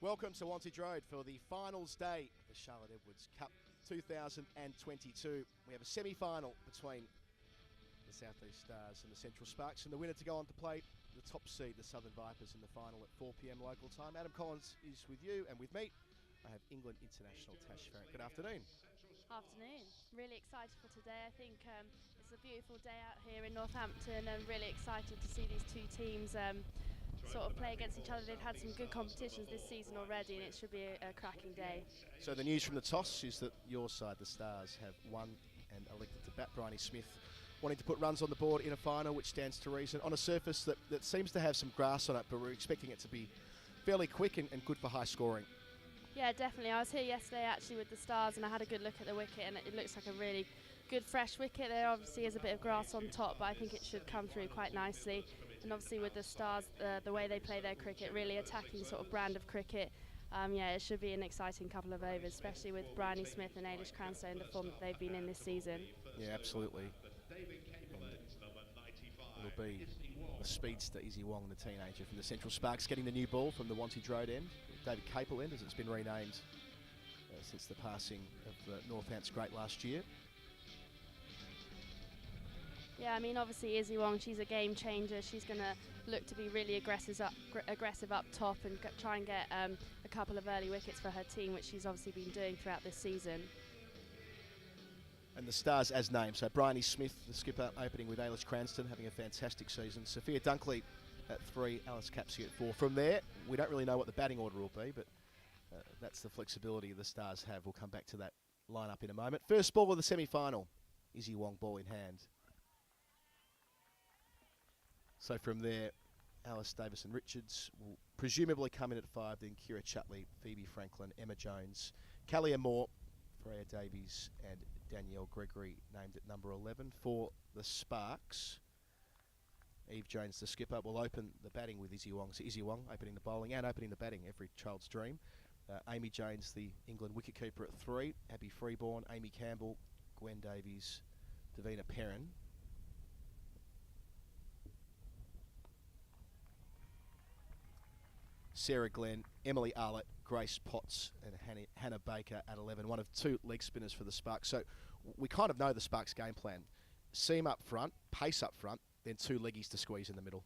Welcome to Wantage Road for the finals day of the Charlotte Edwards Cup 2022. We have a semi-final between the South East Stars and the Central Sparks, and the winner to go on to play the top seed, the Southern Vipers, in the final at 4 p.m. local time. Adam Collins is with you, and with me, I have England international Tash Farrant. Good afternoon. Afternoon. Really excited for today. I think it's a beautiful day out here in Northampton, and really excited to see these two teams sort of play against each other. They've had some good competitions this season already, and it should be a cracking day. So the news from the toss is that your side, the Stars, have won and elected to bat. Bryony Smith wanting to put runs on the board in a final, which stands to reason, on a surface that seems to have some grass on it, but we're expecting it to be fairly quick and good for high scoring. Yeah, definitely. I was here yesterday actually with the Stars, and I had a good look at the wicket, and it looks like a really good fresh wicket. There obviously is a bit of grass on top, but I think it should come through quite nicely. And obviously with the Stars, the way they play their cricket, really attacking sort of brand of cricket, yeah, it should be an exciting couple of overs, especially with Bryony Smith and Ailish Cranstow, the form that they've been in this season. Yeah, absolutely. And it'll be the speedster Izzy Wong, the teenager from the Central Sparks, getting the new ball from the Wantage Road end, David Capel end, as it's been renamed since the passing of the Northants great last year. Yeah, I mean, obviously Izzy Wong, she's a game changer. She's going to look to be really aggressive up top and try and get a couple of early wickets for her team, which she's obviously been doing throughout this season. And the Stars as named, so Bryony Smith, the skipper, opening with Ailish Cranstow, having a fantastic season. Sophia Dunkley at 3, Alice Capsey at 4. From there, we don't really know what the batting order will be, but that's the flexibility the Stars have. We'll come back to that lineup in a moment. First ball of the semi-final, Izzy Wong, ball in hand. So from there, Alice Davison-Richards will presumably come in at 5, then Kira Chutley, Phoebe Franklin, Emma Jones, Callia Moore, Freya Davies and Danielle Gregory named at number 11. For the Sparks, Eve Jones, the skipper, will open the batting with Izzy Wong. So Izzy Wong opening the bowling and opening the batting, every child's dream. Amy Jones, the England wicketkeeper, at 3. Abby Freeborn, Amy Campbell, Gwen Davies, Davina Perrin. Sarah Glenn, Emily Arlett, Grace Potts and Hannah Baker at 11. One of 2 leg spinners for the Sparks. So we kind of know the Sparks game plan. Seam up front, pace up front, then 2 leggies to squeeze in the middle.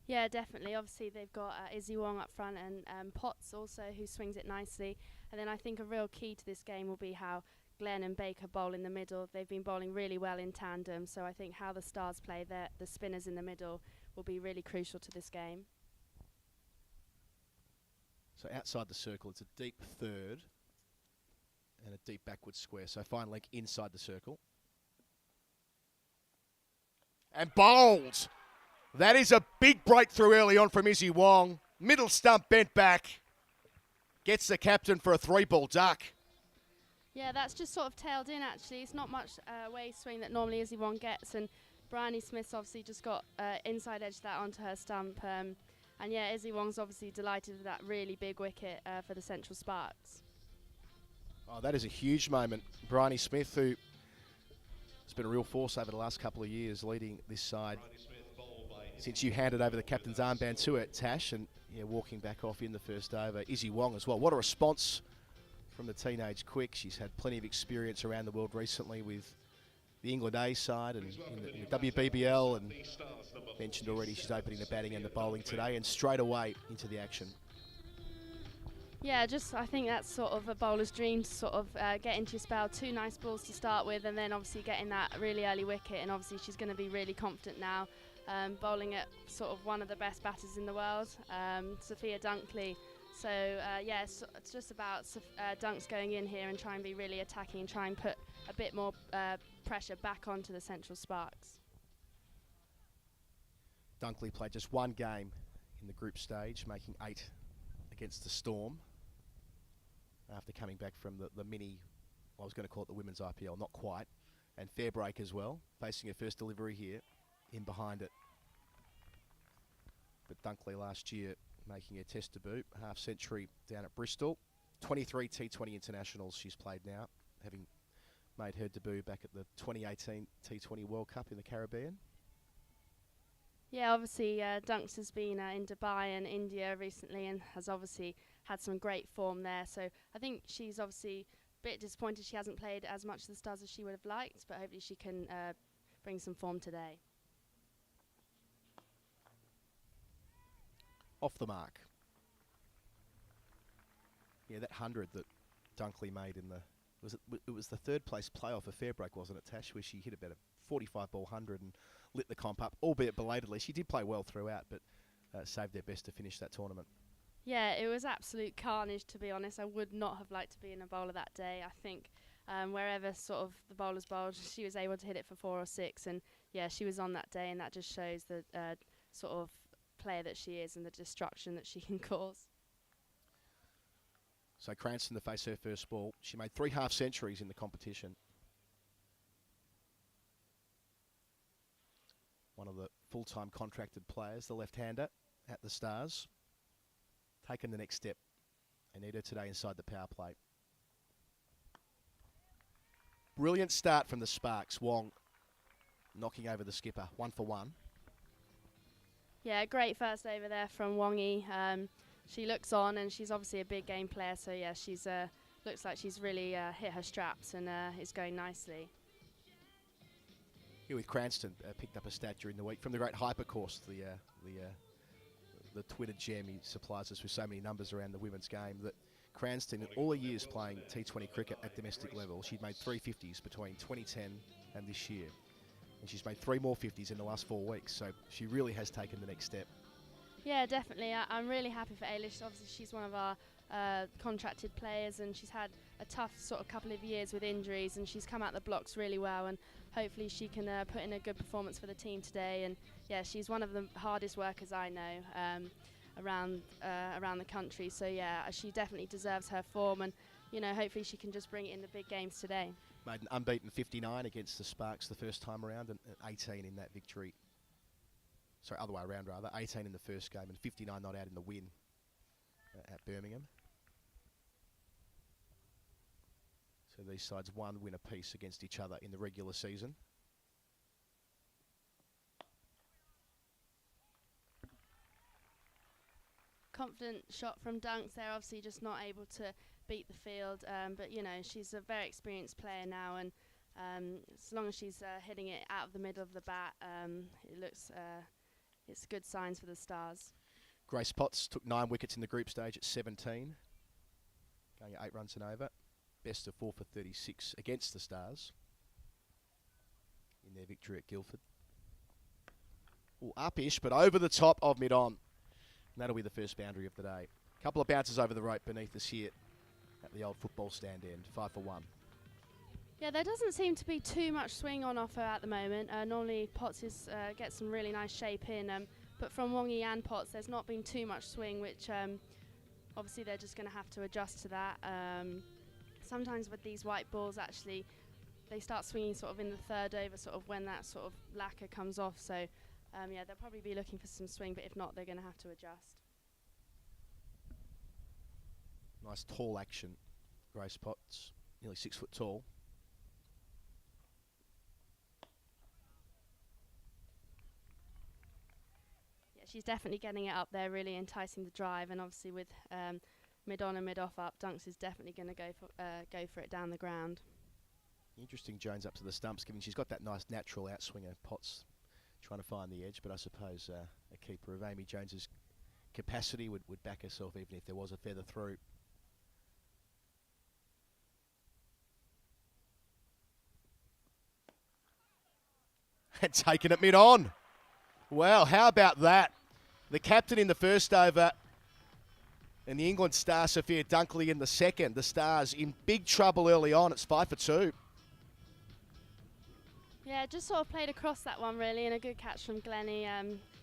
Yeah, definitely. Obviously they've got Izzy Wong up front and Potts also, who swings it nicely. And then I think a real key to this game will be how Glenn and Baker bowl in the middle. They've been bowling really well in tandem, so I think how the Stars play the spinners in the middle will be really crucial to this game. So outside the circle, it's a deep third and a deep backward square. So fine leg inside the circle. And bowled! That is a big breakthrough early on from Izzy Wong. Middle stump bent back. Gets the captain for a 3-ball duck. Yeah, that's just sort of tailed in actually. It's not much way swing that normally Izzy Wong gets, and Bryony Smith's obviously just got inside edge that onto her stump. And yeah, Izzy Wong's obviously delighted with that really big wicket for the Central Sparks. Oh, that is a huge moment. Bryony Smith, who has been a real force over the last couple of years, leading this side since you handed over the captain's armband to it, Tash, and yeah, walking back off in the first over. Izzy Wong as well. What a response from the teenage quick. She's had plenty of experience around the world recently with the England A side and in the WBBL, and mentioned already she's opening the batting and the bowling today, and straight away into the action. Yeah, I think that's sort of a bowler's dream to sort of get into your spell. 2 nice balls to start with, and then obviously getting that really early wicket, and obviously she's going to be really confident now, bowling at sort of one of the best batters in the world, Sophia Dunkley. So yeah, it's just about Dunks going in here and try and be really attacking and try and put a bit more pressure back onto the Central Sparks. Dunkley played just 1 game in the group stage, making 8 against the Storm after coming back from the mini, I was going to call it the Women's IPL, not quite, and fair break as well, facing her first delivery here, in behind it. But Dunkley last year making her test debut, half century down at Bristol. 23 T20 internationals she's played now, having made her debut back at the 2018 T20 World Cup in the Caribbean. Yeah, obviously Dunks has been in Dubai and India recently, and has obviously had some great form there. So I think she's obviously a bit disappointed she hasn't played as much of the Stars as she would have liked, but hopefully she can bring some form today. Off the mark. Yeah, that 100 that Dunkley made in the it was the third place playoff of Fairbreak, wasn't it, Tash, where she hit about a 45 ball 100 and lit the comp up, albeit belatedly. She did play well throughout, but saved their best to finish that tournament. Yeah, it was absolute carnage, to be honest. I would not have liked to be in a bowler that day. I think wherever sort of the bowlers bowled, she was able to hit it for 4 or 6, and yeah, she was on that day, and that just shows the sort of player that she is and the destruction that she can cause. So Cranston to face her first ball. She made 3 half centuries in the competition. One of the full-time contracted players, the left-hander at the Stars. Taking the next step. They need her today inside the power play. Brilliant start from the Sparks. Wong knocking over the skipper, 1 for 1. Yeah, great first over there from Wongi. She looks on, and she's obviously a big game player, so yeah, she's looks like she's really hit her straps and is going nicely. Here with Cranston, picked up a stat during the week from the great Hypercourse, the Twitter gem. He supplies us with so many numbers around the women's game that Cranston, in all her years playing T20 cricket at domestic level, she'd made 3 50s between 2010 and this year. And she's made 3 more 50s in the last 4 weeks, so she really has taken the next step. Yeah, definitely. I'm really happy for Ailish. Obviously, she's one of our contracted players, and she's had a tough sort of couple of years with injuries, and she's come out the blocks really well, and hopefully she can put in a good performance for the team today. And yeah, she's one of the hardest workers I know around the country. So yeah, she definitely deserves her form, and you know, hopefully she can just bring it in the big games today. Made an unbeaten 59 against the Sparks the first time around, and 18 in that victory. Sorry, other way around rather. 18 in the first game and 59 not out in the win at Birmingham. So these sides 1 win apiece against each other in the regular season. Confident shot from Dunks there, obviously just not able to beat the field, but you know, she's a very experienced player now, and as long as she's hitting it out of the middle of the bat, it looks it's good signs for the Stars. Grace Potts took 9 wickets in the group stage at 17, going at 8 runs and over. Best of 4 for 36 against the Stars in their victory at Guildford. Ooh, up-ish, but over the top of mid-on. And that'll be the first boundary of the day. A couple of bounces over the rope beneath us here at the old football stand end. 5 for 1. Yeah, there doesn't seem to be too much swing on offer at the moment. Normally Potts gets some really nice shape in, but from Wongi and Potts there's not been too much swing, which obviously they're just going to have to adjust to that. Sometimes with these white balls, actually, they start swinging sort of in the 3rd over, sort of when that sort of lacquer comes off. So yeah, they'll probably be looking for some swing, but if not, they're going to have to adjust. Nice tall action. Grace Potts, nearly 6 foot tall. She's definitely getting it up there, really enticing the drive, and obviously with mid-on and mid-off up, Dunks is definitely going to go for it down the ground. Interesting, Jones up to the stumps, given she's got that nice natural outswinger. Potts trying to find the edge, but I suppose a keeper of Amy Jones's capacity would back herself even if there was a feather through. And taken it mid-on. Well, how about that? The captain in the first over and the England star, Sophia Dunkley, in the second. The Stars in big trouble early on. It's 5 for 2. Yeah, just sort of played across that one, really, and a good catch from Glennie.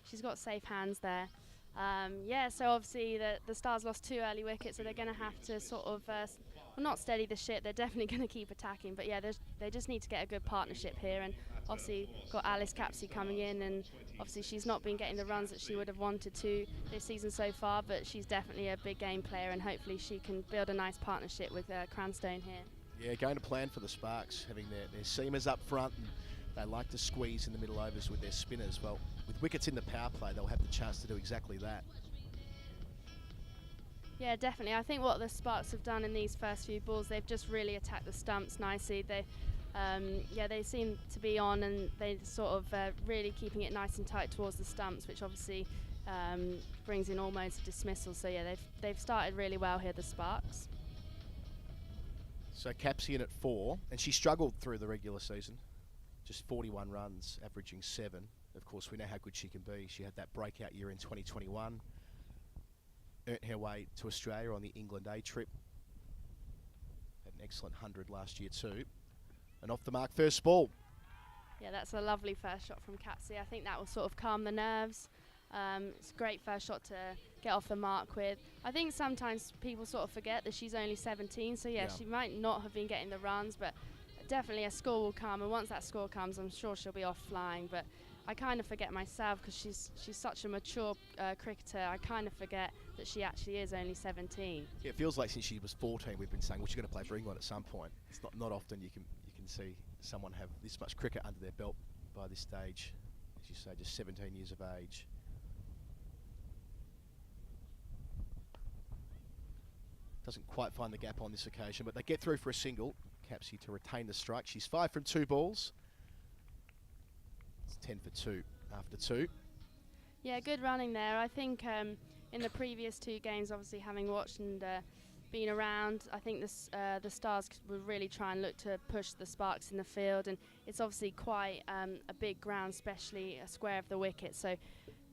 She's got safe hands there. Yeah, so obviously the Stars lost 2 early wickets, so they're going to have to sort of, well, not steady the ship. They're definitely going to keep attacking, but yeah, they just need to get a good partnership here. And obviously got Alice Capsey coming in, and obviously she's not been getting the runs that she would have wanted to this season so far, but she's definitely a big game player, and hopefully she can build a nice partnership with Cranstone here. Yeah, going to plan for the Sparks, having their seamers up front, and they like to squeeze in the middle overs with their spinners. Well, with wickets in the power play, they'll have the chance to do exactly that. Yeah, definitely. I think what the Sparks have done in these first few balls, they've just really attacked the stumps nicely. They seem to be on, and they sort of really keeping it nice and tight towards the stumps, which obviously brings in almost a dismissal. So yeah, they've started really well here, the Sparks. So Capsy in at 4, and she struggled through the regular season. Just 41 runs, averaging 7. Of course, we know how good she can be. She had that breakout year in 2021. Earned her way to Australia on the England A trip. Had an excellent 100 last year too. And off the mark, first ball. Yeah, that's a lovely first shot from Capsy. I think that will sort of calm the nerves. It's a great first shot to get off the mark with. I think sometimes people sort of forget that she's only 17, so yeah, she might not have been getting the runs, but definitely a score will come, and once that score comes, I'm sure she'll be off flying. But I kind of forget myself, because she's such a mature cricketer. I kind of forget that she actually is only 17. Yeah, it feels like since she was 14, we've been saying, well, she's going to play for England at some point. It's not often you can see someone have this much cricket under their belt by this stage. As you say, just 17 years of age. Doesn't quite find the gap on this occasion, but they get through for a single. Capsy to retain the strike. She's 5 from 2 balls. It's 10 for 2 after 2. Yeah, good running there. I think in the previous 2 games, obviously having watched and been around, I think the Stars will really try and look to push the Sparks in the field, and it's obviously quite a big ground, especially a square of the wicket. So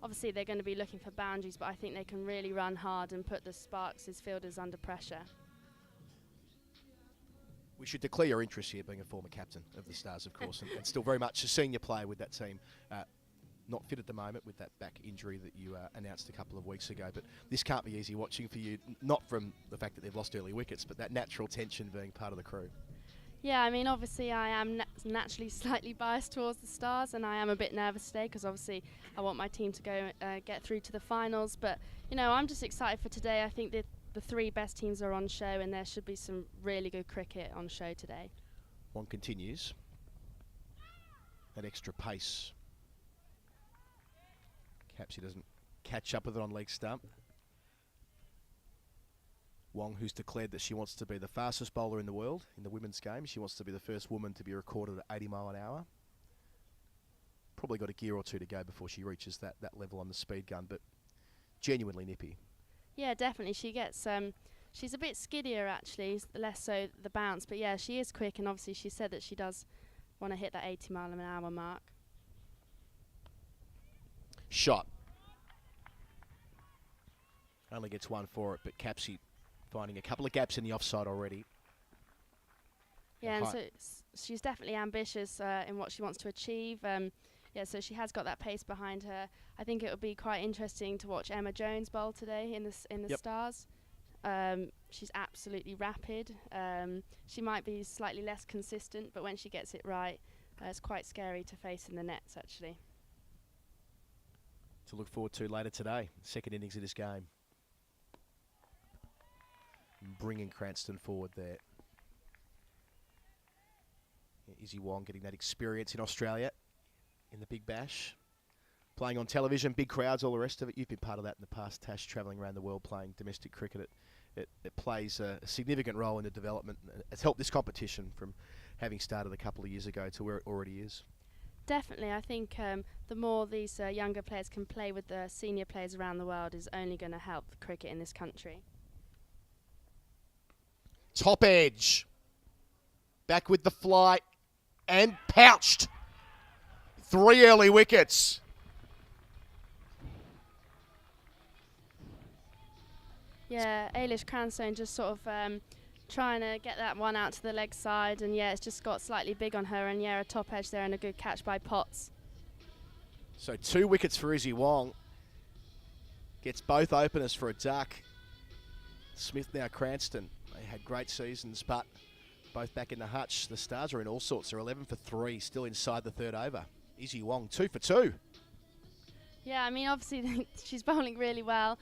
obviously they're going to be looking for boundaries, but I think they can really run hard and put the Sparks' fielders under pressure. We should declare your interest here, being a former captain of the Stars, of course, and still very much a senior player with that team. Not fit at the moment with that back injury that you announced a couple of weeks ago, but this can't be easy watching for you, not from the fact that they've lost early wickets, but that natural tension being part of the crew. Yeah, I mean, obviously I am naturally slightly biased towards the Stars, and I am a bit nervous today because obviously I want my team to go get through to the finals. But, you know, I'm just excited for today. I think that the 3 best teams are on show, and there should be some really good cricket on show today. One continues. That extra pace. Capsy doesn't catch up with it on leg stump. Wong, who's declared that she wants to be the fastest bowler in the world in the women's game. She wants to be the first woman to be recorded at 80 mile an hour. Probably got a gear or 2 to go before she reaches that level on the speed gun, but genuinely nippy. Yeah, definitely. She gets she's a bit skiddier actually, less so the bounce, but yeah, she is quick, and obviously she said that she does want to hit that 80 mile an hour mark. Shot. Only gets 1 for it, but Capsy finding a couple of gaps in the offside already. Yeah, and so she's definitely ambitious in what she wants to achieve. Yeah, so she has got that pace behind her. I think it would be quite interesting to watch Emma Jones bowl today in the Stars. She's absolutely rapid. She might be slightly less consistent, but when she gets it right, it's quite scary to face in the nets, actually. To look forward to later today, second innings of this game. Bringing Cranston forward there. Izzy Wong getting that experience in Australia in the Big Bash. Playing on television, big crowds, all the rest of it. You've been part of that in the past, Tash, travelling around the world playing domestic cricket. It plays a significant role in the development. It's helped this competition from having started a couple of years ago to where it already is. Definitely. I think the more these younger players can play with the senior players around the world is only going to help cricket in this country. Top edge. Back with the flight. And pouched. 3 early wickets. Yeah, Ailish Cranston just sort of trying to get that one out to the leg side, and yeah, it's just got slightly big on her, and yeah, a top edge there and a good catch by Potts. So 2 wickets for Izzy Wong. Gets both openers for a duck. Smith now Cranston. They had great seasons, but both back in the hutch. The Stars are in all sorts. They're 11 for 3, still inside the 3rd over. Izzy Wong, 2 for 2. Yeah, I mean, obviously she's bowling really well.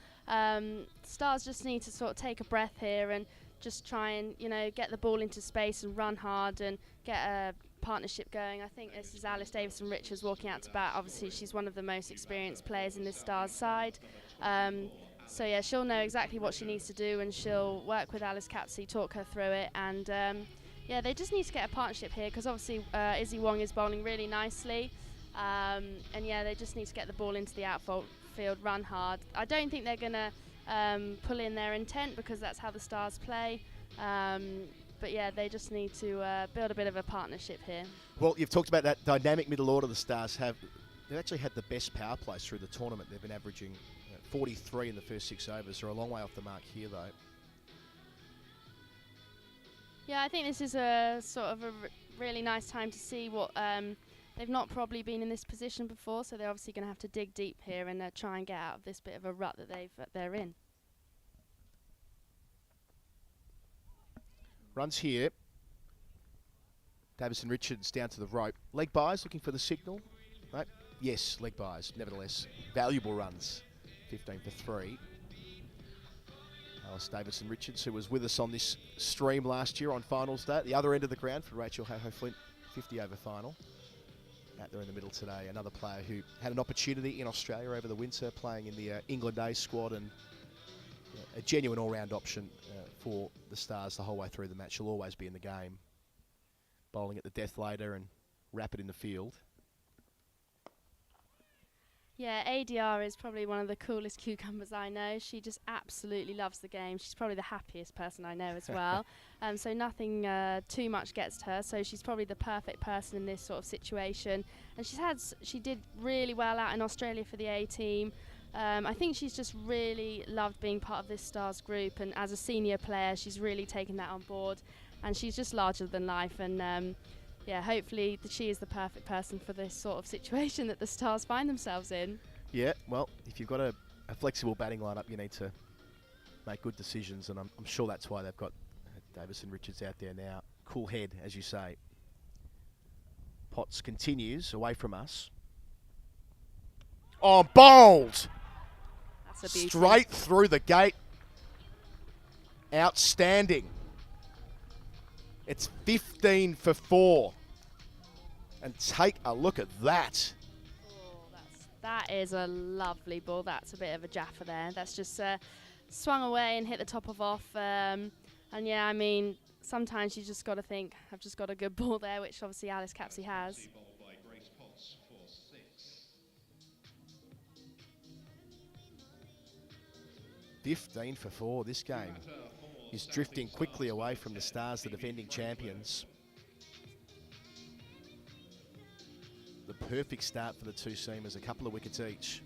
Stars just need to sort of take a breath here and just try and, you know, get the ball into space and run hard and get a partnership going. I think this is Alice Davison-Richards walking out to bat. Obviously, she's one of the most experienced players in this Stars side. So yeah, she'll know exactly what she needs to do, and she'll work with Alice Capsey, talk her through it, and yeah, they just need to get a partnership here, because obviously Izzy Wong is bowling really nicely, and yeah, they just need to get the ball into the outfield, run hard. I don't think they're going to pull in their intent, because that's how the Stars play, but yeah, they just need to build a bit of a partnership here. Well, you've talked about that dynamic middle order the Stars have. They've actually had the best power plays through the tournament. They've been averaging 43 in the first 6 overs. They're a long way off the mark here, though. Yeah, I think this is a sort of a really nice time to see what they've not probably been in this position before, so they're obviously going to have to dig deep here and try and get out of this bit of a rut that they're in. Runs here. Davison Richards down to the rope. Leg byes, looking for the signal. No. Yes, leg byes. Nevertheless, valuable runs. 15 for 3. Alice Davison Richards, who was with us on this stream last year on finals day, at the other end of the ground for Rachel Ho Flint, 50 over final. Out there in the middle today, another player who had an opportunity in Australia over the winter, playing in the England A squad, and a genuine all-round option for the Stars the whole way through the match. She'll always be in the game. Bowling at the death later and rapid in the field. Yeah, ADR is probably one of the coolest cucumbers I know. She just absolutely loves the game. She's probably the happiest person I know as well. So nothing too much gets to her. So she's probably the perfect person in this sort of situation. And she did really well out in Australia for the A team. I think she's just really loved being part of this Stars group. And as a senior player, she's really taken that on board. And she's just larger than life. And yeah, hopefully she is the perfect person for this sort of situation that the Stars find themselves in. Yeah, well, if you've got a flexible batting lineup, you need to make good decisions, and I'm sure that's why they've got Davison Richards out there now. Cool head, as you say. Potts continues away from us. Oh, bowled! That's a beauty. Straight through the gate. Outstanding. It's 15 for 4. And take a look at that. Oh, that is a lovely ball. That's a bit of a jaffer there. That's just swung away and hit the top of off. And yeah, I mean, sometimes you just got to think, I've just got a good ball there, which obviously Alice Capsey has. 15 for 4. This game is drifting quickly away from the Stars, the defending champions. The perfect start for the two seamers, a couple of wickets each.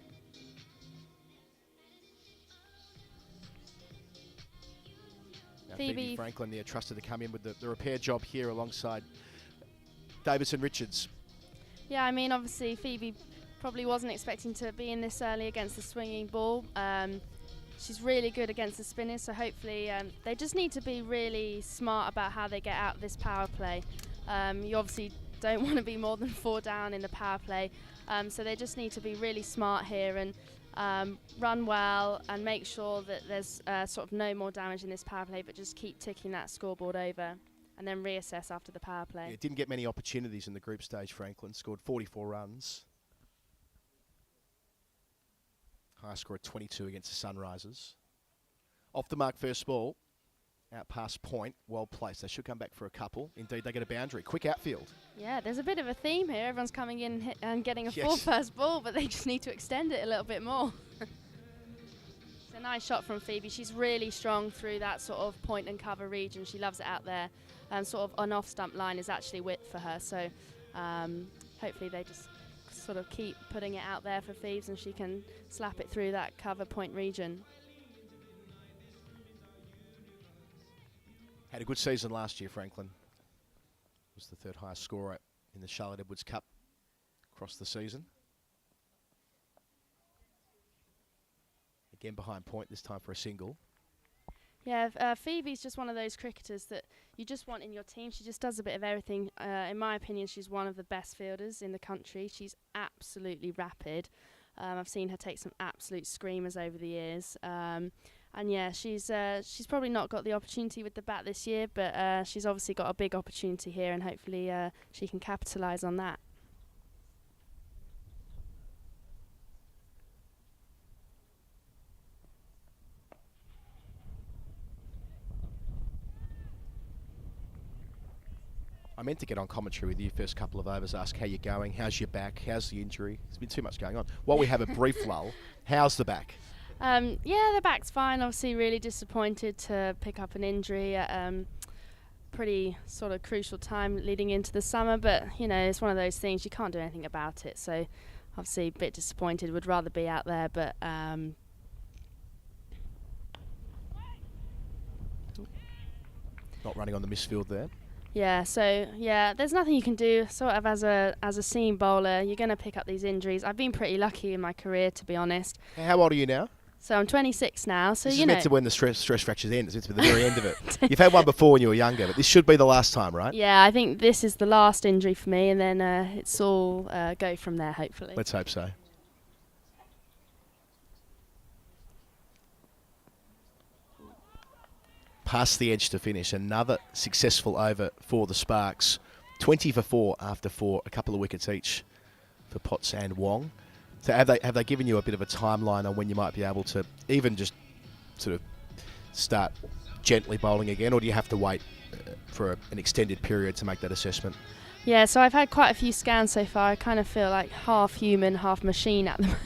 Now Phoebe Franklin there trusted to come in with the repair job here alongside Davison Richards. Yeah, I mean, obviously Phoebe probably wasn't expecting to be in this early against the swinging ball. She's really good against the spinners, so hopefully they just need to be really smart about how they get out of this power play. You obviously don't want to be more than 4 down in the power play, so they just need to be really smart here and run well and make sure that there's sort of no more damage in this power play, but just keep ticking that scoreboard over and then reassess after the power play. Yeah, didn't get many opportunities in the group stage. Franklin scored 44 runs. High score of 22 against the Sunrisers. Off the mark first ball. Out past point, well placed. They should come back for a couple. Indeed, they get a boundary. Quick outfield. Yeah, there's a bit of a theme here. Everyone's coming in and getting a full first ball, but they just need to extend it a little bit more. It's a nice shot from Phoebe. She's really strong through that sort of point and cover region. She loves it out there. And sort of an off-stump line is actually width for her. So hopefully they just sort of keep putting it out there for Phoebes and she can slap it through that cover point region. Had a good season last year, Franklin. Was the third highest scorer in the Charlotte Edwards Cup across the season. Again behind point, this time for a single. Yeah, Phoebe's just one of those cricketers that you just want in your team. She just does a bit of everything. In my opinion, she's one of the best fielders in the country. She's absolutely rapid. I've seen her take some absolute screamers over the years. And yeah, she's probably not got the opportunity with the bat this year, but she's obviously got a big opportunity here, and hopefully she can capitalise on that. I meant to get on commentary with you first couple of overs, ask how you're going, how's your back, how's the injury? There's been too much going on. While we have a brief lull, how's the back? Yeah, the back's fine. Obviously, really disappointed to pick up an injury at pretty sort of crucial time leading into the summer, but you know, it's one of those things, you can't do anything about it. So obviously a bit disappointed, would rather be out there, but not running on the misfield there. yeah, so yeah, there's nothing you can do. Sort of as a seam bowler, you're going to pick up these injuries. I've been pretty lucky in my career, to be honest. How old are you now? So I'm 26 now. So this you is know, meant to when the stress fractures end. It's meant to be the very end of it. You've had one before when you were younger, but this should be the last time, right? yeah, I think this is the last injury for me, and then it's all go from there, hopefully. Let's hope so. Past the edge to finish. Another successful over for the Sparks. 20 for 4 after 4, a couple of wickets each for Potts and Wong. So have they given you a bit of a timeline on when you might be able to even just sort of start gently bowling again, or do you have to wait for an extended period to make that assessment? Yeah, so I've had quite a few scans so far. I kind of feel like half human, half machine at the moment.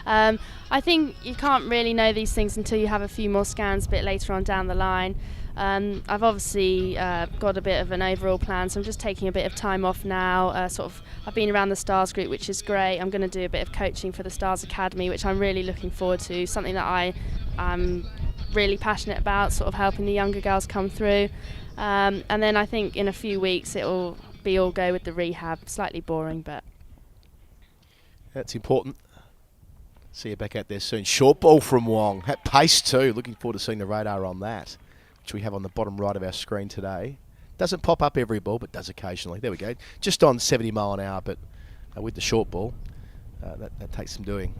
Yeah. I think you can't really know these things until you have a few more scans a bit later on down the line. I've obviously got a bit of an overall plan, so I'm just taking a bit of time off now. I've been around the Stars group, which is great. I'm going to do a bit of coaching for the Stars Academy, which I'm really looking forward to, something that I'm really passionate about, sort of helping the younger girls come through. And then I think in a few weeks it'll be all go with the rehab. Slightly boring, but that's important. See you back out there soon. Short ball from Wong. At pace too. Looking forward to seeing the radar on that, which we have on the bottom right of our screen today. Doesn't pop up every ball, but does occasionally. There we go. Just on 70 mile an hour, but with the short ball, that takes some doing.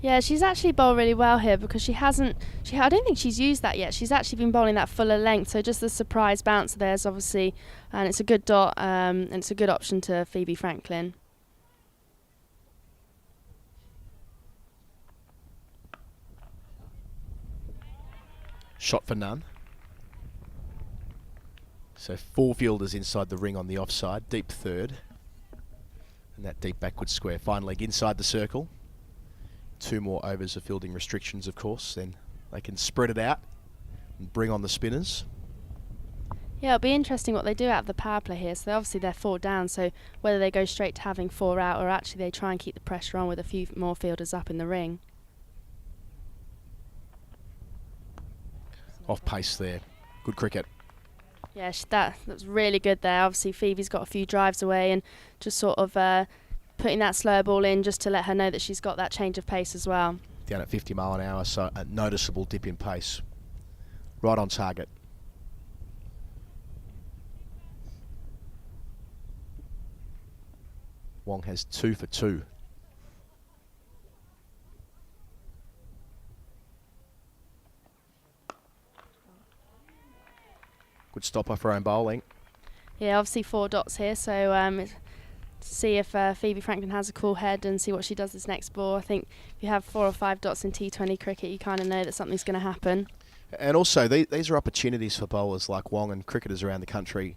yeah, she's actually bowled really well here because I don't think she's used that yet. She's actually been bowling that fuller length, so just the surprise bounce there's obviously, and it's a good dot, and it's a good option to Phoebe Franklin. Shot for none. So 4 fielders inside the ring on the offside, deep third. And that deep backward square, fine leg inside the circle. 2 more overs of fielding restrictions, of course, then they can spread it out and bring on the spinners. Yeah, it'll be interesting what they do out of the power play here. So obviously they're 4 down, so whether they go straight to having 4 out or actually they try and keep the pressure on with a few more fielders up in the ring. Off pace there. Good cricket. Yeah, that was really good there. Obviously Phoebe's got a few drives away and just sort of putting that slower ball in just to let her know that she's got that change of pace as well. Down at 50 mile an hour, so a noticeable dip in pace. Right on target. Wong has 2 for 2. Good stopper for own bowling. Yeah, obviously 4 dots here, so see if Phoebe Franklin has a cool head and see what she does this next ball. I think if you have 4 or 5 dots in T20 cricket, you kind of know that something's going to happen. And also, these are opportunities for bowlers like Wong and cricketers around the country.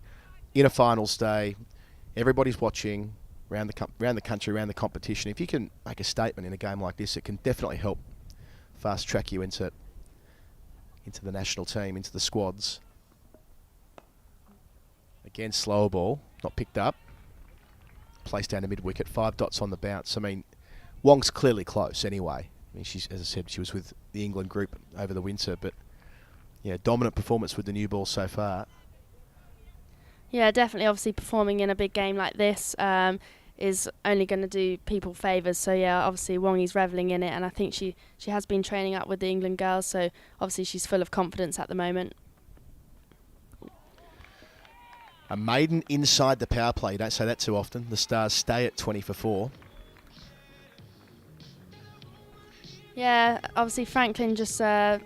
In a finals day, everybody's watching around the country, around the competition. If you can make a statement in a game like this, it can definitely help fast track you into the national team, into the squads. Again, slower ball, not picked up. Placed down to mid-wicket, 5 dots on the bounce. I mean, Wong's clearly close anyway. I mean, she's, as I said, she was with the England group over the winter, but yeah, dominant performance with the new ball so far. Yeah, definitely. Obviously, performing in a big game like this is only going to do people favours. So yeah, obviously Wongy's revelling in it, and I think she has been training up with the England girls. So obviously she's full of confidence at the moment. A maiden inside the power play. You don't say that too often. The Stars stay at 20 for 4. Yeah, obviously Franklin just missing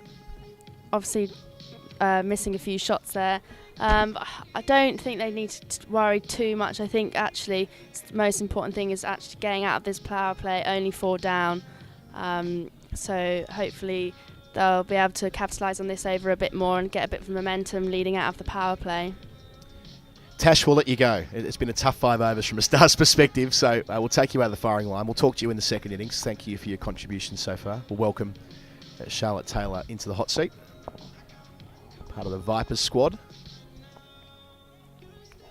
a few shots there. I don't think they need to worry too much. I think actually the most important thing is actually getting out of this power play, only 4 down. So hopefully they'll be able to capitalise on this over a bit more and get a bit of momentum leading out of the power play. Tash, we'll let you go. It's been a tough 5 overs from a Stars perspective, so we'll take you out of the firing line. We'll talk to you in the second innings. Thank you for your contribution so far. We'll welcome Charlotte Taylor into the hot seat, part of the Vipers squad.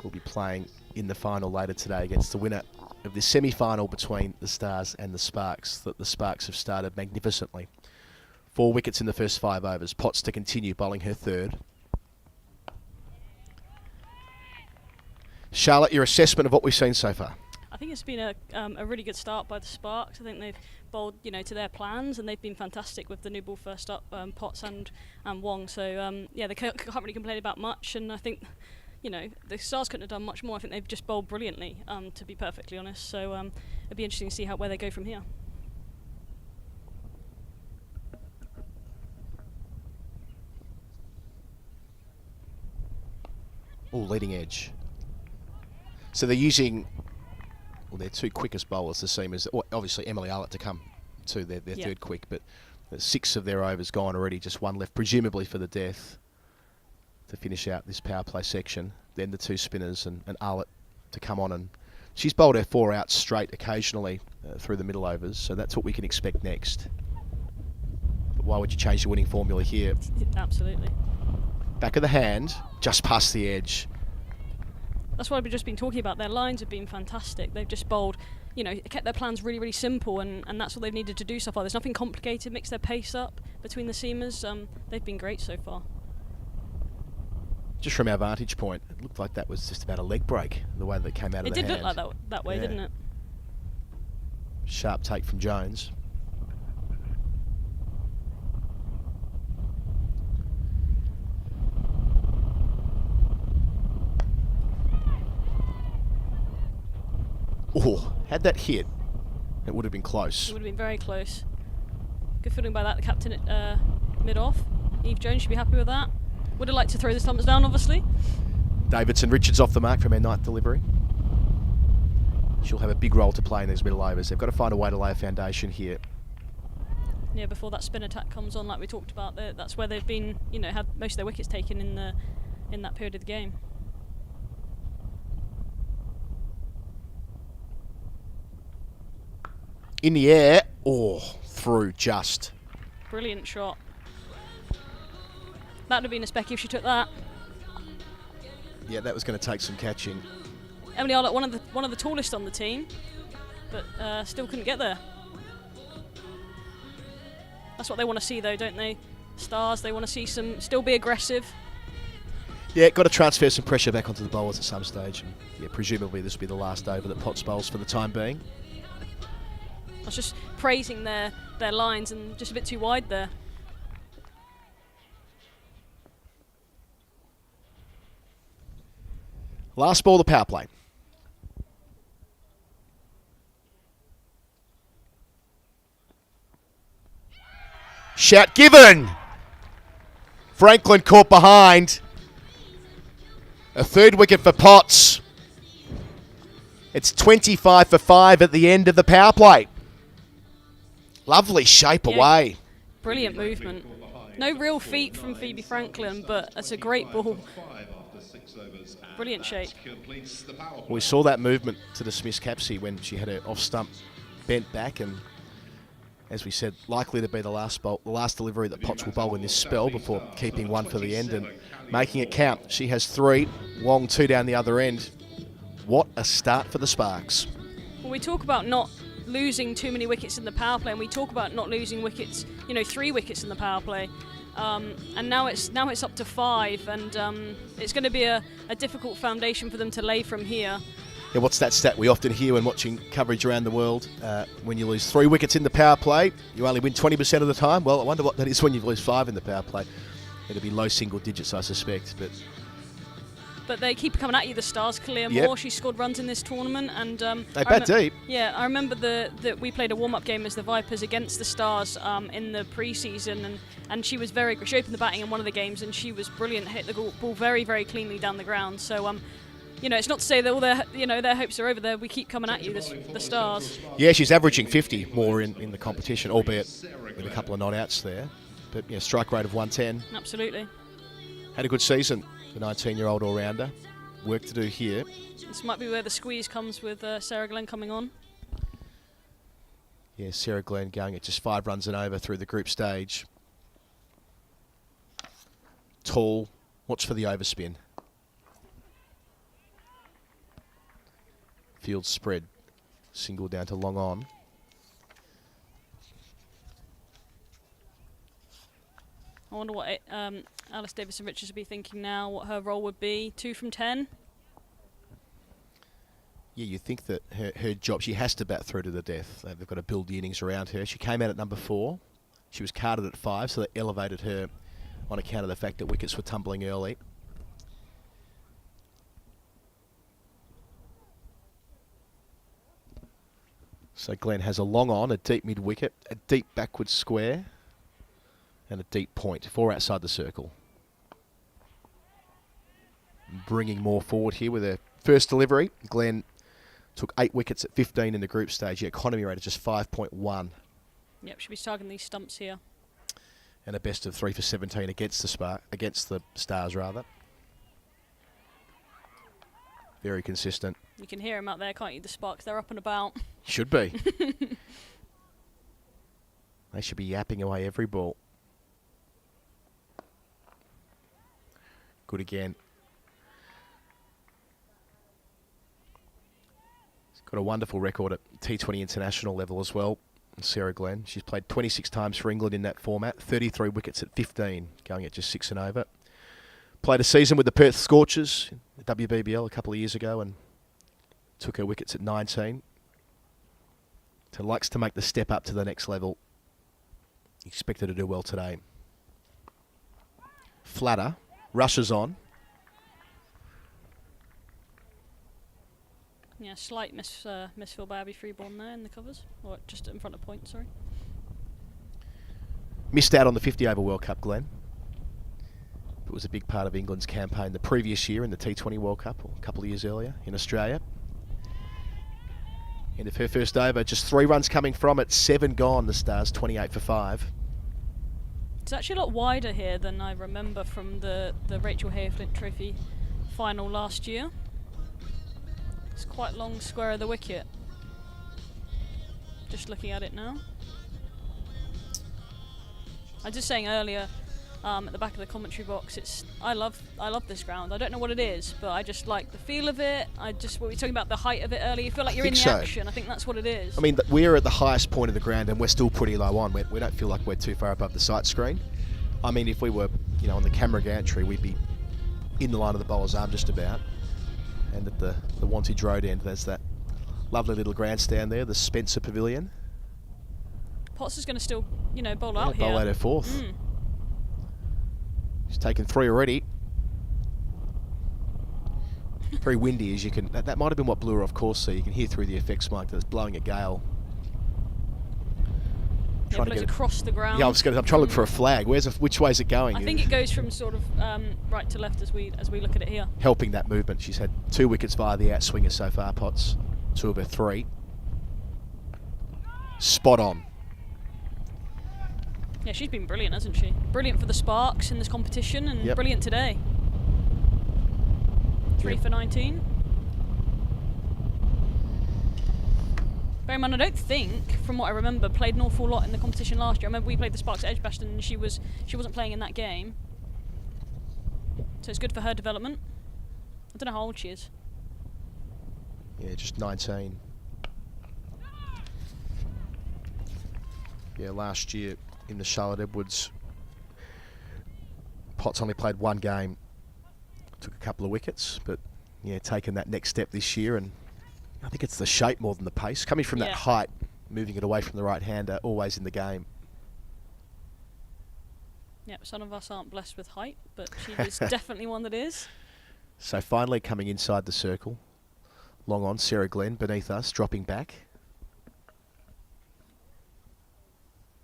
We'll be playing in the final later today against the winner of this semi-final between the Stars and the Sparks. The Sparks have started magnificently. 4 wickets in the first 5 overs. Potts to continue bowling her third. Charlotte, your assessment of what we've seen so far? I think it's been a really good start by the Sparks. I think they've bowled, to their plans, and they've been fantastic with the new ball first up, Potts and Wong. So they can't really complain about much. And I think, the Stars couldn't have done much more. I think they've just bowled brilliantly, to be perfectly honest. So it'd be interesting to see where they go from here. Oh, leading edge. So they're using, their 2 quickest bowlers, the same as, obviously Emily Arlett to come to their third quick, but 6 of their overs gone already, just 1 left, presumably for the death to finish out this power play section. Then the 2 spinners and Arlett to come on, and she's bowled her 4 outs straight occasionally through the middle overs, so that's what we can expect next. But why would you change the winning formula here? Absolutely. Back of the hand, just past the edge. That's what I've just been talking about. Their lines have been fantastic. They've just bowled, kept their plans really, really simple, and that's what they've needed to do so far. There's nothing complicated, mixed their pace up between the seamers. They've been great so far. Just from our vantage point, it looked like that was just about a leg break, the way that it came out of the hand. It did look like that way, didn't it? Sharp take from Jones. Oh, had that hit, it would have been close. It would have been very close. Good fielding by that, the captain at mid-off. Eve Jones should be happy with that. Would have liked to throw the stumps down, obviously. Davidson Richards off the mark from our 9th delivery. She'll have a big role to play in these middle overs. They've got to find a way to lay a foundation here. Yeah, before that spin attack comes on, like we talked about, that's where they've been, had most of their wickets taken in that period of the game. In the air, through just. Brilliant shot. That would have been a specky if she took that. Yeah, that was going to take some catching. Emily Arlett, one of the tallest on the team, but still couldn't get there. That's what they want to see, though, don't they? Stars, they want to see still be aggressive. Yeah, got to transfer some pressure back onto the bowlers at some stage. And yeah, presumably this will be the last over that Potts bowls for the time being. I was just praising their lines and just a bit too wide there. Last ball of the power play. Shout given! Franklin caught behind. A 3rd wicket for Potts. It's 25 for 5 at the end of the power play. Lovely shape away. Brilliant movement. No real feet from Phoebe Franklin, but it's a great ball. Brilliant shape. We saw that movement to dismiss Capsey when she had her off stump bent back, and as we said, likely to be the last delivery that Potts will bowl in this spell before keeping 1 for the end and making it count. She has 3, Wong 2 down the other end. What a start for the Sparks. Well, we talk about not losing too many wickets in the power play, and we talk about not losing wickets, 3 wickets in the power play. And now it's up to 5, and it's going to be a difficult foundation for them to lay from here. Yeah, what's that stat we often hear when watching coverage around the world? When you lose 3 wickets in the power play, you only win 20% of the time. Well, I wonder what that is when you lose 5 in the power play. It'll be low single digits, I suspect. But they keep coming at you, the Stars. Kalia Moore, she scored runs in this tournament, and they bat deep. Yeah, I remember that we played a warm-up game as the Vipers against the Stars in the pre-season, and she was she opened the batting in one of the games, and she was brilliant. Hit the ball very, very cleanly down the ground. So it's not to say that all their hopes are over there. We keep coming at you, the Stars. Yeah, she's averaging 50 more in the competition, albeit with a couple of not-outs there. But strike rate of 110. Absolutely. Had a good season, the 19-year-old all-rounder. work to do here. This might be where the squeeze comes with Sarah Glenn coming on. Yeah, Sarah Glenn going at just 5 runs and over through the group stage. Tall. Watch for the overspin. Field spread. Single down to long on. I wonder what Alice Davison-Richards would be thinking now, what her role would be. 2 from 10. Yeah, you think that her job, she has to bat through to the death. They've got to build the innings around her. She came out at number 4. She was carded at 5, so they elevated her on account of the fact that wickets were tumbling early. So Glenn has a long on, a deep mid wicket, a deep backward square, and a deep point. 4 outside the circle. Bringing more forward here with her first delivery. Glenn took 8 wickets at 15 in the group stage. The economy rate is just 5.1. Yep, should be targeting these stumps here. And a best of 3 for 17 against the Stars rather. Very consistent. You can hear them out there, can't you? The Sparks, they're up and about. Should be. They should be yapping away every ball. Good again. He's got a wonderful record at T20 international level as well. Sarah Glenn. She's played 26 times for England in that format. 33 wickets at 15, going at just 6 and over. Played a season with the Perth Scorchers, the WBBL, a couple of years ago, and took her wickets at 19. So likes to make the step up to the next level. Expected to do well today. Flatter. Rushes on. Yeah, slight misfill by Abby Freeborn there in the covers. Or just in front of point, sorry. Missed out on the 50 over World Cup, Glenn. It was a big part of England's campaign the previous year in the T20 World Cup, or a couple of years earlier in Australia. End of her first over, just 3 runs coming from it, 7 gone, the Stars 28 for 5. It's actually a lot wider here than I remember from the Rachel Hayflint Trophy final last year. It's quite long square of the wicket. Just looking at it now. I was just saying earlier at the back of the commentary box, I love this ground. I don't know what it is, but I just like the feel of it. What we were talking about the height of it earlier. You feel like you're in the action. I think that's what it is. I mean, we're at the highest point of the ground and we're still pretty low on. We don't feel like we're too far above the sight screen. I mean, if we were, on the camera gantry, we'd be in the line of the bowler's arm just about. And at the Wantage Road end, there's that lovely little grandstand there, the Spencer Pavilion. Potts is going to still, bowl out here. Bowl out her 4th. She's taken 3 already. Very windy, as you can. That might have been what blew her off course, so you can hear through the effects mic that it's blowing a gale. It blows across the ground. Yeah, I'm trying to look for a flag. Which way is it going? I think it goes from sort of right to left as we look at it here. Helping that movement. She's had 2 wickets via the outswinger so far, Potts. 2 of her 3. Spot on. Yeah, she's been brilliant, hasn't she? Brilliant for the Sparks in this competition, and brilliant today. 3 for 19. Bear in mind, I don't think, from what I remember, played an awful lot in the competition last year. I remember we played the Sparks at Edgbaston and she wasn't playing in that game. So it's good for her development. I don't know how old she is. Yeah, just 19. Yeah, last year in the Charlotte Edwards, Potts only played 1 game. Took a couple of wickets, but taken that next step this year, and I think it's the shape more than the pace. Coming from that height, moving it away from the right-hander, always in the game. Yeah, some of us aren't blessed with height, but she is definitely one that is. So finally coming inside the circle. Long on, Sarah Glenn beneath us, dropping back.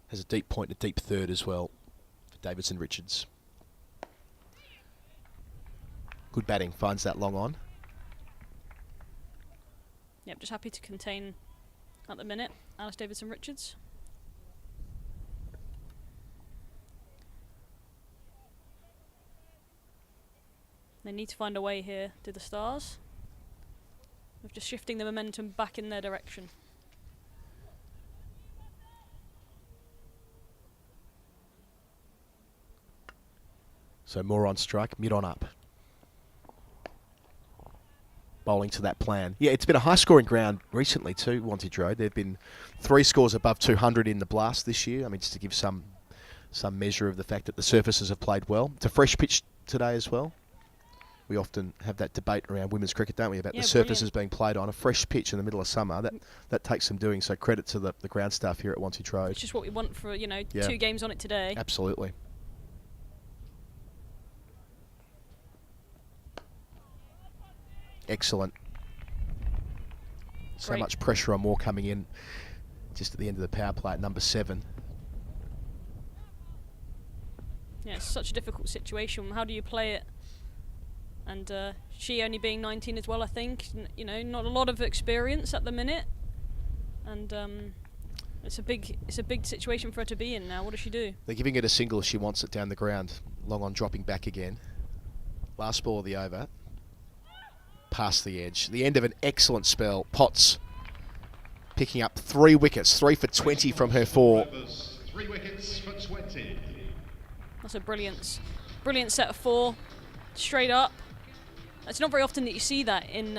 Has a deep point and a deep third as well for Davidson Richards. Good batting, finds that long on. Yep, just happy to contain at the minute Alice Davidson-Richards. They need to find a way here, do the Stars. Of just shifting the momentum back in their direction. So more on strike, mid on up. Bowling to that plan. Yeah, it's been a high-scoring ground recently too, Wantage Road. There have been 3 scores above 200 in the Blast this year. I mean, just to give some measure of the fact that the surfaces have played well. It's a fresh pitch today as well. We often have that debate around women's cricket, don't we, about the surfaces being played on. A fresh pitch in the middle of summer, that takes some doing. So credit to the ground staff here at Wantage Road. It's just what we want for, 2 games on it today. Absolutely. Excellent. So much pressure on Moore coming in just at the end of the power play at number 7. Yeah, it's such a difficult situation. How do you play it? And she only being 19 as well, I think. Not a lot of experience at the minute. And it's a big situation for her to be in now. What does she do? They're giving it a single. She wants it down the ground. Long on dropping back again. Last ball of the over. Past the edge. The end of an excellent spell. Potts picking up 3 wickets. 3 for 20 from her 4. 3 wickets for 20. That's a brilliant set of 4. Straight up. It's not very often that you see that in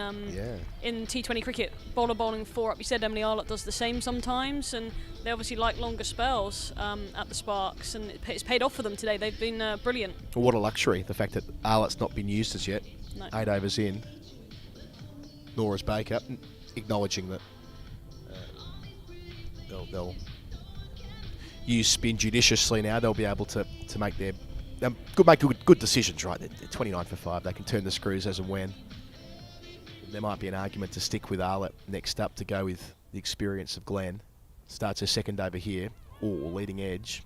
T20 cricket. Bowler bowling 4 up. You said Emily Arlott does the same sometimes, and they obviously like longer spells at the Sparks, and it's paid off for them today. They've been brilliant. Well, what a luxury, the fact that Arlott's not been used as yet. No. 8 overs in. Nora's Baker acknowledging that they'll use spin judiciously now. They'll be able to make their good decisions, right? They're 29 for 5. They can turn the screws as and when. There might be an argument to stick with Arlott next up to go with the experience of Glenn. Starts her second over here. Leading edge.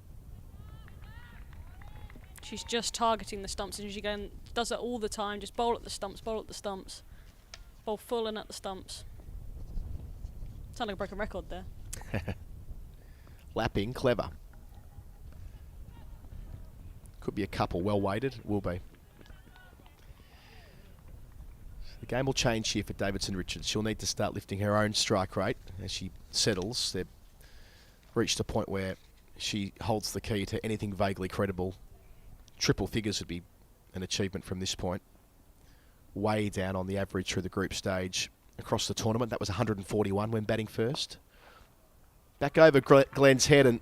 She's just targeting the stumps, and she does it all the time. Just bowl at the stumps, bowl at the stumps. Bowl full and at the stumps. Sound like a broken record there. Lapping, clever. Could be a couple, well weighted, will be. The game will change here for Davidson Richards. She'll need to start lifting her own strike rate as she settles. They've reached a point where she holds the key to anything vaguely credible. Triple figures would be an achievement from this point. Way down on the average through the group stage across the tournament. That was 141 when batting first. Back over Glenn's head, and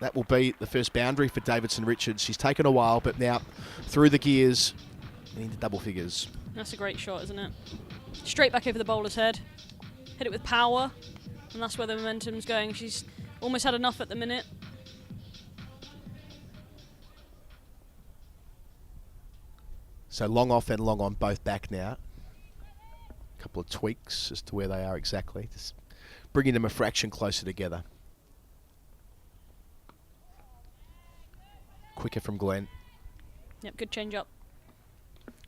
that will be the first boundary for Davidson Richards. She's taken a while, but now through the gears and into double figures. That's a great shot, isn't it? Straight back over the bowler's head. Hit it with power, and that's where the momentum's going. She's almost had enough at the minute. So long off and long on, both back now. A couple of tweaks as to where they are exactly. Just bringing them a fraction closer together. Quicker from Glenn. Yep, good change up.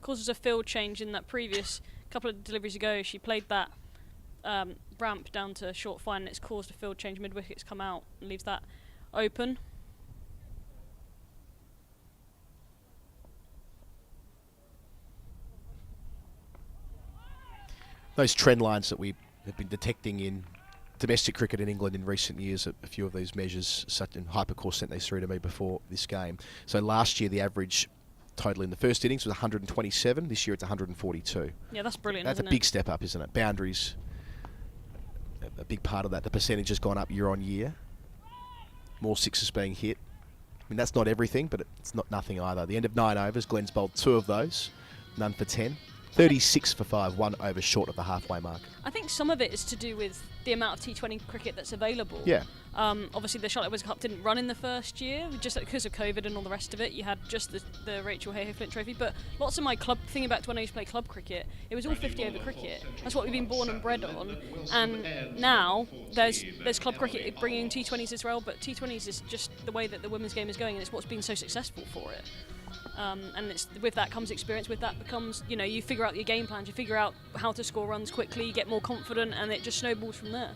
Causes a field change in that previous couple of deliveries ago. She played that ramp down to short fine, and it's caused a field change. Mid-wickets come out and leaves that open. Those trend lines that we have been detecting in domestic cricket in England in recent years, a few of these measures, such in Hypercore sent these through to me before this game. So last year the average total in the first innings was 127. This year it's 142. Yeah, that's brilliant. That's a big step up, isn't it? Boundaries, a big part of that. The percentage has gone up year on year. More sixes being hit. I mean, that's not everything, but it's not nothing either. The end of 9 overs, Glenn's bowled 2 of those, none for 10. 36 for 5, 1 over short of the halfway mark. I think some of it is to do with the amount of T20 cricket that's available. Yeah. Obviously, the Charlotte Wizard Cup didn't run in the first year, just because of COVID and all the rest of it. You had just the Rachel Hayhoe Flint Trophy, but lots of my club, thinking back to when I used to play club cricket, it was all 50 over cricket. That's what we've been born and bred on. And now there's club cricket bringing T20s as well, but T20s is just the way that the women's game is going, and it's what's been so successful for it. And with that comes experience. With that becomes, you figure out your game plans, you figure out how to score runs quickly, you get more confident, and it just snowballs from there.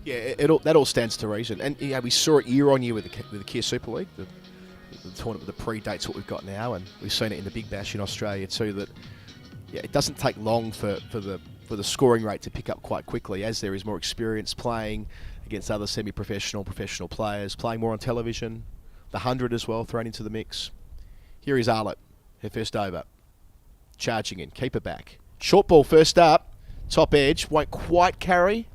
Yeah, that all stands to reason. And we saw it year on year with the Kia Super League. The the tournament that predates what we've got now, and we've seen it in the Big Bash in Australia too, that it doesn't take long for the scoring rate to pick up quite quickly as there is more experience playing against other semi-professional, professional players, playing more on television. The 100 as well thrown into the mix. Here is Arlott, her first over. Charging in, keeper back. Short ball first up, top edge, won't quite carry.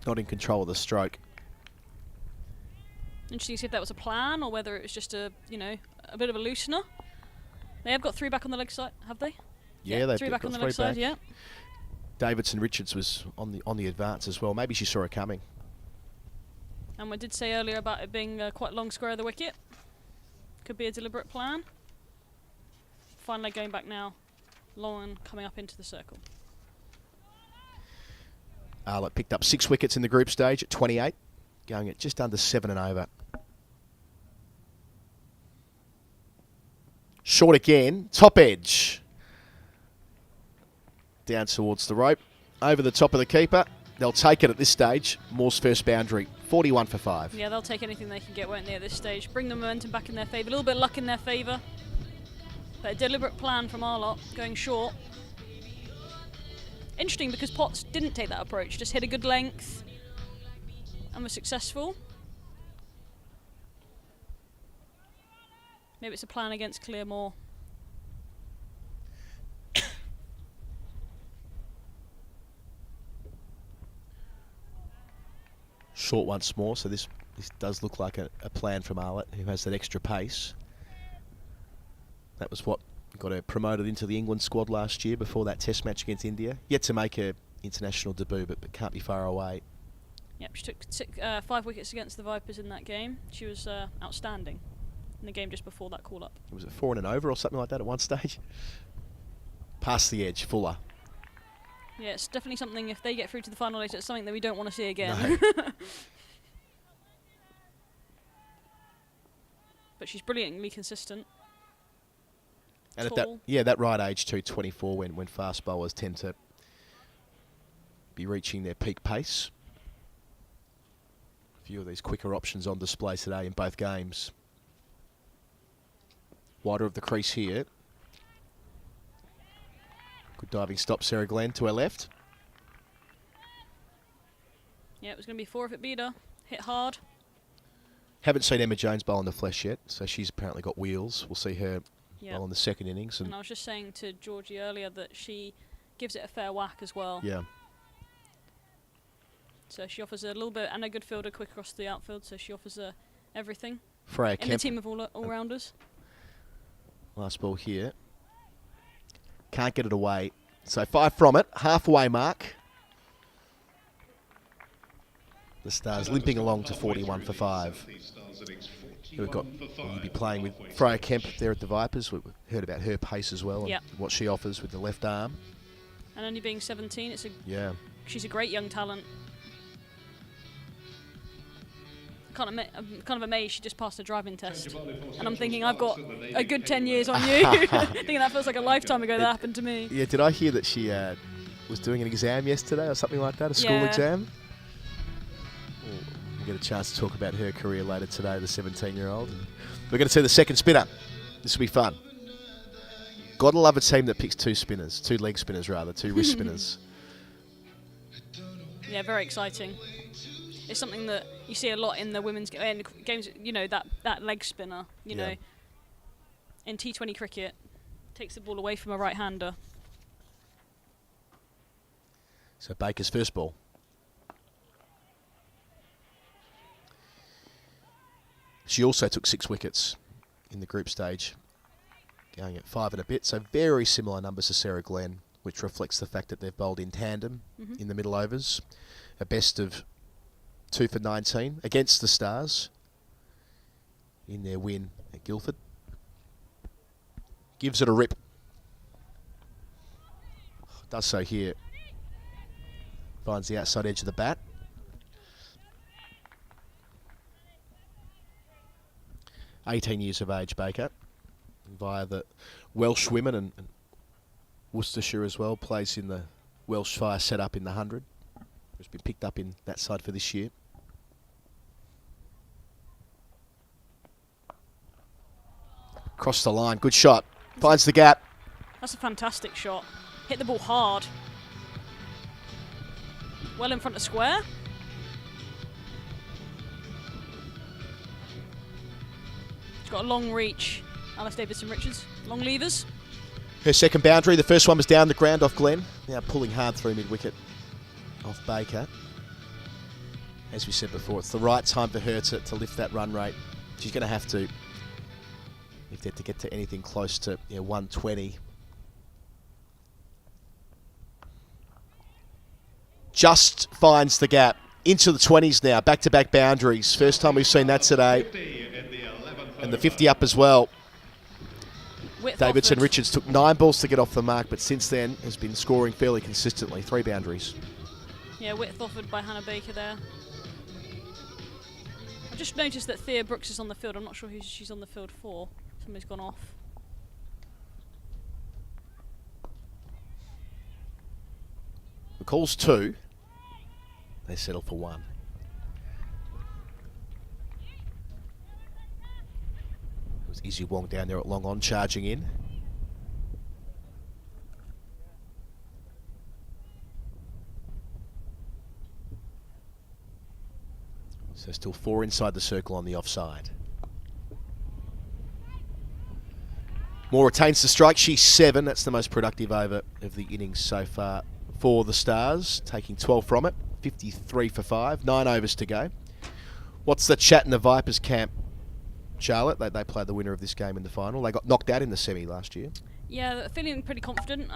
Not in control of the stroke. Interesting to see if that was a plan or whether it was just a bit of a loosener. They have got 3 back on the leg side, have they? Yeah, they've 3 back got on the 3 leg side, back. yeah. Davidson Richards was on the advance as well. Maybe she saw it coming. And we did say earlier about it being quite long square of the wicket. Could be a deliberate plan. Fine leg going back now. Long and coming up into the circle. Arlott picked up 6 wickets in the group stage at 28, going at just under 7 and over. Short again, top edge. Down towards the rope, over the top of the keeper. They'll take it at this stage. Moore's first boundary, 41 for 5. Yeah, they'll take anything they can get, won't they, at this stage. Bring the momentum back in their favour. A little bit of luck in their favour. But a deliberate plan from Arlott, going short. Interesting because Potts didn't take that approach, just hit a good length and was successful. Maybe it's a plan against Clearmore. Short once more, so this does look like a plan from Arlott, who has that extra pace. That was what got her promoted into the England squad last year before that test match against India. Yet to make her international debut, but can't be far away. Yep, she took 5 wickets against the Vipers in that game. She was outstanding in the game just before that call-up. Was it 4 and an over or something like that at one stage? Past the edge, Fuller. Yeah, it's definitely something, if they get through to the final later, it's something that we don't want to see again. No. But she's brilliantly consistent. And Tall. at that right age too, 24, when fast bowlers tend to be reaching their peak pace. A few of these quicker options on display today in both games. Wider of the crease here. Good diving stop, Sarah Glenn, to her left. Yeah, it was going to be 4 if it beat her. Hit hard. Haven't seen Emma Jones bowl in the flesh yet, so she's apparently got wheels. We'll see her bowl in the second innings. And I was just saying to Georgie earlier that she gives it a fair whack as well. Yeah. So she offers a little bit, and a good fielder quick across the outfield, so she offers everything. Freya in Kemp. the team of all-rounders. Last ball here. Can't get it away. So 5 from it. Halfway mark. The Stars limping along to 41 for 5. We've got, you'll be playing with Freya Kemp there at the Vipers. We've heard about her pace as well and what she offers with the left arm. And only being 17, she's a great young talent. I'm kind of amazed she just passed a driving test. And I'm thinking, I've got a good 10 years on you. Thinking that feels like a lifetime ago that happened to me. Yeah, did I hear that she was doing an exam yesterday or something like that, a school exam? We'll get a chance to talk about her career later today, the 17-year-old. We're going to see the second spinner. This will be fun. Gotta love a team that picks 2 leg spinners rather, 2 wrist spinners. Yeah, very exciting. It's something that you see a lot in the women's games, you know, that leg spinner, you know, in T20 cricket, takes the ball away from a right-hander. So Baker's first ball. She also took 6 wickets in the group stage, going at 5 and a bit, so very similar numbers to Sarah Glenn, which reflects the fact that they've bowled in tandem in the middle overs. A best of 2 for 19 against the Stars in their win at Guildford. Gives it a rip. Does so here. Finds the outside edge of the bat. (18 years of age, Baker, via the Welsh women and Worcestershire as well. Plays in the Welsh Fire setup in the 100. Has been picked up in that side for this year. Across the line. Good shot. Finds the gap. That's a fantastic shot. Hit the ball hard. Well in front of square. She's got a long reach. Alice Davidson-Richards. Long levers. Her second boundary. The first one was down the ground off Glenn. Now pulling hard through mid-wicket off Baker. As we said before, it's the right time for her to lift that run rate. She's going to have to, if they're to get to anything close to 120. Just finds the gap. Into the 20s now. Back-to-back boundaries. First time we've seen that today. And the 50 up as well. Davidson Richards took 9 balls to get off the mark, but since then has been scoring fairly consistently. 3 boundaries. Yeah, width offered by Hannah Baker there. I just noticed that Thea Brooks is on the field. I'm not sure who she's on the field for. Somebody's gone off. McCall's 2. They settle for 1. It was Izzy Wong down there at long on, charging in. So still 4 inside the circle on the offside. Moore retains the strike. She's 7. That's the most productive over of the innings so far for the Stars, taking 12 from it. 53 for 5. 9 overs to go. What's the chat in the Vipers camp, Charlotte? They played the winner of this game in the final. They got knocked out in the semi last year. Yeah, they're feeling pretty confident.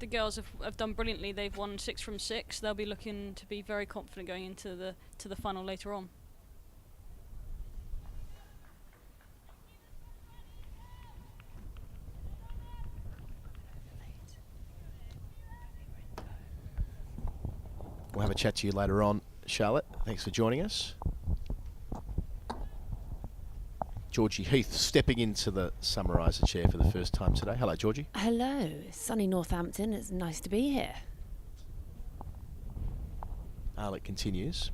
The girls have done brilliantly. They've won 6 from 6. They'll be looking to be very confident going into the final later on. We'll have a chat to you later on, Charlotte. Thanks for joining us. Georgie Heath stepping into the summariser chair for the first time today. Hello, Georgie. Hello, sunny Northampton. It's nice to be here. Arlett continues.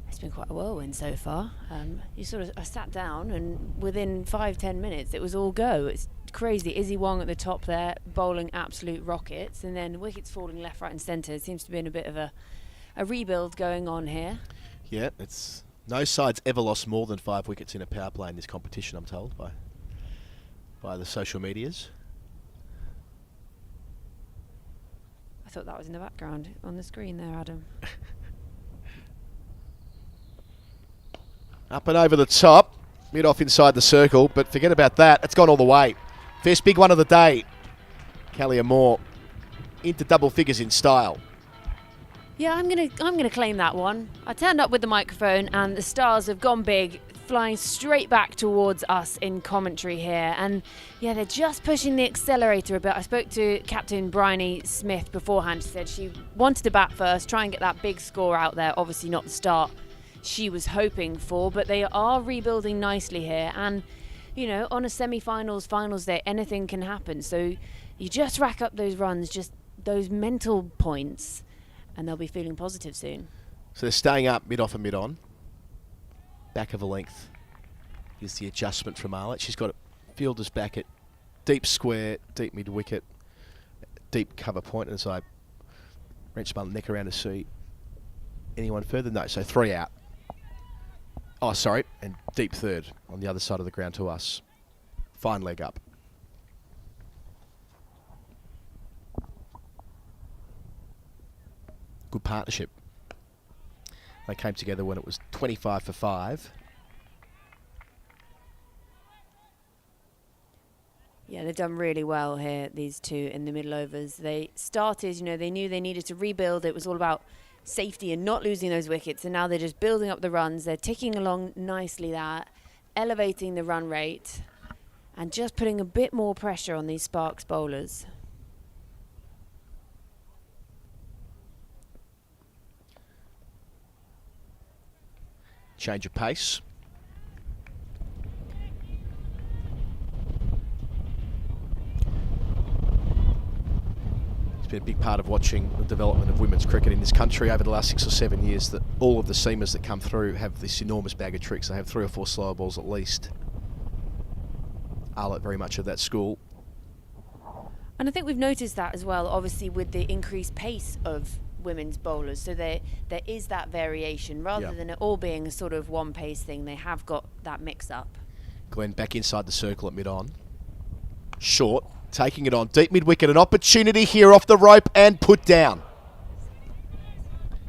It's been quite a whirlwind so far. I sat down and within 5-10 minutes it was all go. It's crazy. Izzy Wong at the top there, bowling absolute rockets, and then wickets falling left, right and centre. It seems to be in a bit of a rebuild going on here. Yeah, it's no side's ever lost more than 5 wickets in a power play in this competition, I'm told, by the social medias. I thought that was in the background on the screen there, Adam. Up and over the top, mid off inside the circle, but forget about that. It's gone all the way. First big one of the day. Callie Moore into double figures in style. Yeah, I'm gonna claim that one. I turned up with the microphone and the Stars have gone big, flying straight back towards us in commentary here. And yeah, they're just pushing the accelerator a bit. I spoke to Captain Bryony Smith beforehand. She said she wanted to bat first, try and get that big score out there. Obviously not the start she was hoping for, but they are rebuilding nicely here. And you know, on a semi-finals, finals day, anything can happen. So you just rack up those runs, just those mental points, and they'll be feeling positive soon. So they're staying up mid-off and mid-on. Back of a length is the adjustment from Arlett. She's got fielders back at deep square, deep mid-wicket, deep cover point. And as I wrench my neck around to see anyone further, no, so 3 out. Oh, sorry, and deep third on the other side of the ground to us. Fine leg up. Good partnership. They came together when it was 25 for 5. Yeah, they've done really well here, these two in the middle overs. They started, you know, they knew they needed to rebuild. It was all about safety and not losing those wickets, and now they're just building up the runs. They're ticking along nicely there, elevating the run rate and just putting a bit more pressure on these Sparks bowlers. Change of pace. It's been a big part of watching the development of women's cricket in this country over the last 6 or 7 years, that all of the seamers that come through have this enormous bag of tricks. They have 3 or 4 slower balls at least. Arlott very much of that school. And I think we've noticed that as well, obviously, with the increased pace of women's bowlers. So there is that variation. Rather than it all being a sort of one pace thing, they have got that mix up. Glenn back inside the circle at mid-on. Short, taking it on. Deep mid-wicket, an opportunity here off the rope and put down.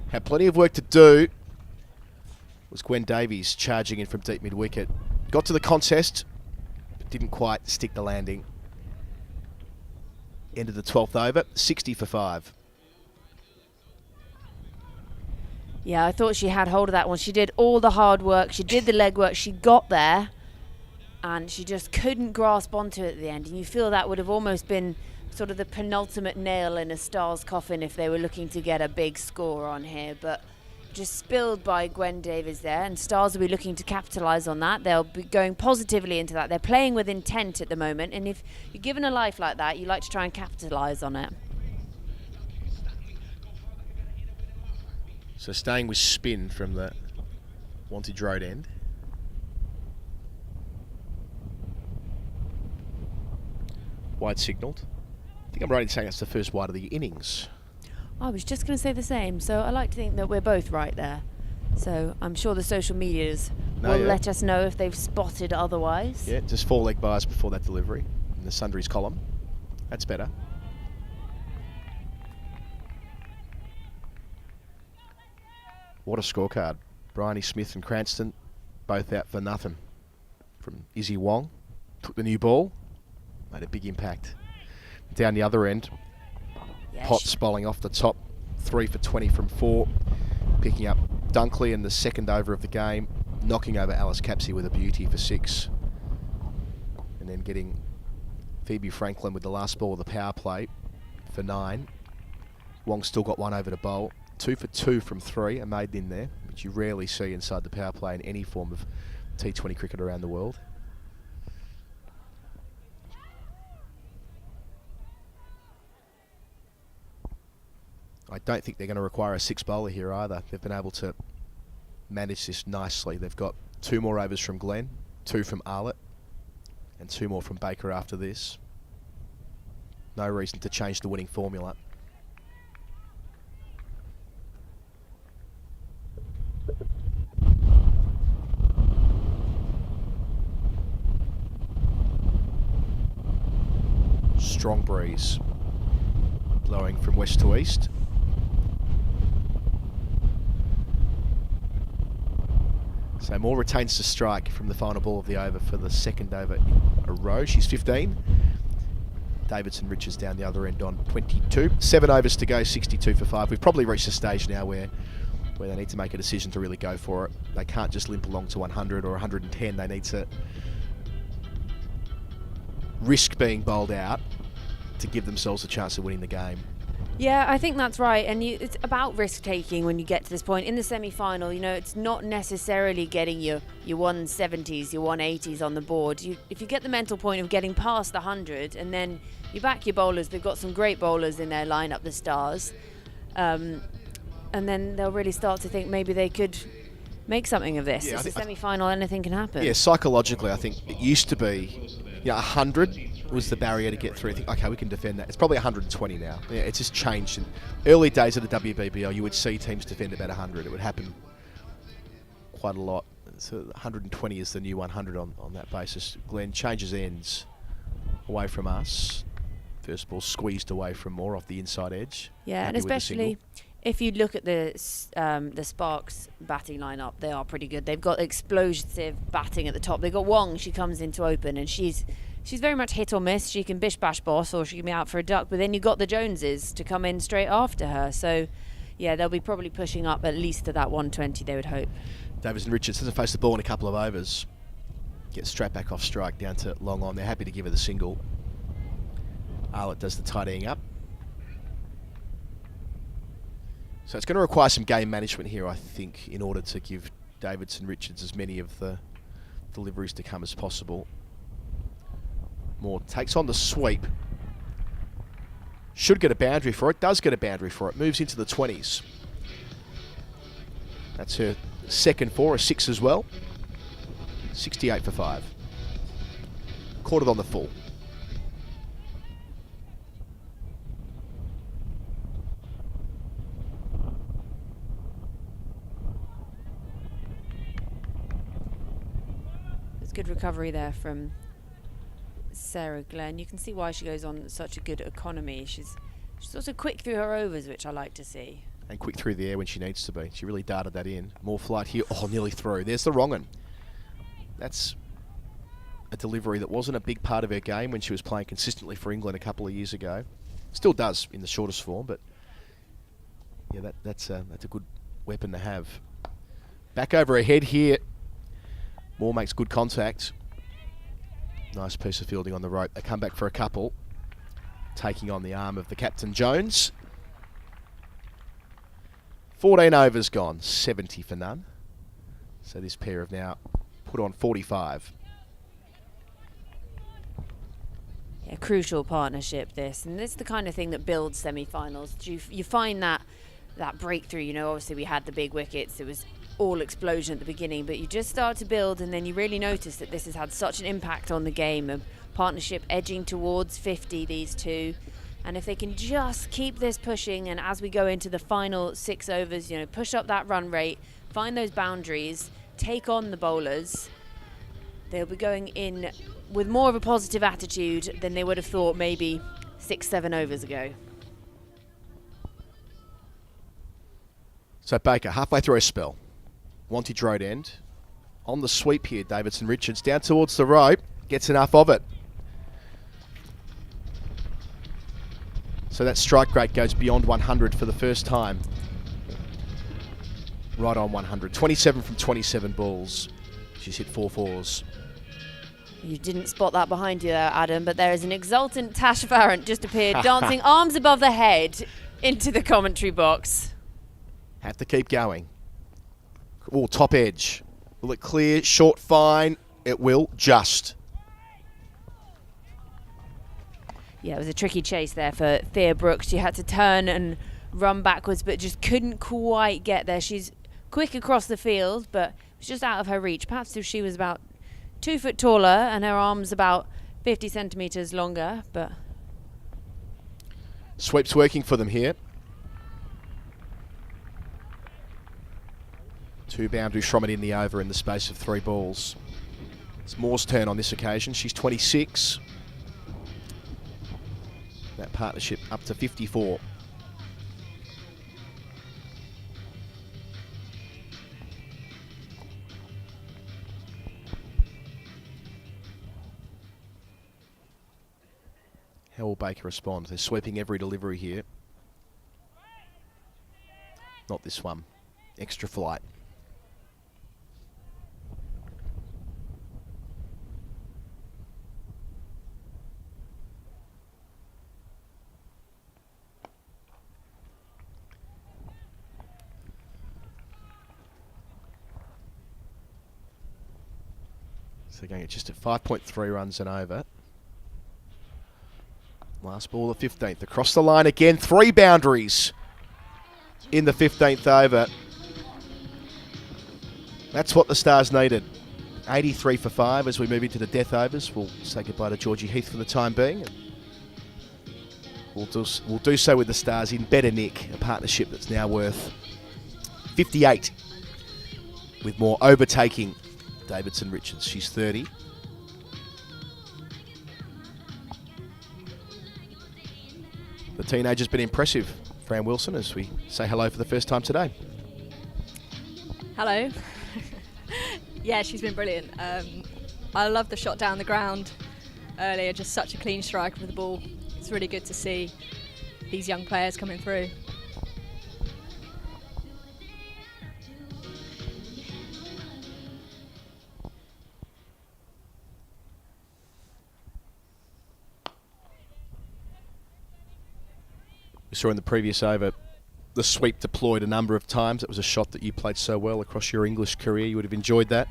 Had plenty of work to do. It was Gwen Davies charging in from deep mid-wicket. Got to the contest, but didn't quite stick the landing. End of the 12th over, 60 for 5. Yeah, I thought she had hold of that one. She did all the hard work. She did the leg work. She got there, and she just couldn't grasp onto it at the end. And you feel that would have almost been sort of the penultimate nail in a Stars coffin if they were looking to get a big score on here. But just spilled by Gwen Davies there, and Stars will be looking to capitalise on that. They'll be going positively into that. They're playing with intent at the moment, and if you're given a life like that, you like to try and capitalise on it. So staying with spin from the Wantage Road end. Wide signalled. I think I'm right in saying that's the first wide of the innings. I was just going to say the same, so I like to think that we're both right there. So I'm sure the social medias will let us know if they've spotted otherwise. Yeah, just 4 leg bars before that delivery in the sundries column. That's better. What a scorecard. Bryony Smith and Cranston both out for nothing. From Izzy Wong, took the new ball, made a big impact. Down the other end, Potts bowling off the top, 3 for 20 from 4, picking up Dunkley in the second over of the game, knocking over Alice Capsey with a beauty for 6, and then getting Phoebe Franklin with the last ball of the power play for 9. Wong still got 1 over to bowl, 2 for 2 from 3, a maiden in there, which you rarely see inside the power play in any form of T20 cricket around the world. I don't think they're going to require a 6 bowler here either. They've been able to manage this nicely. They've got 2 more overs from Glenn, 2 from Arlott, and 2 more from Baker after this. No reason to change the winning formula. Strong breeze blowing from west to east. So Moore retains to strike from the final ball of the over for the second over in a row. She's 15. Davidson Richards down the other end on 22. 7 overs to go, 62 for 5. We've probably reached a stage now where they need to make a decision to really go for it. They can't just limp along to 100 or 110. They need to risk being bowled out to give themselves a chance of winning the game. Yeah, I think that's right, and it's about risk-taking when you get to this point. In the semi-final, you know, it's not necessarily getting your 170s, your 180s on the board. If you get the mental point of getting past the 100, and then you back your bowlers, they've got some great bowlers in their lineup, the Stars, and then they'll really start to think maybe they could make something of this. It's a semi-final, anything can happen. Yeah, psychologically, I think it used to be, 100 was the barrier to get through. I think, okay, we can defend that. It's probably 120 now. Yeah, it's just changed. In early days of the WBBL, you would see teams defend about 100. It would happen quite a lot. So 120 is the new 100 on that basis. Glenn changes ends away from us. First ball squeezed away from Moore off the inside edge. Yeah, and especially if you look at the Sparks batting lineup, they are pretty good. They've got explosive batting at the top. They've got Wong. She comes in to open, and she's very much hit or miss. She can bish bash boss, or she can be out for a duck. But then you've got the Joneses to come in straight after her. So, yeah, they'll be probably pushing up at least to that 120, they would hope. Davidson Richards doesn't face the ball in a couple of overs. Gets straight back off strike down to long on. They're happy to give her the single. Arlott does the tidying up. So it's going to require some game management here, I think, in order to give Davidson Richards as many of the deliveries to come as possible. Moore takes on the sweep. Should get a boundary for it. Does get a boundary for it. Moves into the 20s. That's her second 4, a 6 as well. 68 for 5. Caught it on the full. It's good recovery there from Sarah Glenn. You can see why she goes on such a good economy. She's also quick through her overs, which I like to see. And quick through the air when she needs to be. She really darted that in. More flight here. Oh, nearly through. There's the wrong one. That's a delivery that wasn't a big part of her game when she was playing consistently for England a couple of years ago. Still does in the shortest form, but yeah, that's a good weapon to have. Back over her head here. Moore makes good contact. Nice piece of fielding on the rope. They come back for a couple. Taking on the arm of the captain, Jones. 14 overs gone, 70 for none. So this pair have now put on 45. Yeah, crucial partnership this, and this is the kind of thing that builds semi-finals. You find that breakthrough. You know, obviously we had the big wickets. It was all explosion at the beginning, but you just start to build, and then you really notice that this has had such an impact on the game. A partnership edging towards 50, these two. And if they can just keep this pushing, and as we go into the final 6 overs, you know, push up that run rate, find those boundaries, take on the bowlers, they'll be going in with more of a positive attitude than they would have thought maybe 6-7 overs ago. So Baker, halfway through a spell. Wantage Road end. On the sweep here, Davidson Richards down towards the rope. Gets enough of it. So that strike rate goes beyond 100 for the first time. Right on 100. 27 from 27 balls. She's hit 4 fours. You didn't spot that behind you there, Adam, but there is an exultant Tash Farrant just appeared, dancing arms above the head into the commentary box. Have to keep going. Oh, top edge. Will it clear? Short, fine. It will. Just. Yeah, it was a tricky chase there for Thea Brooks. She had to turn and run backwards, but just couldn't quite get there. She's quick across the field, but it's just out of her reach. Perhaps if she was about 2 foot taller and her arms about 50 centimetres longer, but... Sweep's working for them here. 2 boundaries from it in the over in the space of 3 balls. It's Moore's turn on this occasion. She's 26. That partnership up to 54. How will Baker respond? They're sweeping every delivery here. Not this one. Extra flight. So going at just at 5.3 runs and over. Last ball, the 15th. Across the line again. 3 boundaries in the 15th over. That's what the Stars needed. 83 for 5 as we move into the death overs. We'll say goodbye to Georgie Heath for the time being. We'll do so with the Stars in better nick, a partnership that's now worth 58, with more overtaking Davidson Richards. She's 30. The teenager's been impressive, Fran Wilson, as we say hello for the first time today. Hello. Yeah, she's been brilliant. I love the shot down the ground earlier, just such a clean strike with the ball. It's really good to see these young players coming through. We saw in the previous over the sweep deployed a number of times. It was a shot that you played so well across your English career. You would have enjoyed that.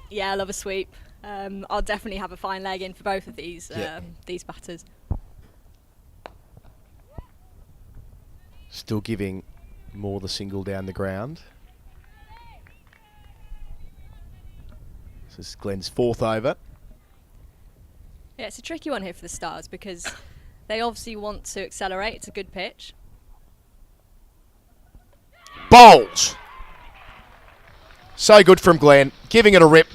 Yeah, I love a sweep. I'll definitely have a fine leg in for both of these batters. Still giving Moore the single down the ground. This is Glenn's 4th over. Yeah, it's a tricky one here for the Stars because they obviously want to accelerate. It's a good pitch. Bowls! So good from Glenn, giving it a rip.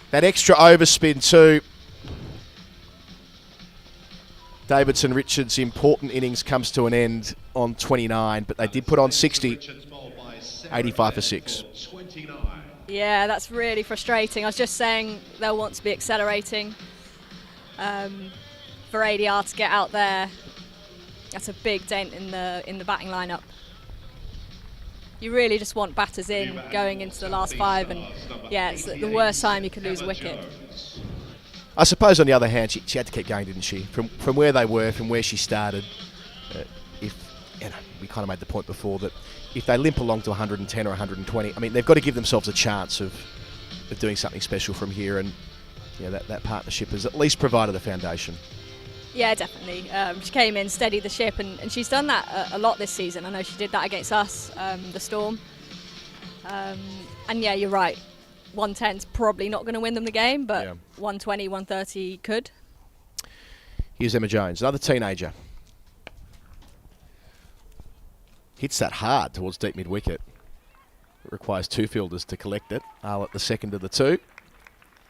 That extra overspin too. Davidson Richards' important innings comes to an end on 29, but they did put on 60, 85 for 6. Yeah, that's really frustrating. I was just saying they'll want to be accelerating. For ADR to get out there, that's a big dent in the batting lineup. You really just want batters in going into the last 5, and yeah, it's the worst time you could lose a wicket. I suppose on the other hand, she had to keep going, didn't she? From where they were, from where she started. We kind of made the point before that if they limp along to 110 or 120, I mean, they've got to give themselves a chance of doing something special from here, and that partnership has at least provided a foundation. Yeah, definitely. She came in, steadied the ship, and she's done that a lot this season. I know she did that against us, the Storm. And yeah, you're right. 110's probably not going to win them the game, but 120, 130 could. Here's Emma Jones, another teenager. Hits that hard towards deep mid-wicket. It requires 2 fielders to collect it. Arlott the second of the 2.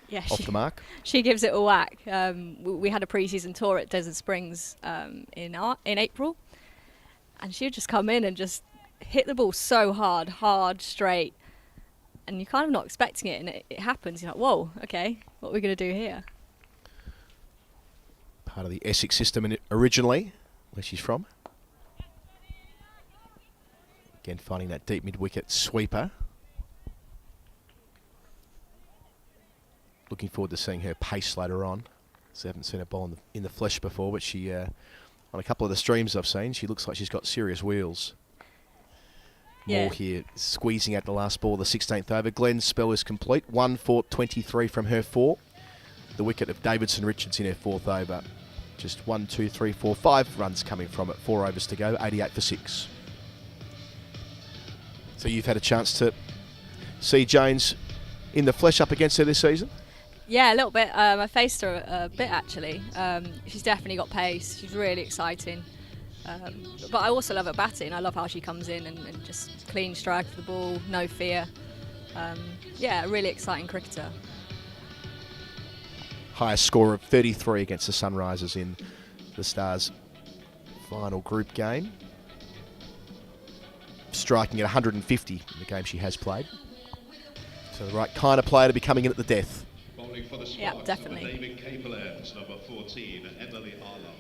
Yeah, off the mark. She gives it a whack. We had a pre-season tour at Desert Springs in April, and she would just come in and just hit the ball so hard, straight, and you're kind of not expecting it, and it happens. You're like, whoa, okay, what are we going to do here? Part of the Essex system originally, where she's from. Again, finding that deep mid-wicket sweeper. Looking forward to seeing her pace later on. So I haven't seen her bowl in the flesh before, but she, on a couple of the streams I've seen, she looks like she's got serious wheels. Moore here squeezing out the last ball, the 16th over. Glenn's spell is complete. 1 for 23 from her 4. The wicket of Davidson Richards in her 4th over. Just 1, 2, 3, 4, 5 runs coming from it. 4 overs to go, 88 for 6. So you've had a chance to see Jones in the flesh up against her this season? Yeah, a little bit. I faced her a bit actually. She's definitely got pace. She's really exciting. But I also love her batting. I love how she comes in and just clean strike for the ball, no fear. Yeah, a really exciting cricketer. Highest score of 33 against the Sunrisers in the Stars' final group game. Striking at 150 in the game she has played. So the right kind of player to be coming in at the death. Yeah, definitely.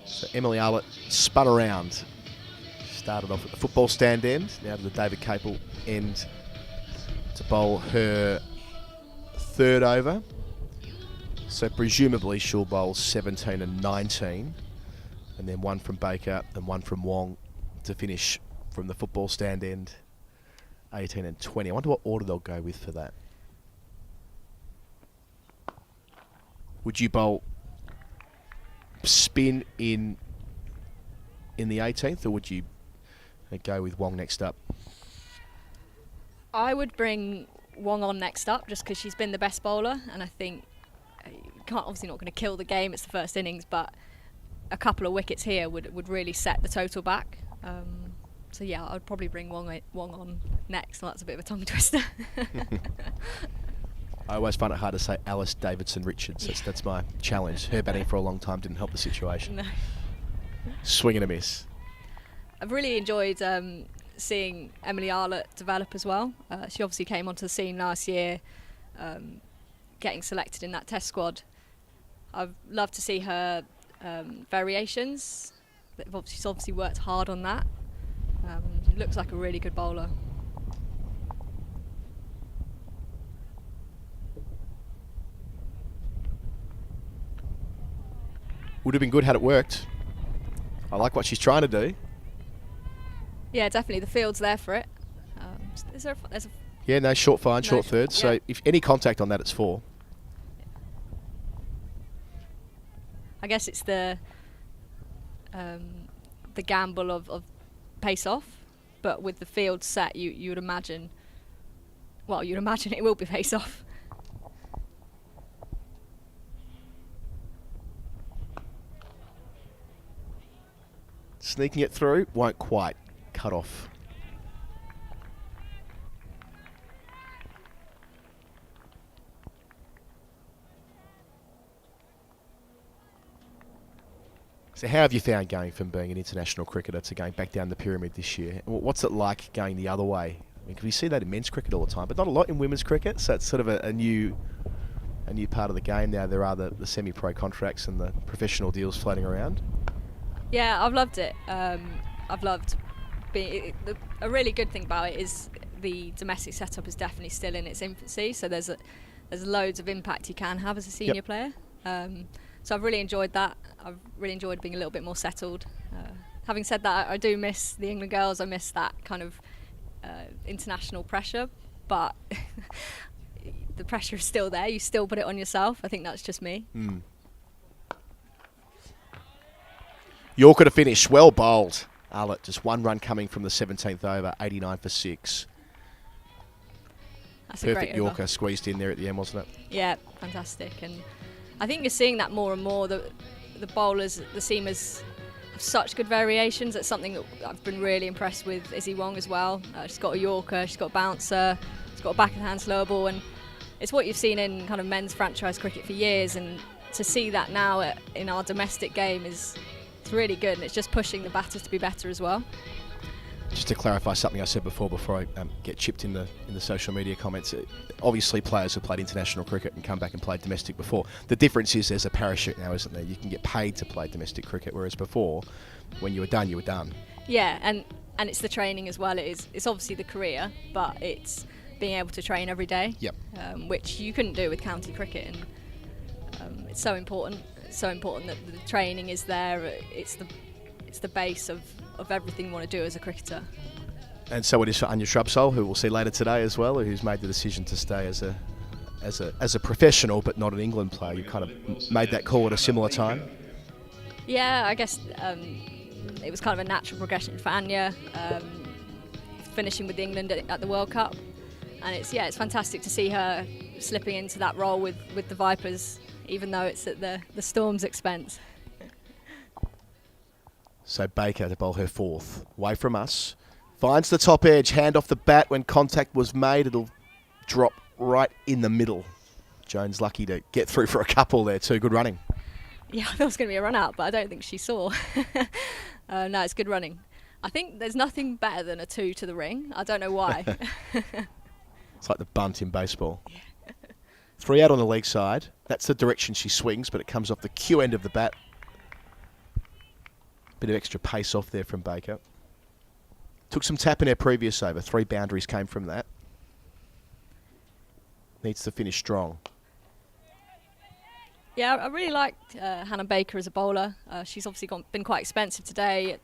So Emily Arlott spun around. Started off at the football stand end, now to the David Capel end to bowl her 3rd over. So presumably she'll bowl 17 and 19, and then 1 from Baker and 1 from Wong to finish from the football stand end, 18 and 20. I wonder what order they'll go with for that. Would you bowl spin in the 18th, or would you go with Wong next up? I would bring Wong on next up just because she's been the best bowler, and I think obviously not going to kill the game, it's the first innings, but a couple of wickets here would really set the total back. So yeah, I would probably bring Wong on next, and that's a bit of a tongue twister. I always find it hard to say Alice Davidson Richards. That's my challenge. Her batting for a long time didn't help the situation. No. Swing and a miss. I've really enjoyed seeing Emily Arlott develop as well. She obviously came onto the scene last year, getting selected in that test squad. I've loved to see her variations. She's obviously worked hard on that. She looks like a really good bowler. Would have been good had it worked. I like what she's trying to do. Yeah, definitely. The field's there for it. There's a Yeah, no, short fine, short third. Yeah. So if any contact on that, it's 4. I guess it's the gamble of pace off, but with the field set, you would imagine. Well, you'd imagine it will be pace off. Sneaking it through, won't quite cut off. So how have you found going from being an international cricketer to going back down the pyramid this year? What's it like going the other way? I mean, 'cause we see that in men's cricket all the time, but not a lot in women's cricket. So it's sort of a new part of the game now. There are the semi-pro contracts and the professional deals floating around. Yeah, I've loved it. I've loved being. A really good thing about it is the domestic setup is definitely still in its infancy. So there's loads of impact you can have as a senior player. So I've really enjoyed that. I've really enjoyed being a little bit more settled. Having said that, I do miss the England girls. I miss that kind of international pressure, but the pressure is still there. You still put it on yourself. I think that's just me. Yorker to finish, well bowled. Arlott, just one run coming from the 17th over, 89 for 6. That's a great Perfect over. Yorker squeezed in there at the end, wasn't it? Yeah, fantastic. And I think you're seeing that more and more. The bowlers, the seamers have such good variations. That's something that I've been really impressed with Izzy Wong as well. She's got a Yorker, she's got a bouncer, she's got a backhand slow ball, and it's what you've seen in kind of men's franchise cricket for years, and to see that now in our domestic game it's really good, and it's just pushing the batters to be better as well. Just to clarify something I said before I get chipped in the social media comments, obviously players have played international cricket and come back and played domestic before. The difference is there's a parachute now, isn't there? You can get paid to play domestic cricket, whereas before, when you were done, you were done. Yeah, and it's the training as well. It's obviously the career, but it's being able to train every day, which you couldn't do with county cricket, and it's so important. It's so important that the training is there. It's the base of everything you want to do as a cricketer. And so it is for Anya Shrubsole, who we'll see later today as well, who's made the decision to stay as a professional but not an England player. You kind of made that call at a similar time. Yeah, I guess it was kind of a natural progression for Anya, finishing with England at the World Cup, and it's fantastic to see her slipping into that role with the Vipers, even though it's at the Storm's expense. So Baker to bowl her fourth. Away from us. Finds the top edge. Hand off the bat. When contact was made, it'll drop right in the middle. Jones lucky to get through for a couple there too. Good running. Yeah, I thought it was going to be a run out, but I don't think she saw. No, it's good running. I think there's nothing better than a 2 to the ring. I don't know why. It's like the bunt in baseball. 3 out on the leg side. That's the direction she swings, but it comes off the Q end of the bat. Bit of extra pace off there from Baker. Took some tap in her previous over. 3 boundaries came from that. Needs to finish strong. Yeah, I really liked Hannah Baker as a bowler. She's obviously been quite expensive today.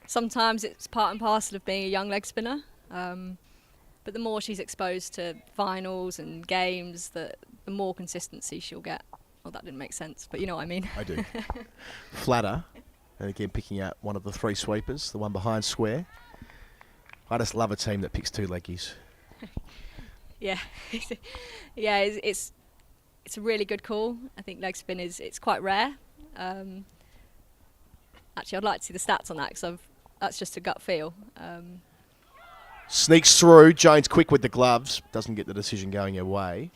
Sometimes it's part and parcel of being a young leg spinner. But the more she's exposed to finals and games, the more consistency she'll get. Well, that didn't make sense, but you know what I mean. I do. Flatter. And again, picking out one of the 3 sweepers, the one behind square. I just love a team that picks 2 leggies. Yeah, yeah, it's a really good call. I think leg spin it's quite rare. Actually, I'd like to see the stats on that because that's just a gut feel. Sneaks through. Jones quick with the gloves. Doesn't get the decision going her way.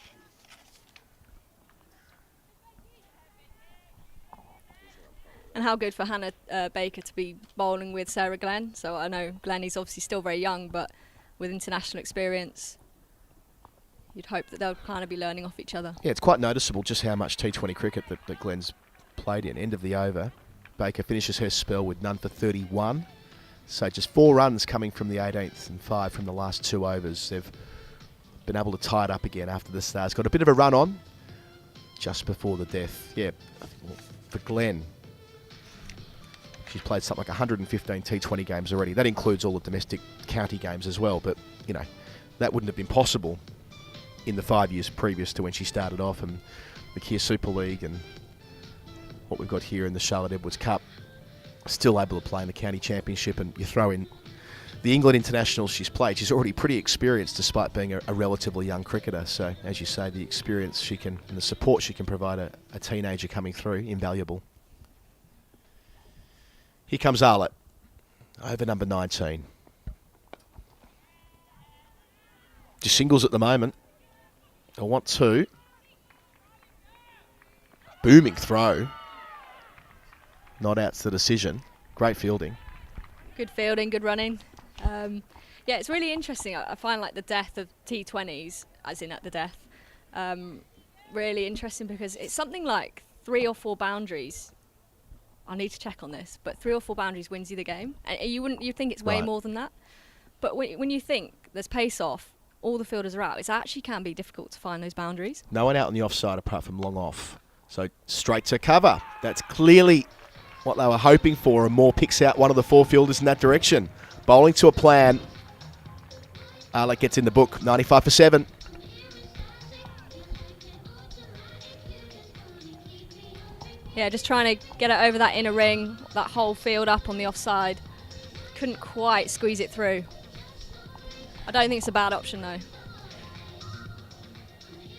And how good for Hannah Baker to be bowling with Sarah Glenn. So I know Glenn is obviously still very young, but with international experience, you'd hope that they'll kind of be learning off each other. Yeah, it's quite noticeable just how much T20 cricket that Glenn's played in. End of the over. Baker finishes her spell with none for 31. So just 4 runs coming from the 18th and 5 from the last 2 overs. They've been able to tie it up again after the Stars got a bit of a run on just before the death. Yeah, for Glenn, she's played something like 115 T20 games already. That includes all the domestic county games as well. But, you know, that wouldn't have been possible in the 5 years previous to when she started off, and the Kia Super League and what we've got here in the Charlotte Edwards Cup. Still able to play in the county championship, and you throw in the England internationals she's played, she's already pretty experienced despite being a relatively young cricketer. So, as you say, the experience she can and the support she can provide a teenager coming through, invaluable. Here comes Arlott, over number 19. Just singles at the moment. I want two. Booming throw. Not out's the decision. Great fielding. Good fielding, good running. Yeah, it's really interesting. I find like the death of T20s, as in at the death, really interesting because it's something like 3 or 4 boundaries. I need to check on this, but 3 or 4 boundaries wins you the game. And you think it's way more than that. But when you think there's pace off, all the fielders are out, it actually can be difficult to find those boundaries. No one out on the offside apart from long off. So straight to cover. That's clearly what they were hoping for, and Moore picks out one of the 4 fielders in that direction. Bowling to a plan. Arlott gets in the book, 95 for 7. Yeah, just trying to get it over that inner ring, that whole field up on the offside. Couldn't quite squeeze it through. I don't think it's a bad option though.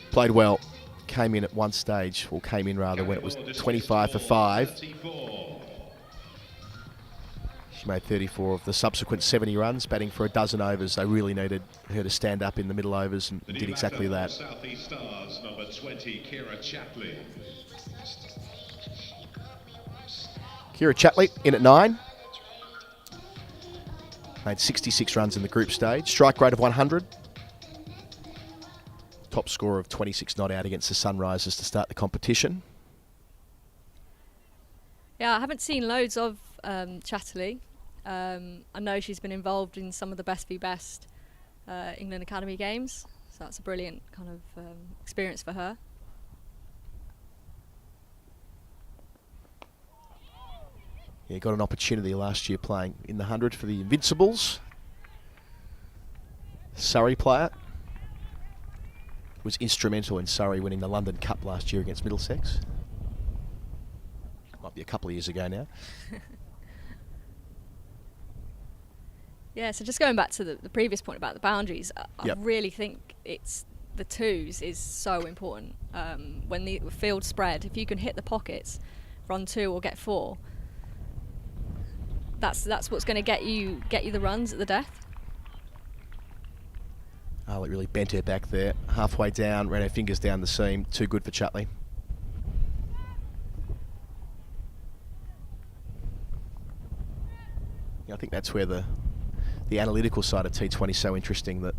Played well. Came in at one stage, or came in rather, when it was 25 for 5. She made 34 of the subsequent 70 runs, batting for a dozen overs. They really needed her to stand up in the middle overs and did exactly that. Southeast Stars, number 20, Kira Chapley. Kira Chapley in at 9. Made 66 runs in the group stage. Strike rate of 100. Top score of 26 not out against the Sunrisers to start the competition. Yeah, I haven't seen loads of Chatterley. I know she's been involved in some of the best v best England Academy games, so that's a brilliant kind of experience for her. Yeah, got an opportunity last year playing in the 100 for the Invincibles. Surrey player. Was instrumental in Surrey winning the London Cup last year against Middlesex. Might be a couple of years ago now. Yeah, so just going back to the previous point about the boundaries, Yep. I really think it's the twos is so important. When the field spread, if you can hit the pockets, run 2 or get 4, that's what's going to get you the runs at the death. Arlott really bent her back there. Halfway down, ran her fingers down the seam. Too good for Chatley. Yeah, I think that's where the analytical side of T20 is so interesting, that,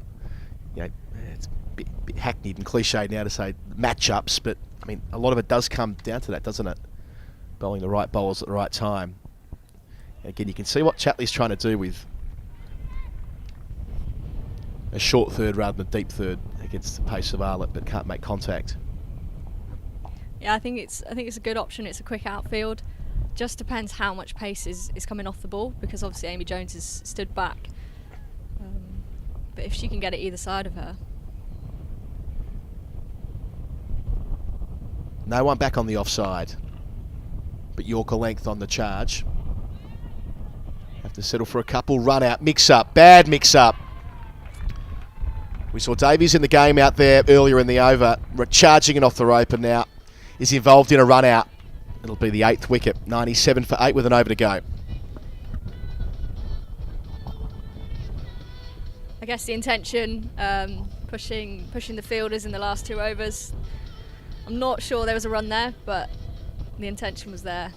you know, it's a bit hackneyed and cliched now to say matchups, but I mean, a lot of it does come down to that, doesn't it? Bowling the right bowlers at the right time. And again, you can see what Chatley's trying to do with a short third rather than a deep third against the pace of Arlott, but can't make contact. Yeah, I think it's a good option. It's a quick outfield. Just depends how much pace is coming off the ball, because obviously Amy Jones has stood back. But if she can get it either side of her. No one back on the offside, but Yorker length on the charge. Have to settle for a couple. Run out, mix up, bad mix up. We saw Davies in the game out there earlier in the over, charging it off the rope, and now is involved in a run out. It'll be the 8th wicket, 97 for 8 with an over to go. I guess the intention, pushing the fielders in the last 2 overs. I'm not sure there was a run there, but the intention was there.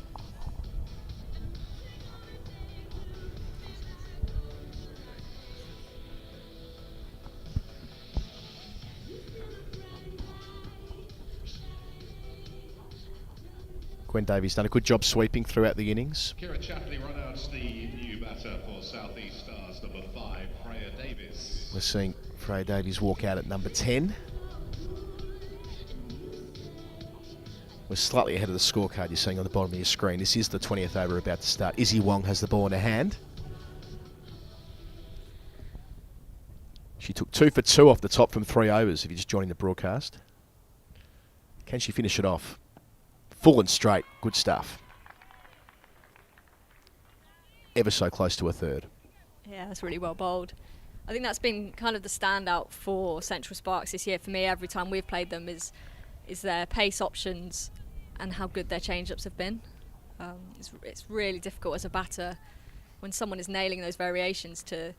Gwen Davies done a good job sweeping throughout the innings. Kira Chapley run out the new batter for Southeast Stars, number 5, Freya Davis. We're seeing Freya Davies walk out at number 10. We're slightly ahead of the scorecard you're seeing on the bottom of your screen. This is the 20th over about to start. Izzy Wong has the ball in her hand. She took 2 for 2 off the top from 3 overs, if you're just joining the broadcast. Can she finish it off? Full and straight, good stuff. Ever so close to a third. Yeah, that's really well bowled. I think that's been kind of the standout for Central Sparks this year for me. Every time we've played them is their pace options and how good their change-ups have been. It's really difficult as a batter when someone is nailing those variations to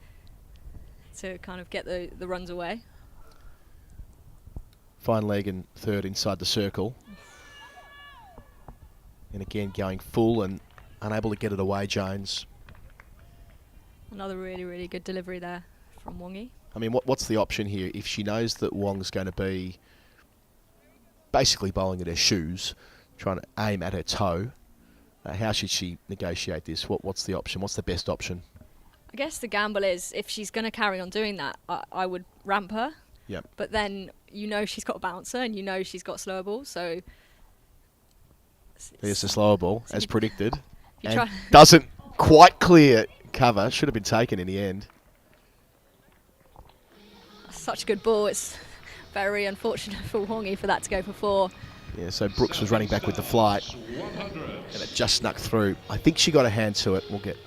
kind of get the runs away. Fine leg and third inside the circle. And again going full and unable to get it away, Jones. Another really, really good delivery there from Wongi. I mean, what's the option here? If she knows that Wong's going to be basically bowling at her shoes, trying to aim at her toe, how should she negotiate this? What's the option? What's the best option? I guess the gamble is if she's going to carry on doing that, I would ramp her. Yep. But then you know she's got a bouncer and you know she's got slower ball, so... There's the slower ball, as predicted. And try doesn't quite clear cover. Should have been taken in the end. Such a good ball. It's very unfortunate for Wongi for that to go for 4. Yeah, so Brooks was running back with the flight. And it just snuck through. I think she got a hand to it. We'll get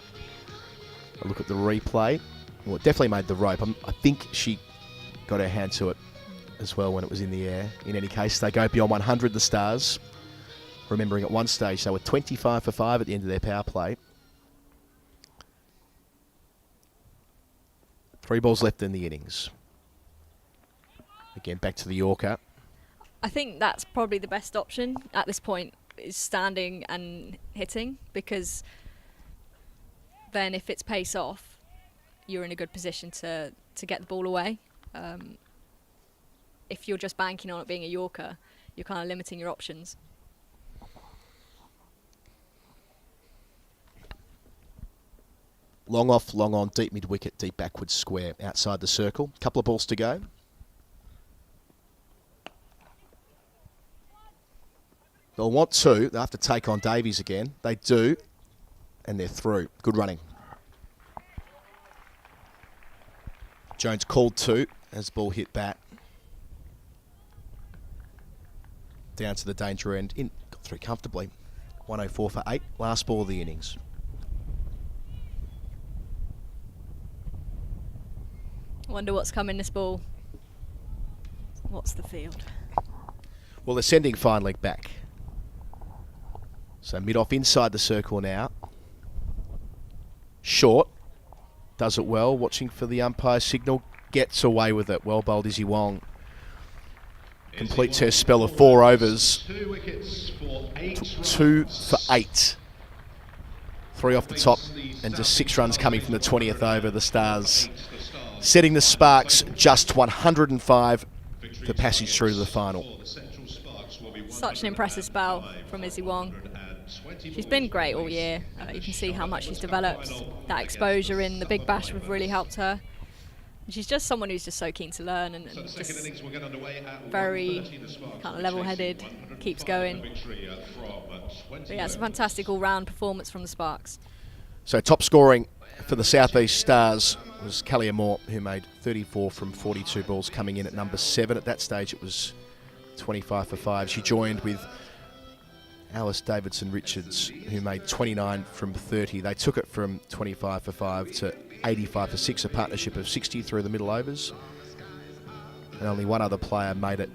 a look at the replay. Well, it definitely made the rope. I think she got her hand to it as well when it was in the air. In any case, they go beyond 100, the Stars. Remembering at one stage they were 25 for 5 at the end of their power play. 3 balls left in the innings. Again, back to the Yorker. I think that's probably the best option at this point, is standing and hitting, because then if it's pace off, you're in a good position to get the ball away. If you're just banking on it being a Yorker, you're kind of limiting your options. Long off, long on, deep mid-wicket, deep backwards square outside the circle. Couple of balls to go. They'll want 2. They'll have to take on Davies again. They do. And they're through. Good running. Jones called 2 as the ball hit bat. Down to the danger end. In, got through comfortably. 104 for 8. Last ball of the innings. Wonder what's come in this ball. What's the field? Well, they're sending fine leg back. So mid-off inside the circle now. Short. Does it well. Watching for the umpire signal. Gets away with it. Well bowled Izzy Wong. Completes her spell of 4 overs. 2 for 8. 3 off the top. And just 6 runs coming from the 20th over. The Stars setting the Sparks just 105 for passage through to the final. Such an impressive spell from Izzy Wong. She's been great all year. You can see how much she's developed. That exposure in the Big Bash have really helped her. And she's just someone who's just so keen to learn and just very kind of level-headed, keeps going. But yeah, it's a fantastic all-round performance from the Sparks. So top scoring for the South East Stars was Callie Moore, who made 34 from 42 balls, coming in at number 7. At that stage it was 25 for 5. She joined with Alice Davidson-Richards, who made 29 from 30. They took it from 25 for 5 to 85 for 6, a partnership of 60 through the middle overs. And only one other player made it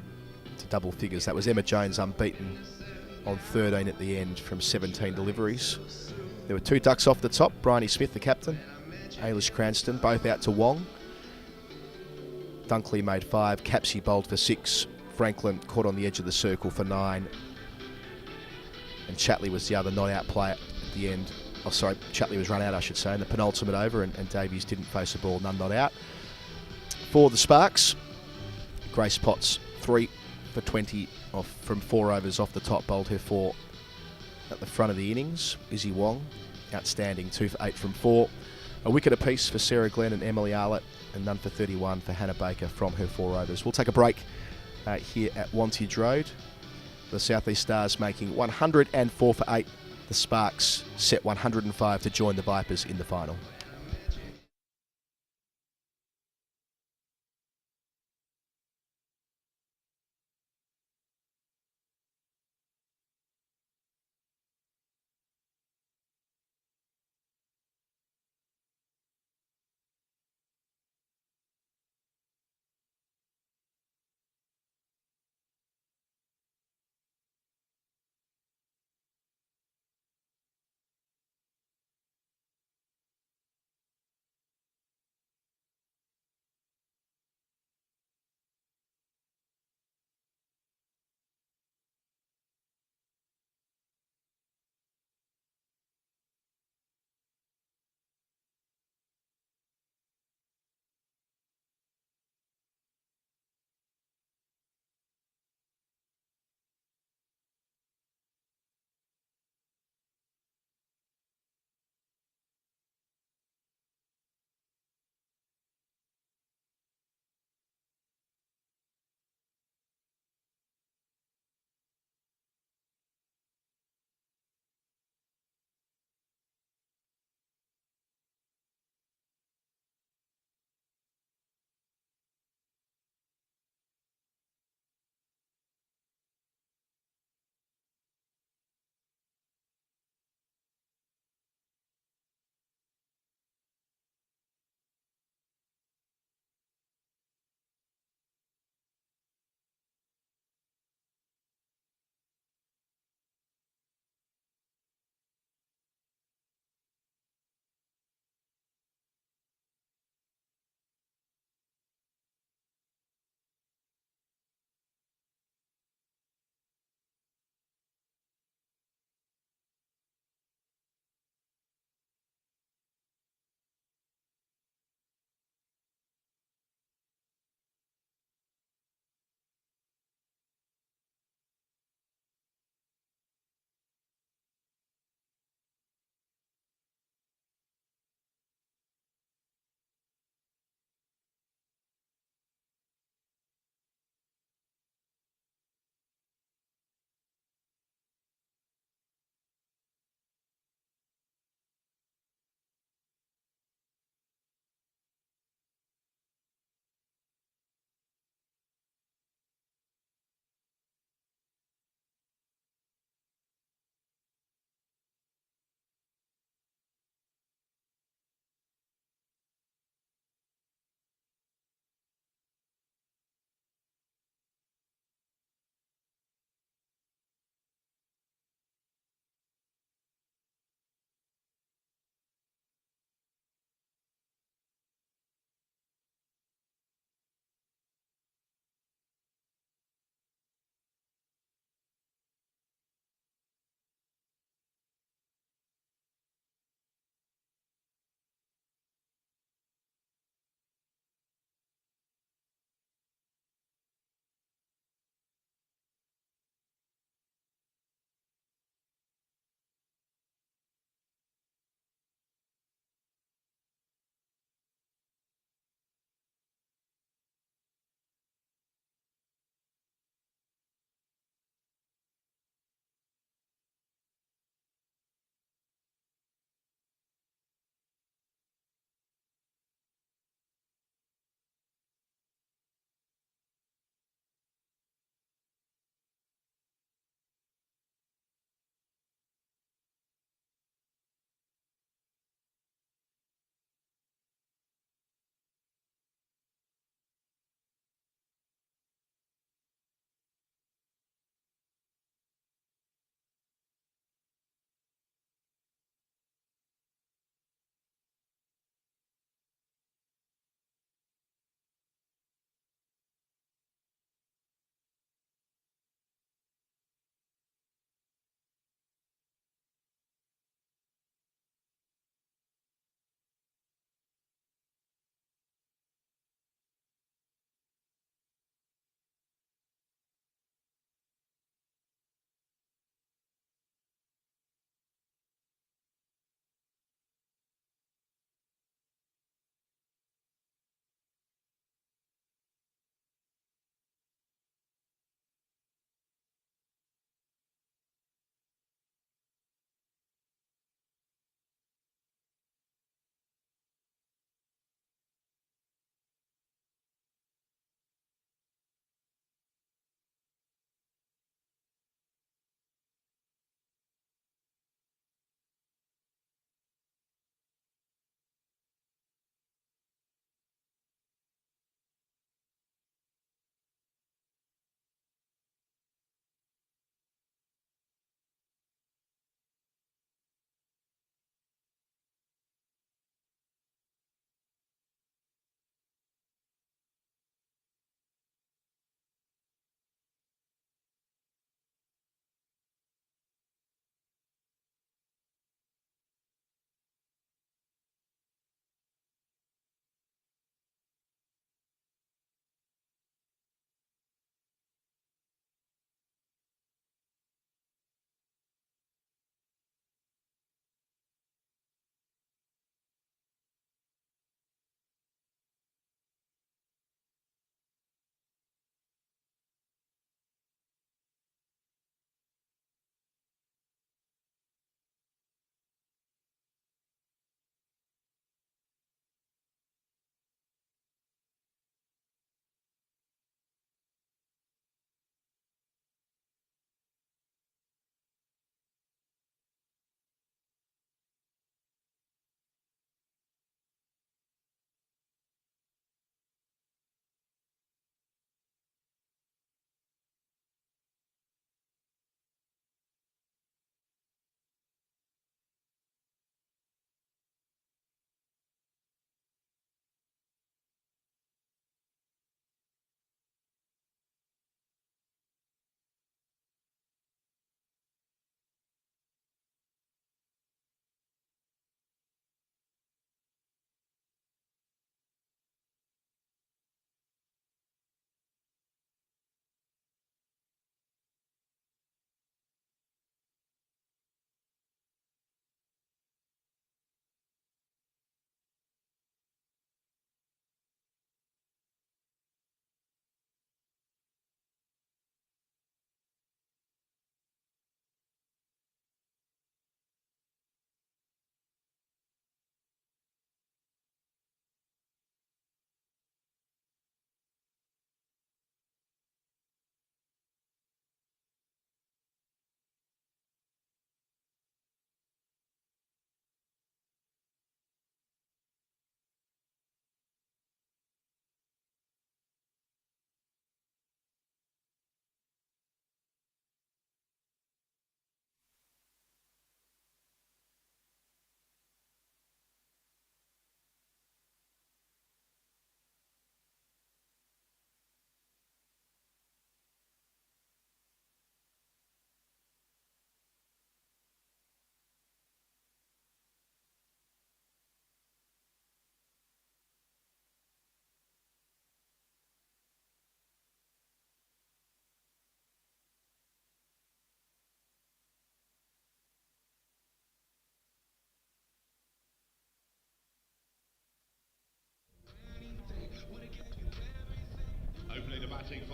to double figures. That was Emma Jones, unbeaten on 13 at the end from 17 deliveries. There were 2 ducks off the top. Bryony Smith, the captain. Ailish Cranston, both out to Wong. Dunkley made 5. Capsey bowled for 6. Franklin caught on the edge of the circle for 9. And Chatley was the other not-out player at the end. Oh, sorry, Chatley was run out, I should say, in the penultimate over, and Davies didn't face a ball, none not out. For the Sparks, Grace Potts, 3 for 20 from 4 overs off the top, bowled her 4 at the front of the innings. Izzy Wong, outstanding, 2 for 8 from 4. A wicket apiece for Sarah Glenn and Emily Arlett, and none for 31 for Hannah Baker from her 4 overs. We'll take a break here at Wantage Road. The South East Stars making 104 for 8. The Sparks set 105 to join the Vipers in the final.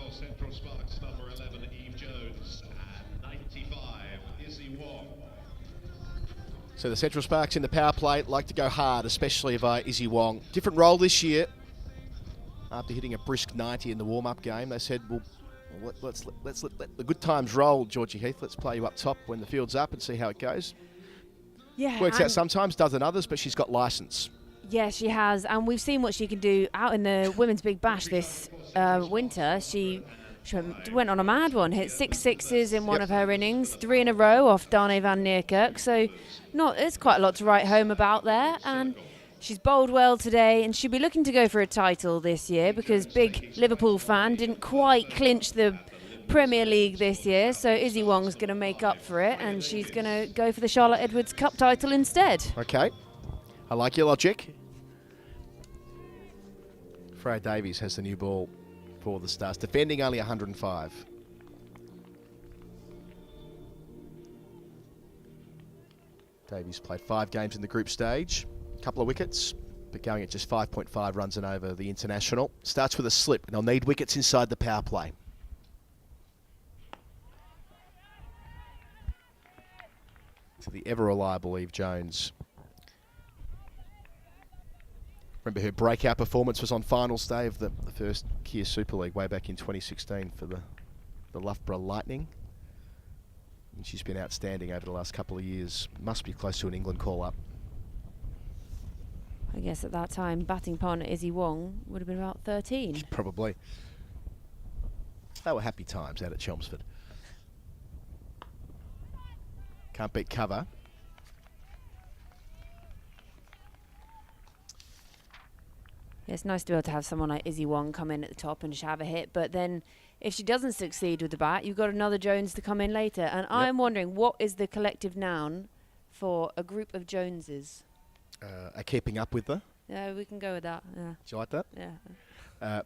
for Central Sparks number 11, Eve Jones, and 95, Izzy Wong. So the Central Sparks in the power play like to go hard, especially by Izzy Wong. Different role this year. After hitting a brisk 90 in the warm-up game, they said, well, let's let the good times roll, Georgie Heath. Let's play you up top when the field's up and see how it goes. Yeah, Works out sometimes, doesn't others, but she's got licence. Yeah, she has, and we've seen what she can do out in the Women's Big Bash this winter. She went on a mad one, hit 6 sixes in one of her innings, 3 in a row off Dane van Niekerk. So it's quite a lot to write home about there. And she's bowled well today, and she'll be looking to go for a title this year because big Liverpool fan didn't quite clinch the Premier League this year. So Izzy Wong's going to make up for it, and she's going to go for the Charlotte Edwards Cup title instead. Okay, I like your logic. Freya Davies has the new ball for the Stars, defending only 105. Davies played 5 games in the group stage, a couple of wickets, but going at just 5.5 runs and over the international. Starts with a slip, and they'll need wickets inside the power play. To the ever-reliable Eve Jones. Remember her breakout performance was on finals day of the first Kia Super League way back in 2016 for the Loughborough Lightning. And she's been outstanding over the last couple of years. Must be close to an England call-up. I guess at that time, batting partner Izzy Wong would have been about 13. Probably. They were happy times out at Chelmsford. Can't beat cover. Yeah, it's nice to be able to have someone like Izzy Wong come in at the top and just have a hit. But then if she doesn't succeed with the bat, you've got another Jones to come in later. And I'm wondering, what is the collective noun for a group of Joneses? Are keeping up with her. Yeah, we can go with that. Yeah. Do you like that? Yeah.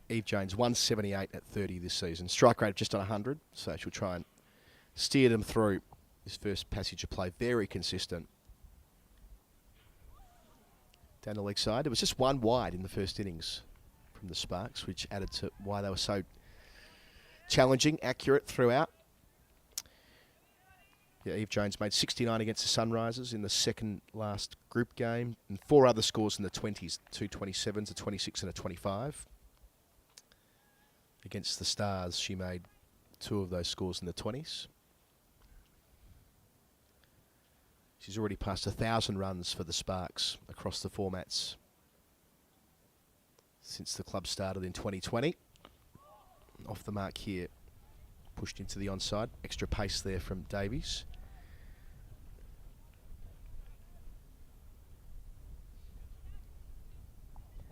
Eve Jones, 178 at 30 this season. Strike rate of just on 100, so she'll try and steer them through this first passage of play. Very consistent. Down the leg side. It was just 1 wide in the first innings from the Sparks, which added to why they were so challenging, accurate throughout. Yeah, Eve Jones made 69 against the Sunrisers in the second last group game, and 4 other scores in the 20s, 2 27s, a 26 and a 25. Against the Stars, she made 2 of those scores in the 20s. She's already passed 1,000 runs for the Sparks across the formats since the club started in 2020. Off the mark here, pushed into the onside. Extra pace there from Davies.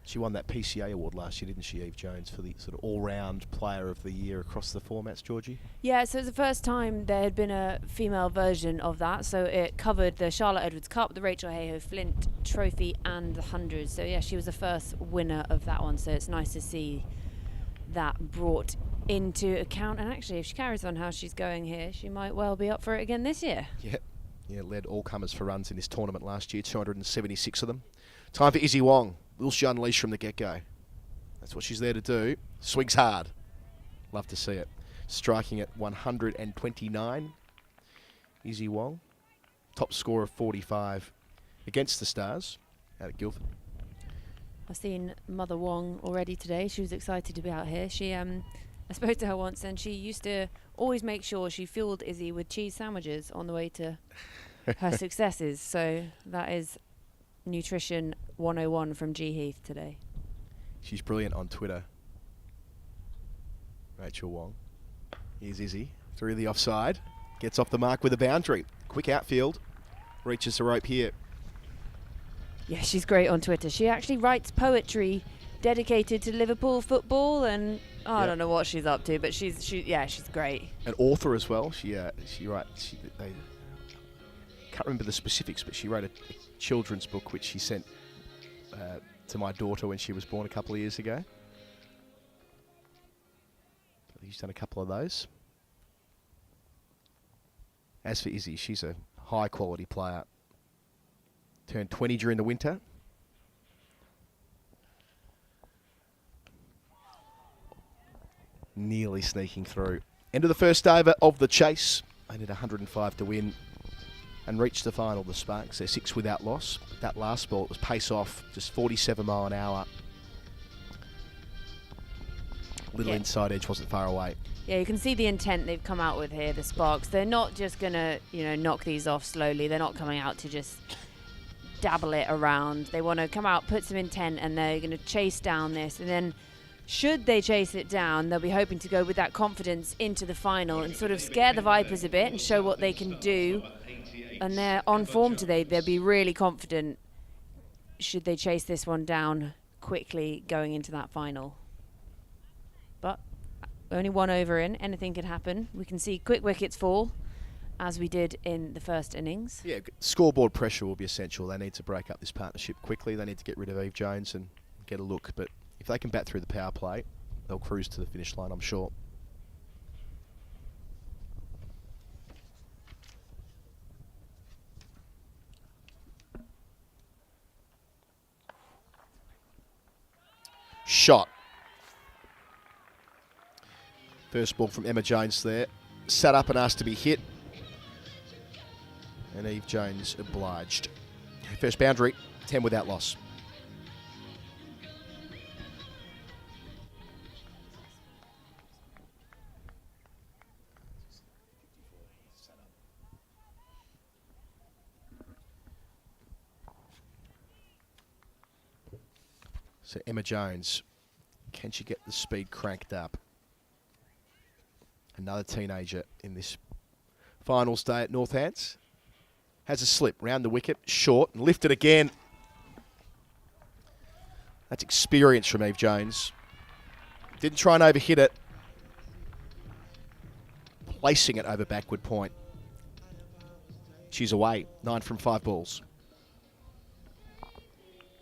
She won that PCA award last year, didn't she, Eve Jones, for the sort of all-round player of the year across the formats, Georgie? Yeah, so it was the first time there had been a female version of that. So it covered the Charlotte Edwards Cup, the Rachel Hayhoe Flint Trophy, and the 100. So yeah, she was the first winner of that one. So it's nice to see that brought into account. And actually, if she carries on how she's going here, she might well be up for it again this year. Yeah, led all-comers for runs in this tournament last year, 276 of them. Time for Izzy Wong. Will she unleash from the get-go? That's what she's there to do. Swings hard. Love to see it. Striking at 129. Izzy Wong. Top score of 45 against the Stars out at Guildford. I've seen Mother Wong already today. She was excited to be out here. I spoke to her once, and she used to always make sure she fueled Izzy with cheese sandwiches on the way to her successes. So that is Nutrition 101 from G Heath today. She's brilliant on Twitter. Rachel Wong. Here's Izzy through the offside. Gets off the mark with a boundary. Quick outfield. Reaches the rope here. Yeah, she's great on Twitter. She actually writes poetry dedicated to Liverpool football, and I don't know what she's up to, but she's great. An author as well. She writes. They can't remember the specifics, but she wrote a children's book which she sent to my daughter when she was born a couple of years ago. I think she's done a couple of those. As for Izzy, she's a high quality player. Turned 20 during the winter. nearly sneaking through. End of the first over of the chase. They need 105 to win and reach the final, the Sparks. They're 6 without loss. That last ball, it was pace off, just 47 mile an hour. Little inside edge wasn't far away. Yeah, you can see the intent they've come out with here, the Sparks. They're not just going to, knock these off slowly. They're not coming out to just dabble it around. They want to come out, put some intent, and they're going to chase down this. And then should they chase it down, they'll be hoping to go with that confidence into the final and sort of scare the Vipers a bit and show what they can do. And they're on form today. They'll be really confident should they chase this one down quickly going into that final. But only one over in, anything could happen. We can see quick wickets fall, as we did in the first innings. Yeah, scoreboard pressure will be essential. They need to break up this partnership quickly. They need to get rid of Eve Jones and get a look. But if they can bat through the power play, they'll cruise to the finish line, I'm sure. Shot. First ball from Emma Jones there. Sat up and asked to be hit. And Eve Jones obliged. First boundary, 10 without loss. So Emma Jones, can she get the speed cranked up? Another teenager in this finals day at Northants. Has a slip round the wicket, short, and lifted again. That's experience from Eve Jones. Didn't try and overhit it. Placing it over backward point. She's away, 9 from 5 balls.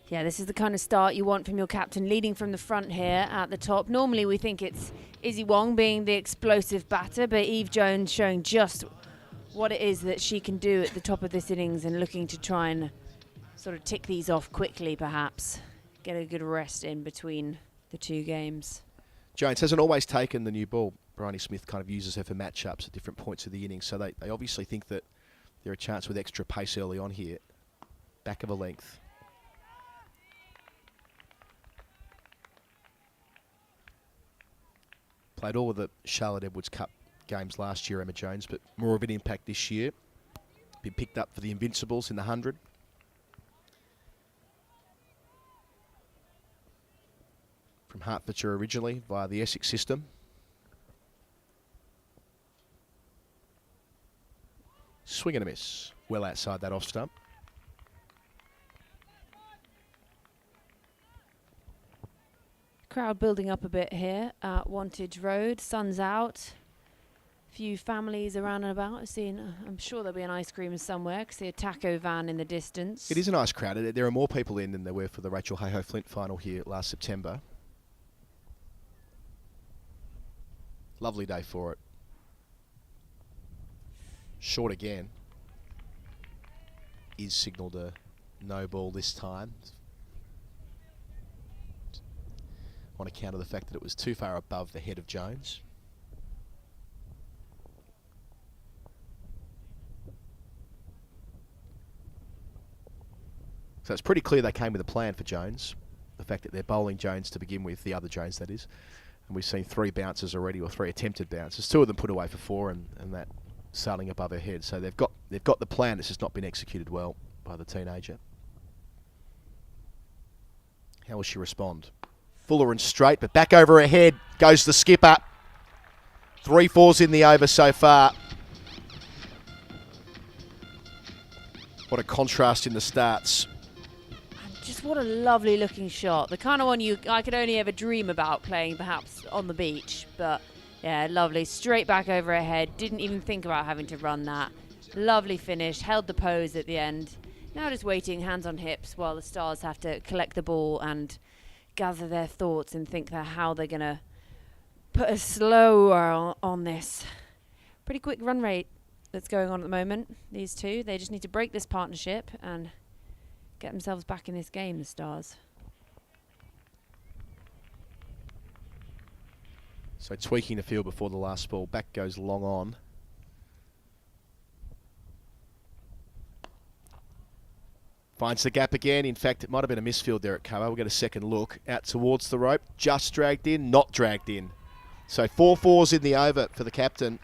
Yeah, this is the kind of start you want from your captain, leading from the front here at the top. Normally we think it's Izzy Wong being the explosive batter, but Eve Jones showing just what it is that she can do at the top of this innings and looking to try and sort of tick these off quickly, perhaps. Get a good rest in between the two games. Jones hasn't always taken the new ball. Bryony Smith kind of uses her for matchups at different points of the innings, so they obviously think that they're a chance with extra pace early on here. Back of a length. Played all of the Charlotte Edwards Cup games last year, Emma Jones, but more of an impact this year. Been picked up for the Invincibles in the 100. From Hertfordshire originally via the Essex system. Swing and a miss. Well outside that off stump. Crowd building up a bit here at Wantage Road. Sun's out. Few families around and about. I'm sure there'll be an ice cream somewhere. I can see a taco van in the distance. It is a nice crowd. There are more people in than there were for the Rachel Hayhoe Flint final here last September. Lovely day for it. Short again. Is signalled a no ball this time. On account of the fact that it was too far above the head of Jones. So it's pretty clear they came with a plan for Jones. The fact that they're bowling Jones to begin with, the other Jones that is. And we've seen 3 bounces already, or 3 attempted bounces. 2 of them put away for 4 and that sailing above her head. So they've got the plan, it's just not been executed well by the teenager. How will she respond? Fuller and straight, but back over her head goes the skipper. 3 fours in the over so far. What a contrast in the starts. Just what a lovely looking shot. The kind of one I could only ever dream about playing perhaps on the beach. But yeah, lovely. Straight back over her head. Didn't even think about having to run that. Lovely finish. Held the pose at the end. Now just waiting, hands on hips, while the Stars have to collect the ball and gather their thoughts and think how they're going to put a slower on this. Pretty quick run rate that's going on at the moment, these two. They just need to break this partnership and get themselves back in this game, the Stars. So tweaking the field before the last ball. Back goes long on. Finds the gap again. In fact, it might have been a misfield there at cover. We'll get a second look. Out towards the rope. Just dragged in, not dragged in. So 4 fours in the over for the captain.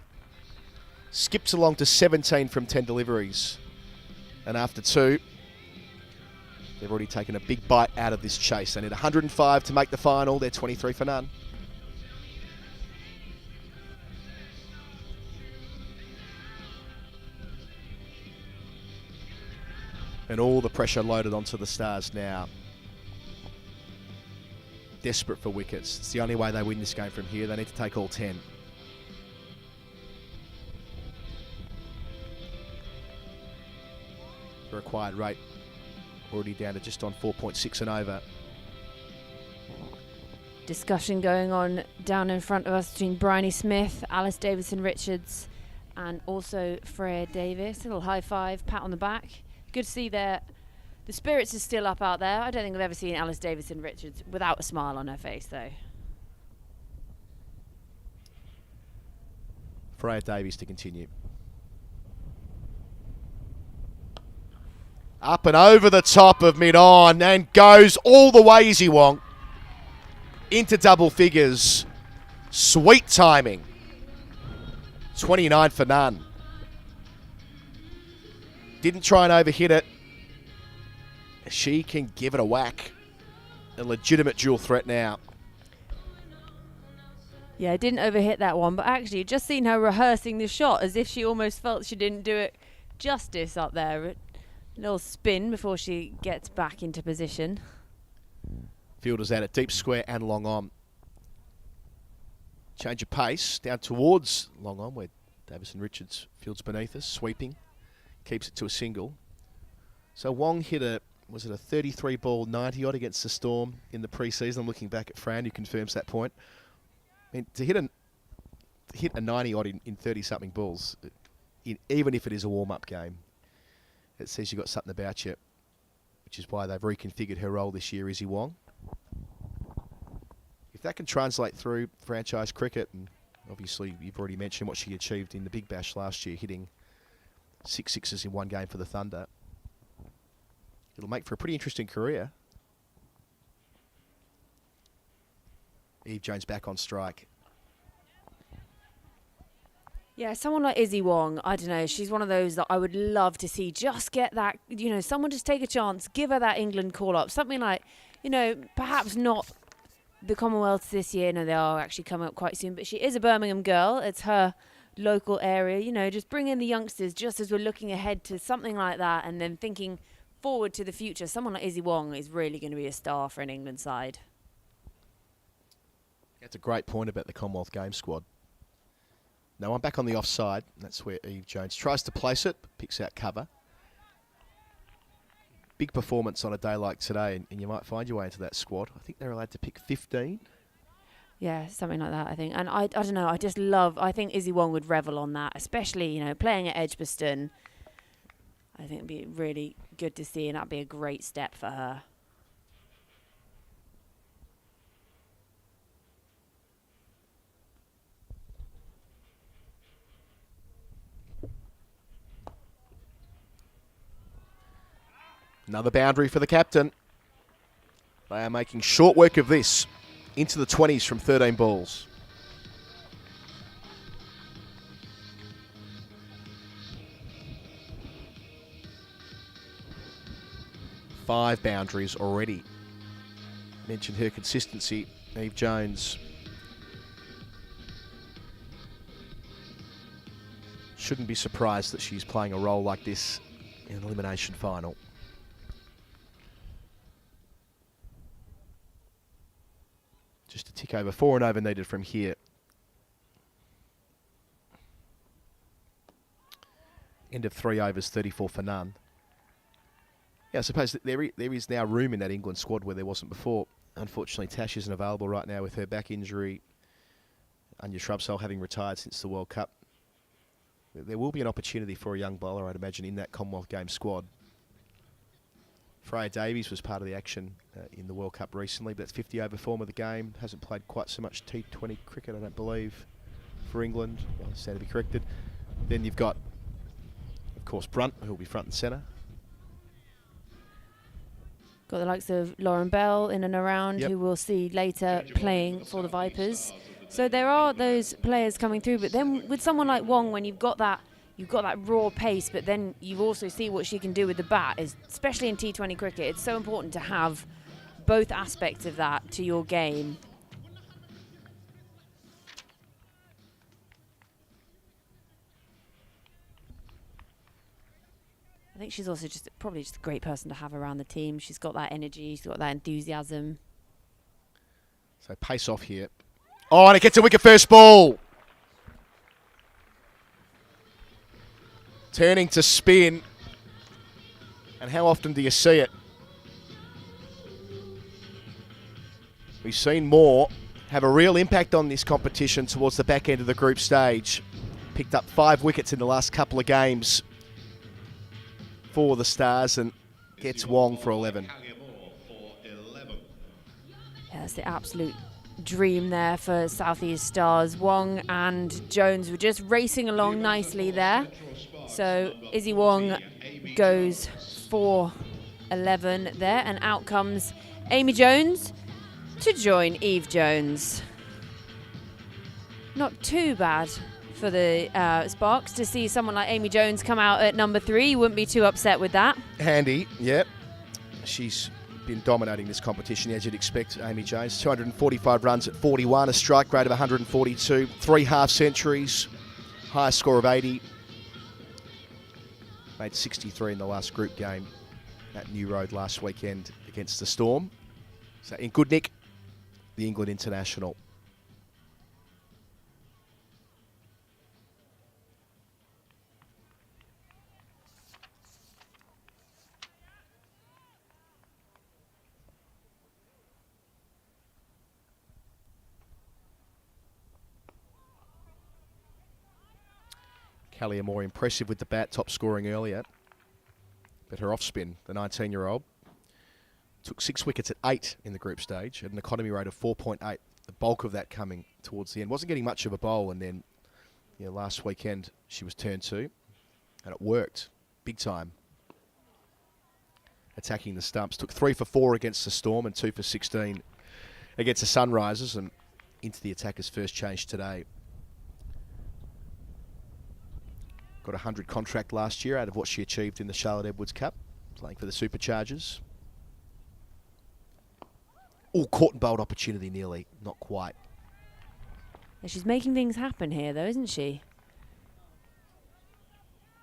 Skips along to 17 from 10 deliveries. And after 2, they've already taken a big bite out of this chase. They need 105 to make the final. They're 23 for none. And all the pressure loaded onto the Stars now. Desperate for wickets. It's the only way they win this game from here. They need to take all 10. The required rate already down to just on 4.6 and over. Discussion going on down in front of us between Bryony Smith, Alice Davison-Richards, and also Freya Davis. A little high five, pat on the back. Good to see the spirits are still up out there. I don't think I've ever seen Alice Davison-Richards without a smile on her face, though. Freya Davies to continue. Up and over the top of mid-on and goes all the way, Izzy Wong. Into double figures. Sweet timing. 29 for none. Didn't try and overhit it. She can give it a whack. A legitimate dual threat now. Yeah, didn't overhit that one, but actually just seen her rehearsing the shot as if she almost felt she didn't do it justice up there. A little spin before she gets back into position. Fielders out at deep square and long on. Change of pace down towards long on where Davison-Richards fields beneath us, sweeping. Keeps it to a single. So Wong hit a 33 ball 90 odd against the Storm in the pre-season. I'm looking back at Fran, who confirms that point. I mean, to hit a 90 odd in 30 something balls, even if it is a warm-up game, it says you've got something about you, which is why they've reconfigured her role this year, Izzy Wong. If that can translate through franchise cricket, and obviously you've already mentioned what she achieved in the Big Bash last year, hitting 6 sixes in one game for the Thunder. It'll make for a pretty interesting career. Eve Jones back on strike. Yeah, someone like Izzy Wong, I don't know, she's one of those that I would love to see just get that, someone just take a chance, give her that England call-up. Something like, perhaps not the Commonwealths this year. No, they are actually coming up quite soon, but she is a Birmingham girl. It's her local area, just bring in the youngsters just as we're looking ahead to something like that and then thinking forward to the future. Someone like Izzy Wong is really going to be a star for an England side. That's a great point about the Commonwealth Games squad. Now I'm back on the offside. That's where Eve Jones tries to place it, but picks out cover. Big performance on a day like today, and you might find your way into that squad. I think they're allowed to pick 15. Yeah, something like that, I think. And I don't know, I think Izzy Wong would revel on that, especially, playing at Edgbaston. I think it'd be really good to see, and that'd be a great step for her. Another boundary for the captain. They are making short work of this. Into the 20s from 13 balls. Five boundaries already. Mentioned her consistency, Eve Jones. Shouldn't be surprised that she's playing a role like this in an elimination final. Just a tick over, 4 and over needed from here. End of 3 overs, 34 for none. Yeah, I suppose that there is now room in that England squad where there wasn't before. Unfortunately, Tash isn't available right now with her back injury. Anya Shrubsole having retired since the World Cup. There will be an opportunity for a young bowler, I'd imagine, in that Commonwealth Games squad. Freya Davies was part of the action in the World Cup recently, but that's 50 over form of the game. Hasn't played quite so much T20 cricket, I don't believe, for England. Well, stand to be corrected. Then you've got, of course, Brunt, who will be front and centre. Got the likes of Lauren Bell in and around, who we'll see later playing for the Vipers. So there are those players coming through, but then with someone like Wong, when you've got that raw pace, but then you also see what she can do with the bat, especially in T20 cricket. It's so important to have both aspects of that to your game. I think she's also probably just a great person to have around the team. She's got that energy, she's got that enthusiasm. So pace off here. Oh, and it gets a wicket first ball. Turning to spin. And how often do you see it? We've seen Moore have a real impact on this competition towards the back end of the group stage. Picked up 5 wickets in the last couple of games for the Stars and gets Wong for 11. Yeah, that's the absolute dream there for Southeast Stars. Wong and Jones were just racing along nicely there. So Izzy Wong goes for 11 there, and out comes Amy Jones to join Eve Jones. Not too bad for the Sparks to see someone like Amy Jones come out at number 3. You wouldn't be too upset with that. Handy, yep. She's been dominating this competition, as you'd expect, Amy Jones. 245 runs at 41, a strike rate of 142, 3 half centuries, highest score of 80. Made 63 in the last group game at New Road last weekend against the Storm. So in good nick, the England international. Callie more impressive with the bat, top scoring earlier. But her off spin, the 19-year-old, took 6 wickets at 8 in the group stage at an economy rate of 4.8. The bulk of that coming towards the end. Wasn't getting much of a bowl, and then last weekend she was turned to, and it worked big time. Attacking the stumps, took 3 for 4 against the Storm and 2 for 16 against the Sunrisers, and into the attackers' first change today. Got a 100 contract last year out of what she achieved in the Charlotte Edwards Cup, playing for the Superchargers. Oh, caught and bowled opportunity nearly, not quite. Yeah, she's making things happen here, though, isn't she?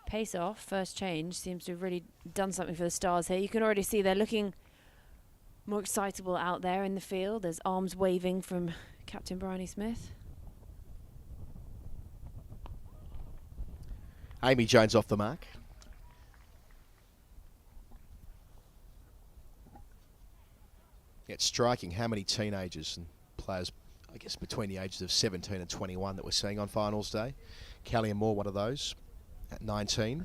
Pace off, first change, seems to have really done something for the Stars here. You can already see they're looking more excitable out there in the field. There's arms waving from Captain Bryony Smith. Amy Jones off the mark. It's striking how many teenagers and players, I guess, between the ages of 17 and 21 that we're seeing on finals day. Callie Moore, one of those, at 19.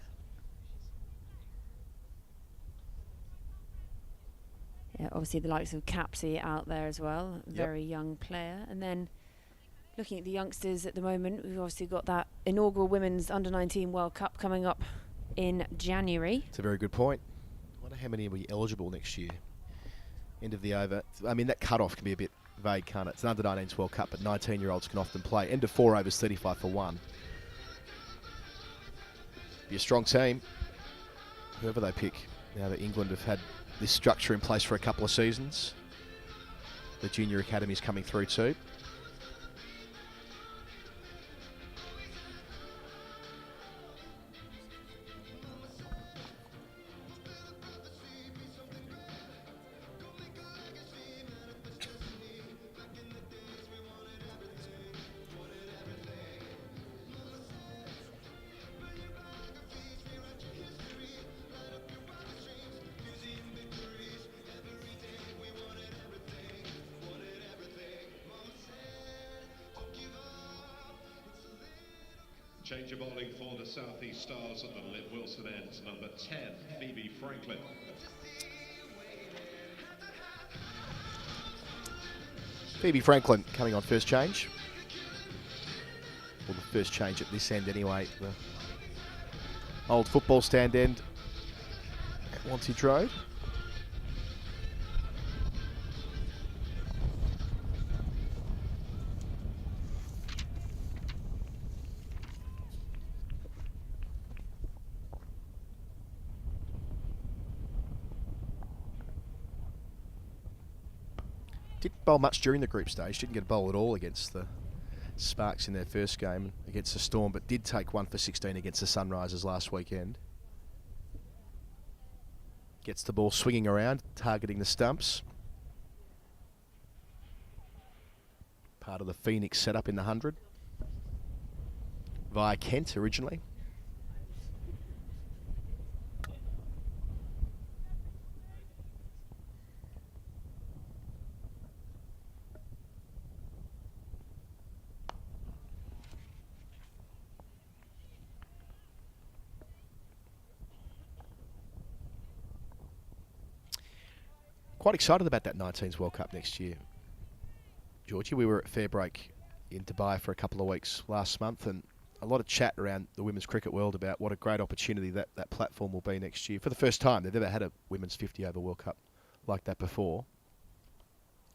Yeah, obviously the likes of Capsy out there as well, very young player. And then looking at the youngsters at the moment, we've obviously got that inaugural Women's Under-19 World Cup coming up in January. It's a very good point. I wonder how many will be eligible next year. End of the over. I mean, that cut-off can be a bit vague, can't it? It's an Under-19s World Cup, but 19-year-olds can often play. End of 4 overs, 35 for 1. Be a strong team, whoever they pick. Now that England have had this structure in place for a couple of seasons. The junior academy is coming through too. Change of bowling for the Southeast Stars at the Liv Wilson end, number 10, Phoebe Franklin. Phoebe Franklin coming on first change. Well, the first change at this end anyway. The old football stand end at Wantage Road. Didn't bowl much during the group stage. Didn't get a bowl at all against the Sparks in their first game against the Storm, but did take 1 for 16 against the Sunrisers last weekend. Gets the ball swinging around, targeting the stumps. Part of the Phoenix setup in the 100. Via Kent originally. Quite excited about that 19s World Cup next year. Georgie, we were at Fairbreak in Dubai for a couple of weeks last month, and a lot of chat around the women's cricket world about what a great opportunity that platform will be next year. For the first time, they've never had a women's 50 over World Cup like that before.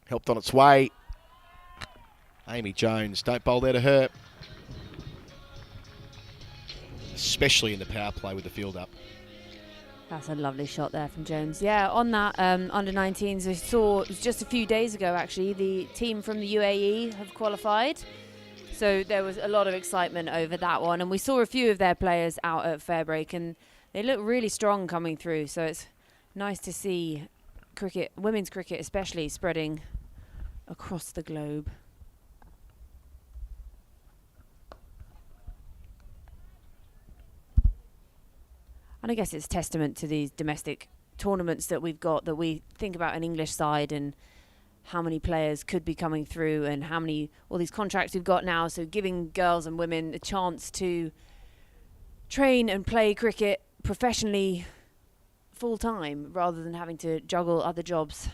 Helped on its way. Amy Jones, don't bowl there to her. Especially in the power play with the field up. That's a lovely shot there from Jones. Yeah, on that under-19s, we saw, it was just a few days ago actually, the team from the UAE have qualified. So there was a lot of excitement over that one. And we saw a few of their players out at Fairbreak, and they look really strong coming through. So it's nice to see cricket, women's cricket especially, spreading across the globe. And I guess it's testament to these domestic tournaments that we've got, that we think about an English side and how many players could be coming through and how many, all these contracts we've got now. So giving girls and women a chance to train and play cricket professionally full time rather than having to juggle other jobs.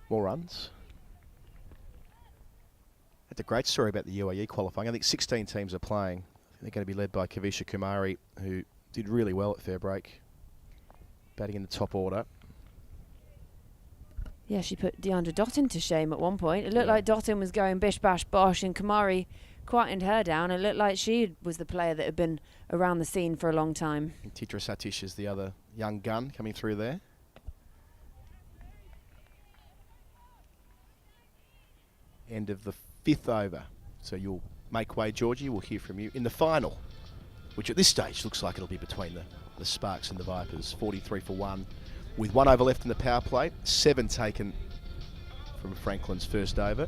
More runs. That's a great story about the UAE qualifying. I think 16 teams are playing. They're going to be led by Kavisha Kumari, who did really well at Fairbreak, batting in the top order. Yeah, she put Deandra Dottin to shame at one point. It looked like Dottin was going bish bash bosh, and Kumari quietened her down. It looked like she was the player that had been around the scene for a long time. And Titra Satish is the other young gun coming through there. End of the 5th over. So you'll make way, Georgie. We'll hear from you in the final, which at this stage looks like it'll be between the Sparks and the Vipers. 43 for 1, with 1 over left in the power play. 7 taken from Franklin's first over.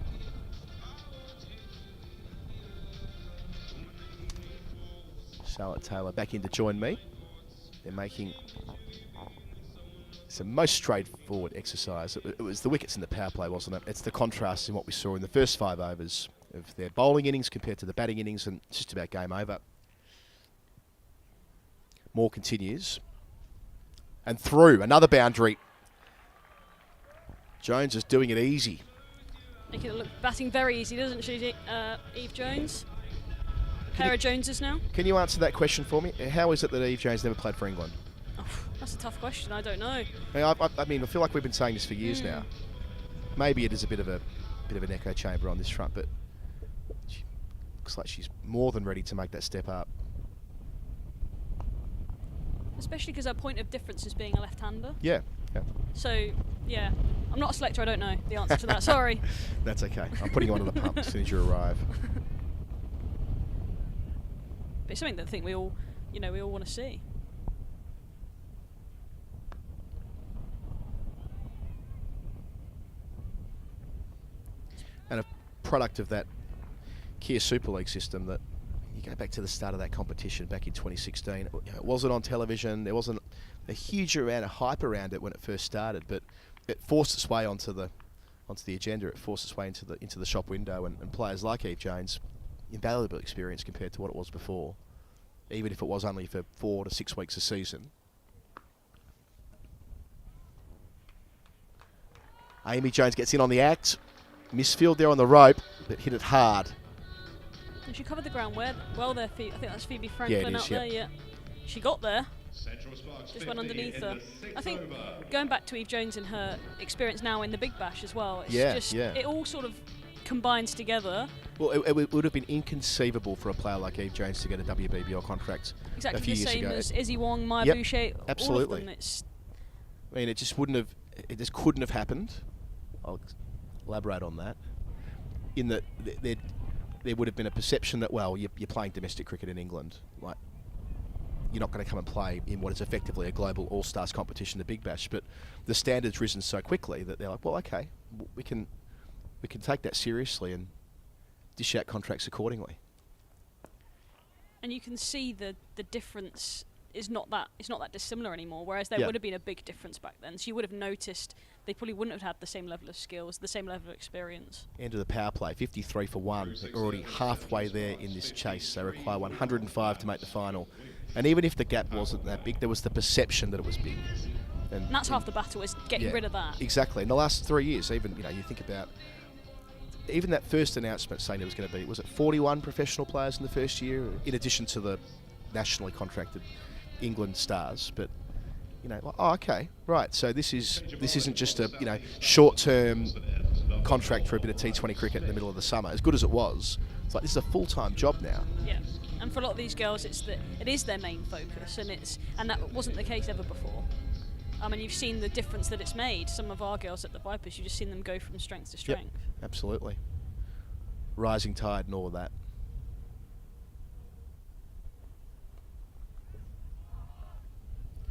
Charlotte Taylor back in to join me. They're making it's the most straightforward exercise. It was the wickets in the power play, wasn't it? It's the contrast in what we saw in the first 5 overs of their bowling innings compared to the batting innings, and it's just about game over. Moore continues. And through, another boundary. Jones is doing it easy. Making it look batting very easy, doesn't she, Eve Jones? Pair of Joneses now. Can you answer that question for me? How is it that Eve Jones never played for England? Oh, that's a tough question. I don't know. I mean, I feel like we've been saying this for years now. Maybe it is a bit of an echo chamber on this front, but she looks like she's more than ready to make that step up. Especially because her point of difference is being a left-hander. Yeah. So, yeah, I'm not a selector. I don't know the answer to that. Sorry. That's okay. I'm putting you onto the pump as soon as you arrive. But it's something that I think we all want to see. And a product of that Kia Super League system, that you go back to the start of that competition back in 2016. It wasn't on television. There wasn't a huge amount of hype around it when it first started, but it forced its way onto the agenda. It forced its way into the shop window, and players like Eve Jones, invaluable experience compared to what it was before, even if it was only for 4 to 6 weeks a season. Amy Jones gets in on the act. Misfield there on the rope, but hit it hard. And she covered the ground well there. I think that's Phoebe Franklin is, out there. Yeah, she got there. Just went underneath her. I think going back to Eve Jones and her experience now in the Big Bash as well. It's it all sort of combines together. Well, it would have been inconceivable for a player like Eve Jones to get a WBBL contract exactly a few the years same ago. as Izzy Wong, Maya Yep, Boucher, absolutely. all of them. I mean, it just wouldn't have. It just couldn't have happened. I'll elaborate on that. In that there would have been a perception that, well, you're playing domestic cricket in England, like you're not going to come and play in what is effectively a global all-stars competition, the Big Bash. But the standard's risen so quickly that they're like, well, okay, we can take that seriously and dish out contracts accordingly. And you can see the difference is not that dissimilar anymore. Whereas there Yeah. would have been a big difference back then, so you would have noticed they probably wouldn't have had the same level of skills, the same level of experience. End of the power play, 53 for 1. They're already halfway there in this chase. They require 105 to make the final. And even if the gap wasn't that big, there was the perception that it was big. And that's half the battle, is getting rid of that. Exactly. In the last 3 years, even, you think about even that first announcement saying there was going to be, was it 41 professional players in the first year, in addition to the nationally contracted England stars? But okay, right. So this isn't just a short-term contract for a bit of T20 cricket in the middle of the summer. As good as it was, it's like this is a full-time job now. Yeah, and for a lot of these girls, it is their main focus, and that wasn't the case ever before. I mean, you've seen the difference that it's made. Some of our girls at the Vipers, you've just seen them go from strength to strength. Yep, absolutely. Rising tide and all of that.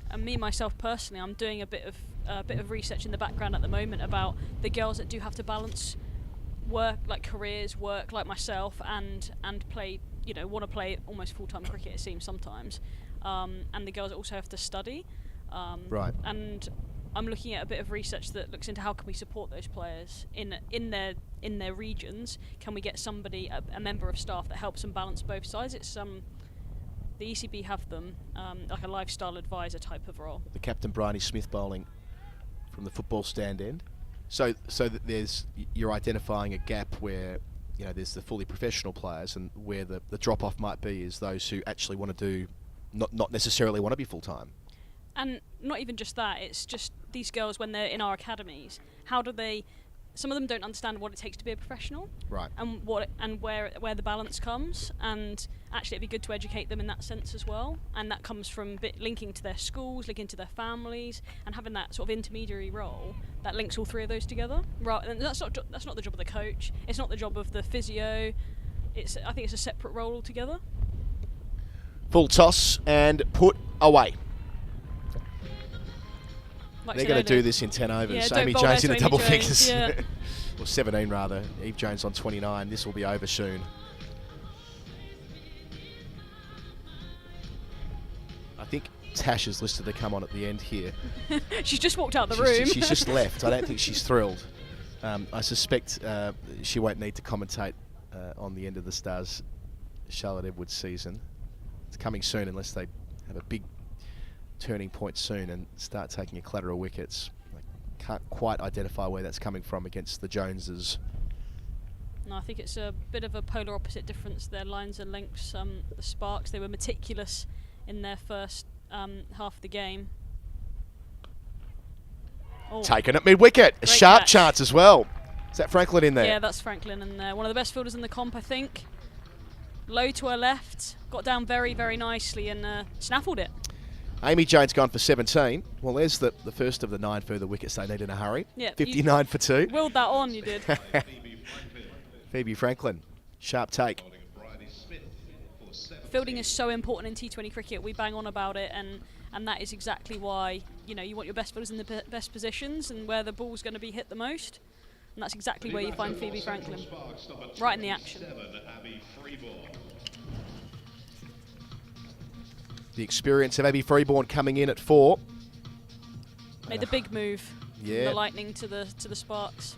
And me myself personally, I'm doing a bit of research in the background at the moment about the girls that do have to balance work, like careers, work like myself, and play. Want to play almost full-time cricket. It seems sometimes, and the girls that also have to study. Right. And I'm looking at a bit of research that looks into how can we support those players in their regions. Can we get somebody, a member of staff that helps them balance both sides? It's the ECB have them like a lifestyle advisor type of role. The captain Bryony Smith bowling from the football stand end. So that you're identifying a gap where there's the fully professional players, and where the drop off might be is those who actually want to do not necessarily want to be full time. And not even just that, it's just these girls when they're in our academies, how do they, some of them don't understand what it takes to be a professional. Right. And where the balance comes, and actually it'd be good to educate them in that sense as well. And that comes from linking to their schools, linking to their families, and having that sort of intermediary role that links all three of those together. Right, and that's not the job of the coach, it's not the job of the physio, I think it's a separate role altogether. Full toss and put away. Like They're going to do this in 10 overs. Yeah, Amy don't bowl Jones there in to the double Amy Jones, figures. yeah. Or 17 rather. Eve Jones on 29. This will be over soon. I think Tash is listed to come on at the end here. She's just walked out the room. She's just left. I don't think she's thrilled. I suspect she won't need to commentate on the end of the Stars Charlotte Edwards season. It's coming soon unless they have a big turning point soon and start taking a clatter of wickets. I can't quite identify where that's coming from against the Joneses. No, I think it's a bit of a polar opposite difference. Their lines and lengths, the Sparks, they were meticulous in their first half of the game. Oh. Taken at mid-wicket. A Great sharp catch. chance as well. Is that Franklin in there? Yeah, that's Franklin, and one of the best fielders in the comp, I think. Low to her left, got down very, very nicely and snaffled it. Amy Jones gone for 17. Well, there's the first of the 9 further wickets they need in a hurry. Yeah, 59 for 2. Willed that on, you did. Phoebe Franklin, sharp take. Fielding is so important in T20 cricket. We bang on about it, and that is exactly why you want your best fielders in the best positions and where the ball's going to be hit the most. And that's exactly where you find Phoebe Franklin, right in the action. The experience of Abby Freeborn coming in at 4. Made the big move. Yeah. From the Lightning to the Sparks.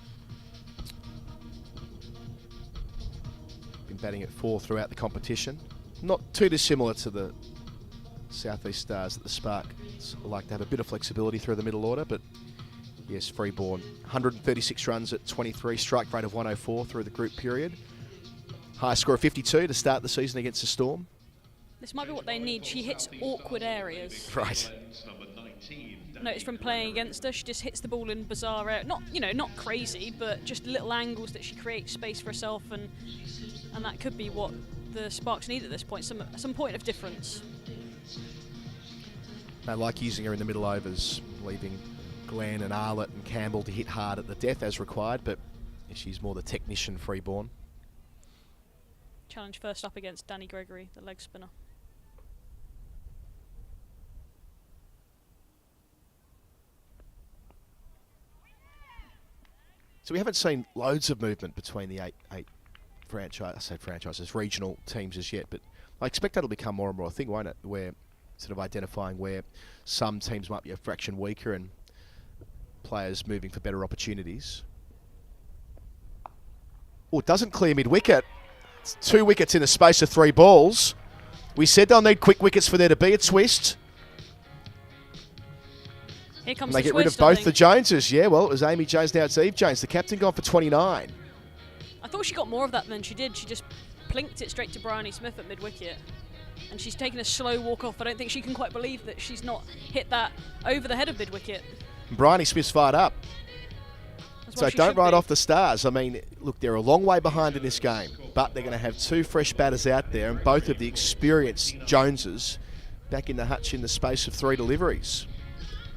Been batting at 4 throughout the competition. Not too dissimilar to the South East Stars at the Sparks. Like to have a bit of flexibility through the middle order, but Yes, Freeborn. 136 runs at 23, strike rate of 104 through the group period. High score of 52 to start the season against the Storm. This might be what they need. She hits awkward areas. Right. Notice from playing against her, she just hits the ball in bizarre areas. Not, not crazy, but just little angles that she creates space for herself, and that could be what the Sparks need at this point. Some point of difference. They like using her in the middle overs, leaving Glenn and Arlott and Campbell to hit hard at the death as required, but she's more the technician, Freeborn. Challenge first up against Danny Gregory, the leg spinner. So we haven't seen loads of movement between the eight franchises, regional teams as yet, but I expect that'll become more and more a thing, won't it? Where sort of identifying where some teams might be a fraction weaker and players moving for better opportunities. Oh, it doesn't clear mid-wicket. It's 2 wickets in the space of 3 balls. We said they'll need quick wickets for there to be a twist. Here comes and they the get rid of twist, I both the think. Joneses. Yeah, well, it was Amy Jones, now it's Eve Jones. The captain gone for 29. I thought she got more of that than she did. She just plinked it straight to Bryony Smith at mid-wicket. And she's taken a slow walk off. I don't think she can quite believe that she's not hit that over the head of mid-wicket. Bryony Smith's fired up. That's So what she don't should write be. off the Stars. I mean, look, they're a long way behind in this game, but they're going to have 2 fresh batters out there, and both of the experienced Joneses back in the hutch in the space of 3 deliveries.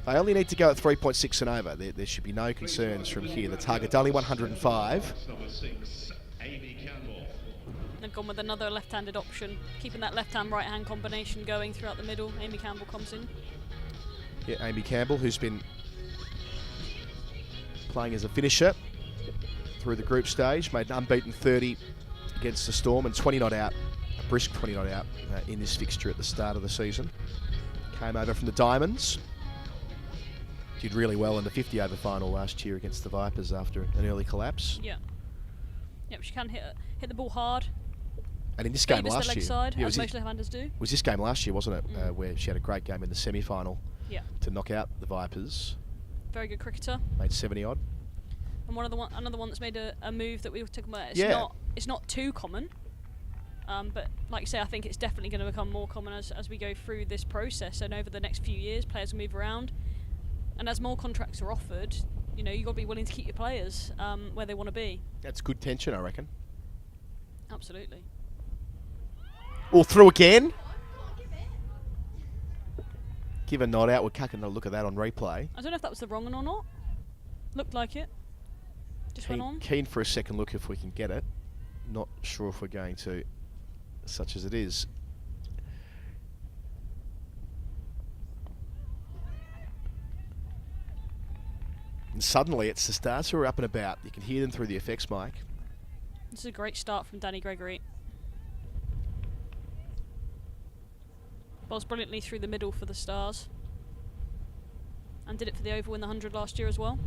They only need to go at 3.6 and over. There should be no concerns from here. The target's only 105. Number 6, Amy Campbell. They've gone with another left-handed option, keeping that left-hand, right-hand combination going throughout the middle. Amy Campbell comes in. Yeah, Amy Campbell, who's been playing as a finisher through the group stage, made an unbeaten 30 against the Storm and 20 not out, a brisk 20 not out in this fixture at the start of the season. Came over from the Diamonds. Did really well in the 50-over final last year against the Vipers after an early collapse. Yeah. Yep, she can hit the ball hard. And in this game Favours last the leg year, side, yeah, as most left-handers do. was this game last year, wasn't it, where she had a great game in the semi-final Yeah. to knock out the Vipers. Very good cricketer. Made 70-odd. And another one that's made a move that we were talking about. It's not too common. But like you say, I think it's definitely going to become more common as we go through this process, and over the next few years, players will move around. And as more contracts are offered, you've got to be willing to keep your players where they want to be. That's good tension, I reckon. Absolutely. All through again. Give a nod out. We're taking a look at that on replay. I don't know if that was the wrong one or not. Looked like it. Just went on. Keen for a second look if we can get it. Not sure if we're going to, such as it is. And suddenly it's the Stars who are up and about. You can hear them through the effects mic. This is a great start from Danny Gregory. Bowls brilliantly through the middle for the Stars. And did it for the Oval in the 100 last year as well.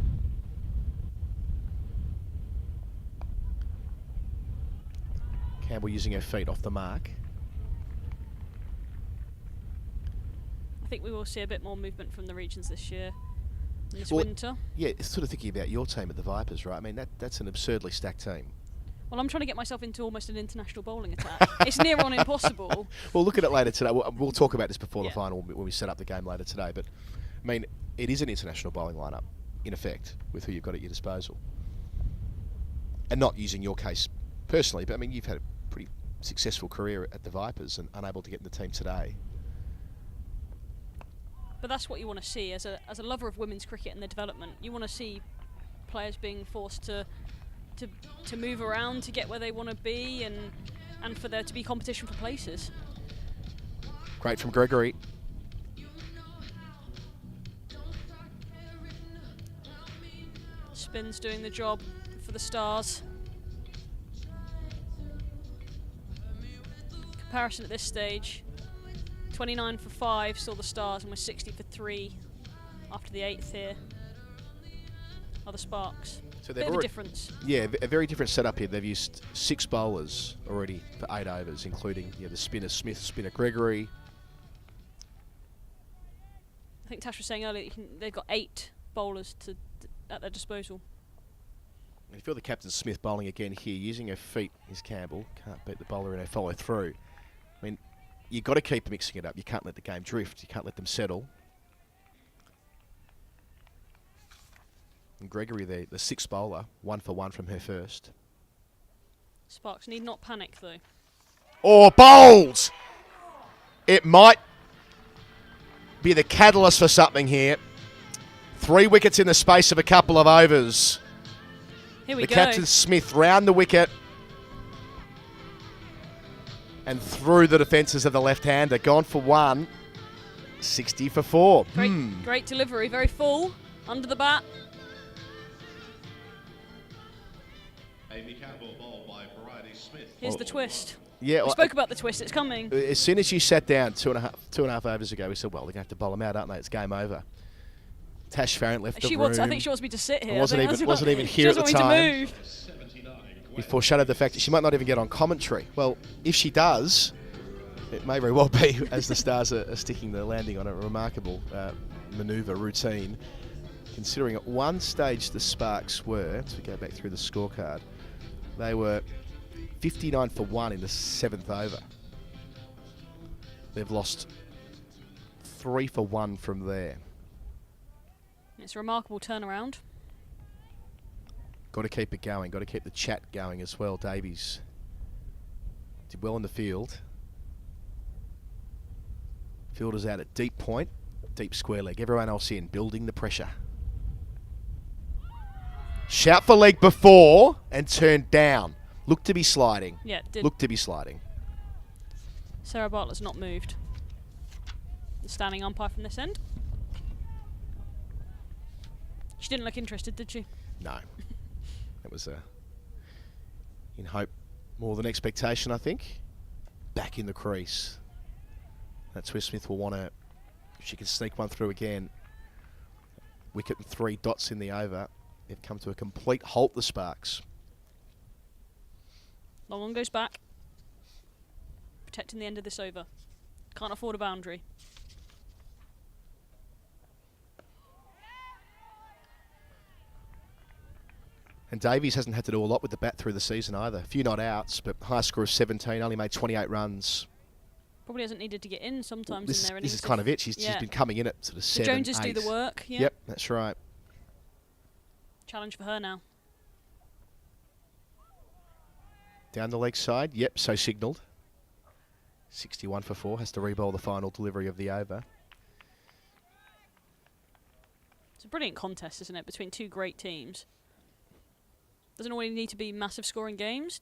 Campbell using her feet off the mark. I think we will see a bit more movement from the regions this year. And this Well, winter. Yeah, it's sort of thinking about your team at the Vipers, right? I mean, that's an absurdly stacked team. Well, I'm trying to get myself into almost an international bowling attack. It's near on impossible. We'll look at it later today. We'll talk about this before the Yeah. final when we set up the game later today. But, I mean, it is an international bowling lineup, in effect, with who you've got at your disposal. And not using your case personally, but, I mean, you've had a pretty successful career at the Vipers and unable to get in the team today. But that's what you want to see as a lover of women's cricket and their development. You want to see players being forced to move around to get where they want to be, and for there to be competition for places. Great from Gregory. Spin's doing the job for the Stars. Comparison at this stage: 29 for 5 saw the Stars, and we're 60 for 3 after the 8th here. Are the Sparks? So Bit of a difference. Yeah, a very different setup here. They've used 6 bowlers already for 8 overs, including the spinner Smith, spinner Gregory. I think Tash was saying earlier they've got 8 bowlers at their disposal. And if you're the captain Smith bowling again here, using her feet is Campbell. Can't beat the bowler in her follow through. I mean, you've got to keep mixing it up. You can't let the game drift. You can't let them settle. And Gregory, the sixth bowler, 1 for 1 from her first. Sparks need not panic, though. Or bowls! It might be the catalyst for something here. 3 wickets in the space of a couple of overs. Here we the go. captain Smith round the wicket and through the defences of the left-hander. Gone for 1. 60 for 4. Great delivery, very full, under the bat. Amy Campbell bowled by Bridie Smith. Here's the twist. Yeah, We spoke about the twist, it's coming. as soon as you sat down two and a half overs ago, we said, well, they're going to have to bowl them out, aren't they? It's game over. Tash Farrant left the room. I think she wants me to sit here. Wasn't even here at the She time. doesn't want me to move. 79. He foreshadowed the fact that she might not even get on commentary. Well, if she does, it may very well be as the Stars are sticking the landing on a remarkable manoeuvre routine. Considering at one stage the Sparks were, as we go back through the scorecard, they were 59 for 1 in the 7th over. They've lost 3 for 1 from there. It's a remarkable turnaround. Got to keep it going. Got to keep the chat going as well. Davies did well in the field. Fielders out at deep point, deep square leg. Everyone else in, building the pressure. Shout for leg before and turned down. Looked to be sliding. Yeah, it did. Looked to be sliding. Sarah Bartlett's not moved. The standing umpire from this end. She didn't look interested, did she? No. That was in hope more than expectation, I think. Back in the crease. That's where Smith will want to, if she can sneak one through again. Wicket and 3 dots in the over. They've come to a complete halt, the Sparks. Long one goes back. Protecting the end of this over. Can't afford a boundary. And Davies hasn't had to do a lot with the bat through the season either. A few not outs, but high score of 17, only made 28 runs. Probably hasn't needed to get in sometimes This, in there. this is kind of it. She's been coming in at sort of The 7, Joneses 8. do the work. Yeah. Yep, that's right. Challenge for her now. Down the leg side, yep, so signalled. 61 for 4, has to re-bowl the final delivery of the over. It's a brilliant contest, isn't it, between two great teams. Doesn't always need to be massive scoring games.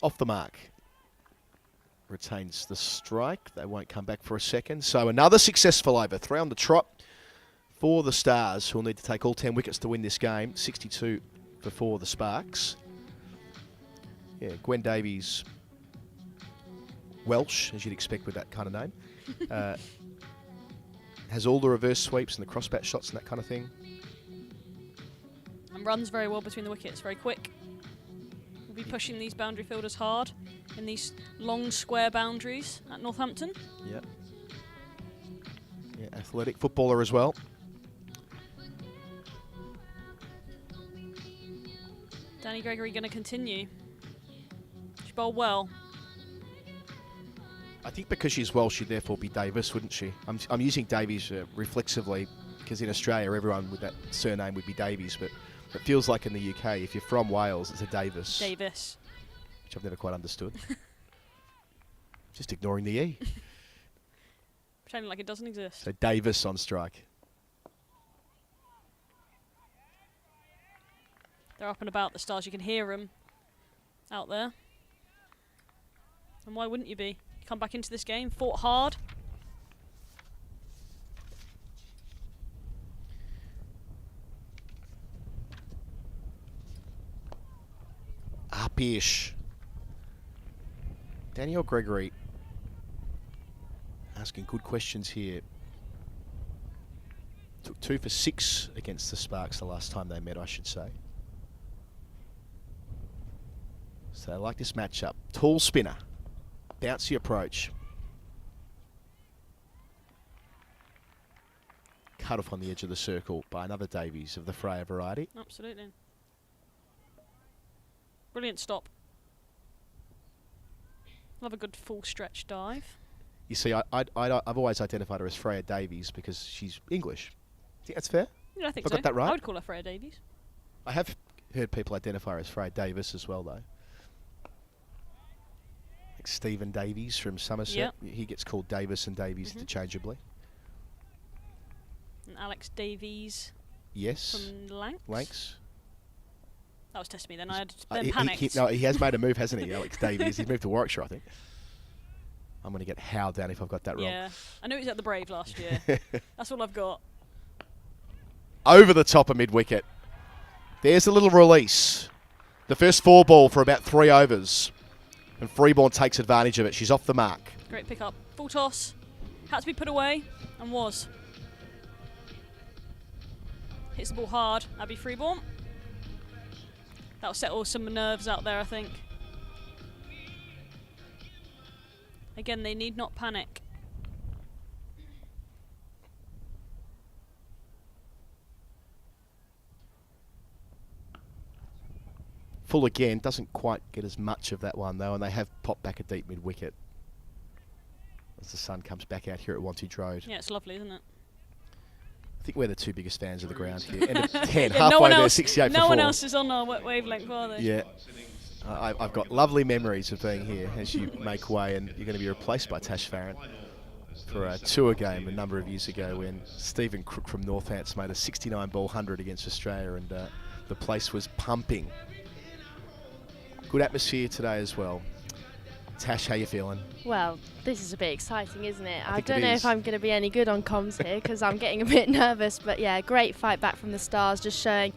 Off the mark. Retains the strike. They won't come back for a second. So another successful over. 3 on the trot for the Stars, who will need to take all 10 wickets to win this game. 62 for 4, the Sparks. Yeah, Gwen Davies, Welsh, as you'd expect with that kind of name. Has all the reverse sweeps and the crossbat shots and that kind of thing. And runs very well between the wickets, very quick. We'll be pushing these boundary fielders hard in these long square boundaries at Northampton. Yep. Yeah, athletic footballer as well. Danny Gregory going to continue. She bowled well. I think because she's Welsh, she'd therefore be Davis, wouldn't she? I'm using Davies reflexively because in Australia, everyone with that surname would be Davies, but it feels like in the UK, if you're from Wales, it's a Davis. Davis. Which I've never quite understood. Just ignoring the E. Pretending like it doesn't exist. So Davis on strike. They're up and about, the Stars. You can hear them out there. And why wouldn't you be? You come back into this game, fought hard. Up-ish. Danielle Gregory asking good questions here. Took 2 for 6 against the Sparks the last time they met, I should say. So I like this matchup. Tall spinner. Bouncy approach. cut off on the edge of the circle by another Davies of the Freya variety. Absolutely. Brilliant stop. Love a good full stretch dive. You see, I've always identified her as Freya Davies because she's English. Think that's fair? Yeah, I think Have I so. got that right? I would call her Freya Davies. I have heard people identify her as Freya Davis as well, though. Like Stephen Davies from Somerset. Yep. He gets called Davis and Davies interchangeably. And Alex Davies Yes. from Lancs. Lancs. That was testing me then. I had then panicked. He has made a move, hasn't he, Alex Davies? He's moved to Warwickshire, I think. I'm going to get howled down if I've got that wrong. Yeah. I knew he was at the Brave last year. That's all I've got. Over the top of mid-wicket. There's a little release. The first 4 ball for about 3 overs. And Freeborn takes advantage of it. She's off the mark. Great pick up. Full toss. Had to be put away and was. Hits the ball hard. Abby Freeborn. That'll settle some nerves out there, I think. Again, they need not panic. Full again, doesn't quite get as much of that one though, and they have popped back a deep mid-wicket as the sun comes back out here at Wantage Road. Yeah, it's lovely, isn't it? I think we're the 2 biggest fans of the ground here. End of 10, Yeah, halfway there, 68 for 4. No one else is on our wavelength, are they? Yeah. I've got lovely memories of being here as you make way, and you're going to be replaced by Tash Farron for a tour game a number of years ago when Stephen Crook from Northants made a 69-ball 100 against Australia, and the place was pumping. Good atmosphere today as well. Tash, how you feeling? Well, this is a bit exciting, isn't it? I think don't it know is. if I'm going to be any good on comms here because I'm getting a bit nervous. But yeah, great fight back from the Stars, just showing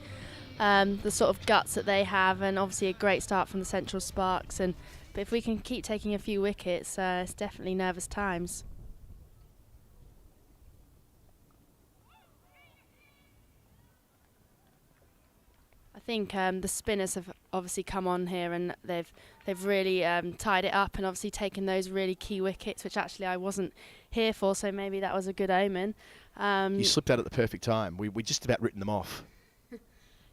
the sort of guts that they have, and obviously a great start from the Central Sparks. But if we can keep taking a few wickets, it's definitely nervous times. I think the spinners have obviously come on here, and they've really tied it up and obviously taken those really key wickets, which actually I wasn't here for, so maybe that was a good omen. You slipped out at the perfect time. We just about written them off.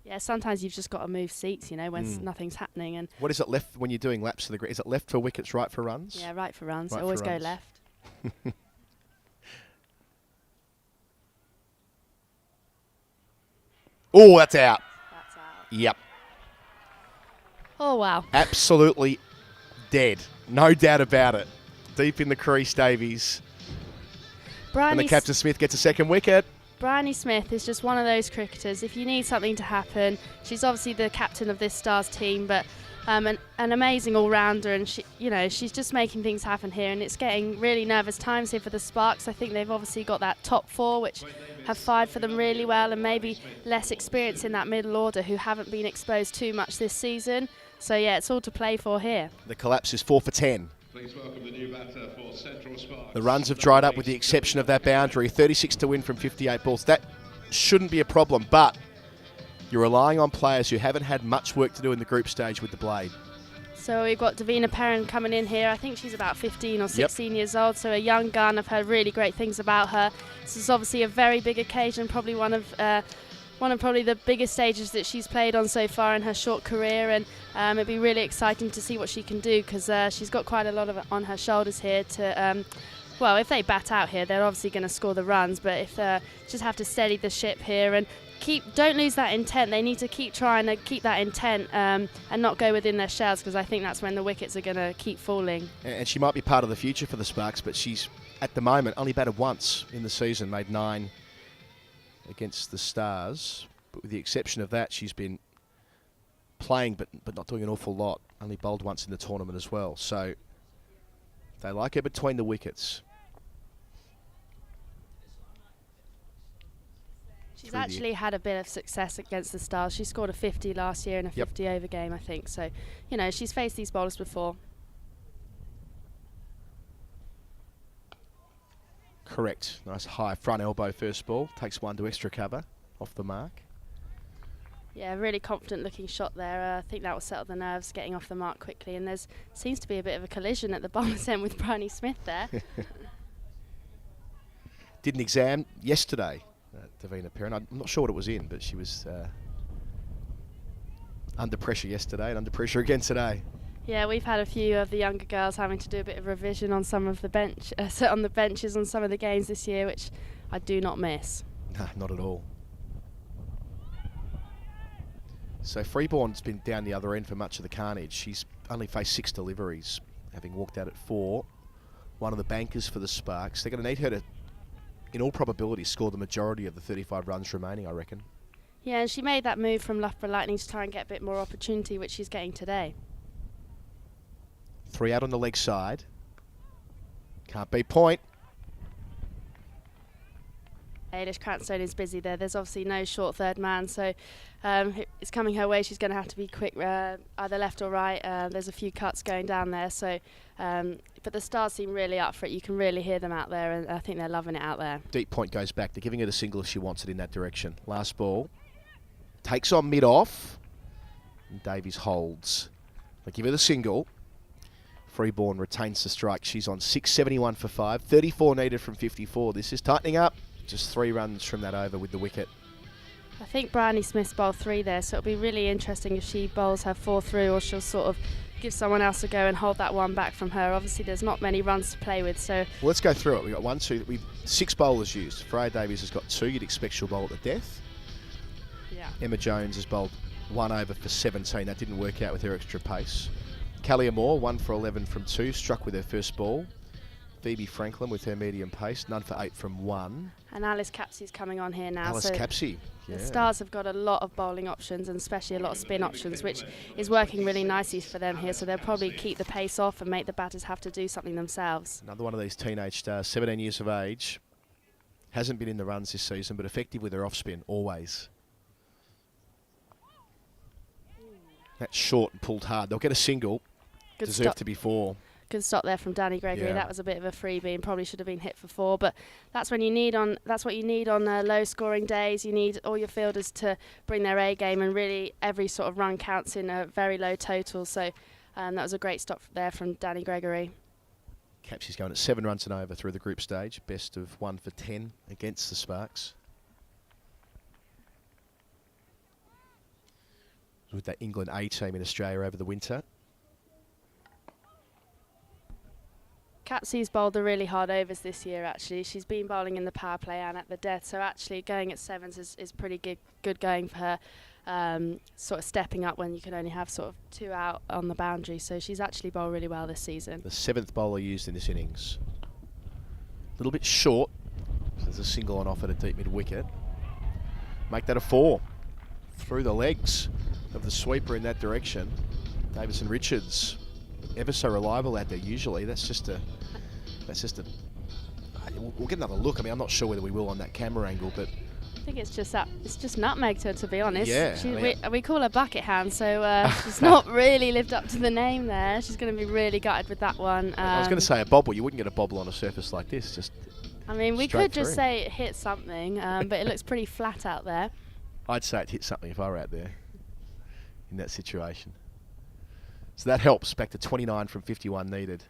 Yeah, sometimes you've just got to move seats, you know, when nothing's happening. And What is it left when you're doing laps to the green? Is it left for wickets, right for runs? yeah, right for runs. Right for Always go runs. left. Oh, that's out. That's out. Yep. Oh wow. Absolutely dead. No doubt about it. Deep in the crease, Davies. And the Bryony captain Smith gets a second wicket. Bryony Smith is just one of those cricketers. If you need something to happen, she's obviously the captain of this Stars team, but an amazing all-rounder, and she's just making things happen here, and it's getting really nervous times here for the Sparks. I think they've obviously got that top 4, which have fired for them really well, and maybe less experience in that middle order who haven't been exposed too much this season. So yeah, it's all to play for here. The collapse is 4 for 10. Please welcome the new batter for Central Sparks. The runs have dried up with the exception of that boundary. 36 to win from 58 balls. That shouldn't be a problem, but you're relying on players who haven't had much work to do in the group stage with the blade. So we've got Davina Perrin coming in here. I think she's about 15 or 16 years old, so a young gun. I've heard really great things about her. This is obviously a very big occasion, probably one of probably the biggest stages that she's played on so far in her short career, and it'd be really exciting to see what she can do, because she's got quite a lot of it on her shoulders here to well, if they bat out here, they're obviously going to score the runs, but if just have to steady the ship here and don't lose that intent. They need to keep trying to keep that intent and not go within their shells, because I think that's when the wickets are going to keep falling. And she might be part of the future for the Sparks, but she's at the moment only batted once in the season, made 9 against the Stars, but with the exception of that, she's been playing but not doing an awful lot. Only bowled once in the tournament as well, so they like her between the wickets. She's actually had a bit of success against the Stars. She scored a 50 last year in a 50 over game, I think, so she's faced these bowlers before. Correct. Nice high front elbow first ball. Takes one to extra cover off the mark. Yeah, really confident looking shot there. I think that will settle the nerves, getting off the mark quickly. And there's seems to be a bit of a collision at the bowler's end with Bryony Smith there. Did an exam yesterday Davina Perrin. I'm not sure what it was in, but she was under pressure yesterday and under pressure again today. Yeah, we've had a few of the younger girls having to do a bit of revision on some of the sit on the benches on some of the games this year, which I do not miss. Nah, not at all. So Freeborn's been down the other end for much of the carnage. She's only faced 6 deliveries, having walked out at 4. One of the bankers for the Sparks. They're going to need her to, in all probability, score the majority of the 35 runs remaining, I reckon. Yeah, and she made that move from Loughborough Lightning to try and get a bit more opportunity, which she's getting today. 3 out on the leg side. Can't be point. Ailish Cranstone is busy there. There's obviously no short third man, so it's coming her way. She's going to have to be quick, either left or right. There's a few cuts going down there, so but the Stars seem really up for it. You can really hear them out there, and I think they're loving it out there. Deep point goes back. They're giving her the single if she wants it in that direction. Last ball. Takes on mid-off. And Davies holds. They give her the single. Freeborn retains the strike. She's on 671 for 5. 34 needed from 54. This is tightening up. Just 3 runs from that over with the wicket. I think Bryony Smith's bowled 3 there, so it'll be really interesting if she bowls her 4 through, or she'll sort of give someone else a go and hold that one back from her. Obviously, there's not many runs to play with, so... Well, let's go through it. We've got 1, 2... We've 6 bowlers used. Freya Davies has got 2. You'd expect she'll bowl at the death. Yeah. Emma Jones has bowled 1 over for 17. That didn't work out with her extra pace. Callie Moore, 1 for 11 from 2. Struck with her first ball. Phoebe Franklin with her medium pace, none for 8 from 1. And Alice Capsey's coming on here now. Alice so Capsey, yeah. The Stars have got a lot of bowling options, and especially a lot of spin options, which is working really nicely for them here. So they'll probably keep the pace off and make the batters have to do something themselves. Another one of these teenage stars, 17 years of age. Hasn't been in the runs this season, but effective with her off spin, always. That's short and pulled hard. They'll get a single. Good Deserve stop. to be 4. Good stop there from Danny Gregory. Yeah. That was a bit of a freebie and probably should have been hit for 4. But that's when you need on. That's what you need on low-scoring days. You need all your fielders to bring their A game, and really every sort of run counts in a very low total. So that was a great stop there from Danny Gregory. Capsey's going at 7 runs and over through the group stage. Best of 1 for 10 against the Sparks. With that England A team in Australia over the winter. Capsey's bowled the really hard overs this year, actually. She's been bowling in the power play and at the death, so actually going at 7s is pretty good going for her. Sort of stepping up when you can only have sort of 2 out on the boundary, so she's actually bowled really well this season. The 7th bowler used in this innings. A little bit short. So there's a single on off at a deep mid-wicket. Make that a 4. Through the legs of the sweeper in that direction. Davison Richards, ever so reliable out there usually. That's just a... We'll get another look. I mean, I'm not sure whether we will on that camera angle, but... I think it's just nutmegged her, to be honest. Yeah. We call her bucket hand, so she's not really lived up to the name there. She's going to be really gutted with that one. I was going to say a bobble. You wouldn't get a bobble on a surface like this. Just. I mean, we straight could just through. say it hit something, but it looks pretty flat out there. I'd say it hit something if I were out there in that situation. So that helps. Back to 29 from 51 needed.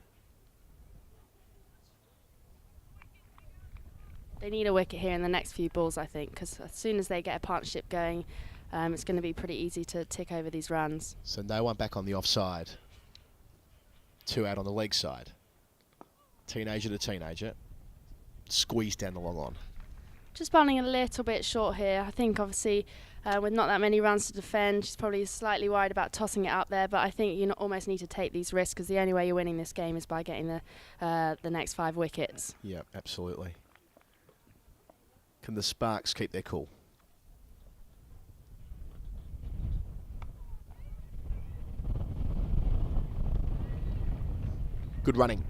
They need a wicket here in the next few balls, I think, because as soon as they get a partnership going, it's going to be pretty easy to tick over these runs. So no one back on the offside. 2 out on the leg side. Teenager to teenager. Squeeze down the long on. Just bowling a little bit short here. I think obviously with not that many runs to defend, she's probably slightly worried about tossing it up there, but I think you almost need to take these risks, because the only way you're winning this game is by getting the next 5 wickets. Yeah, absolutely. Can the Sparks keep their cool? Good running.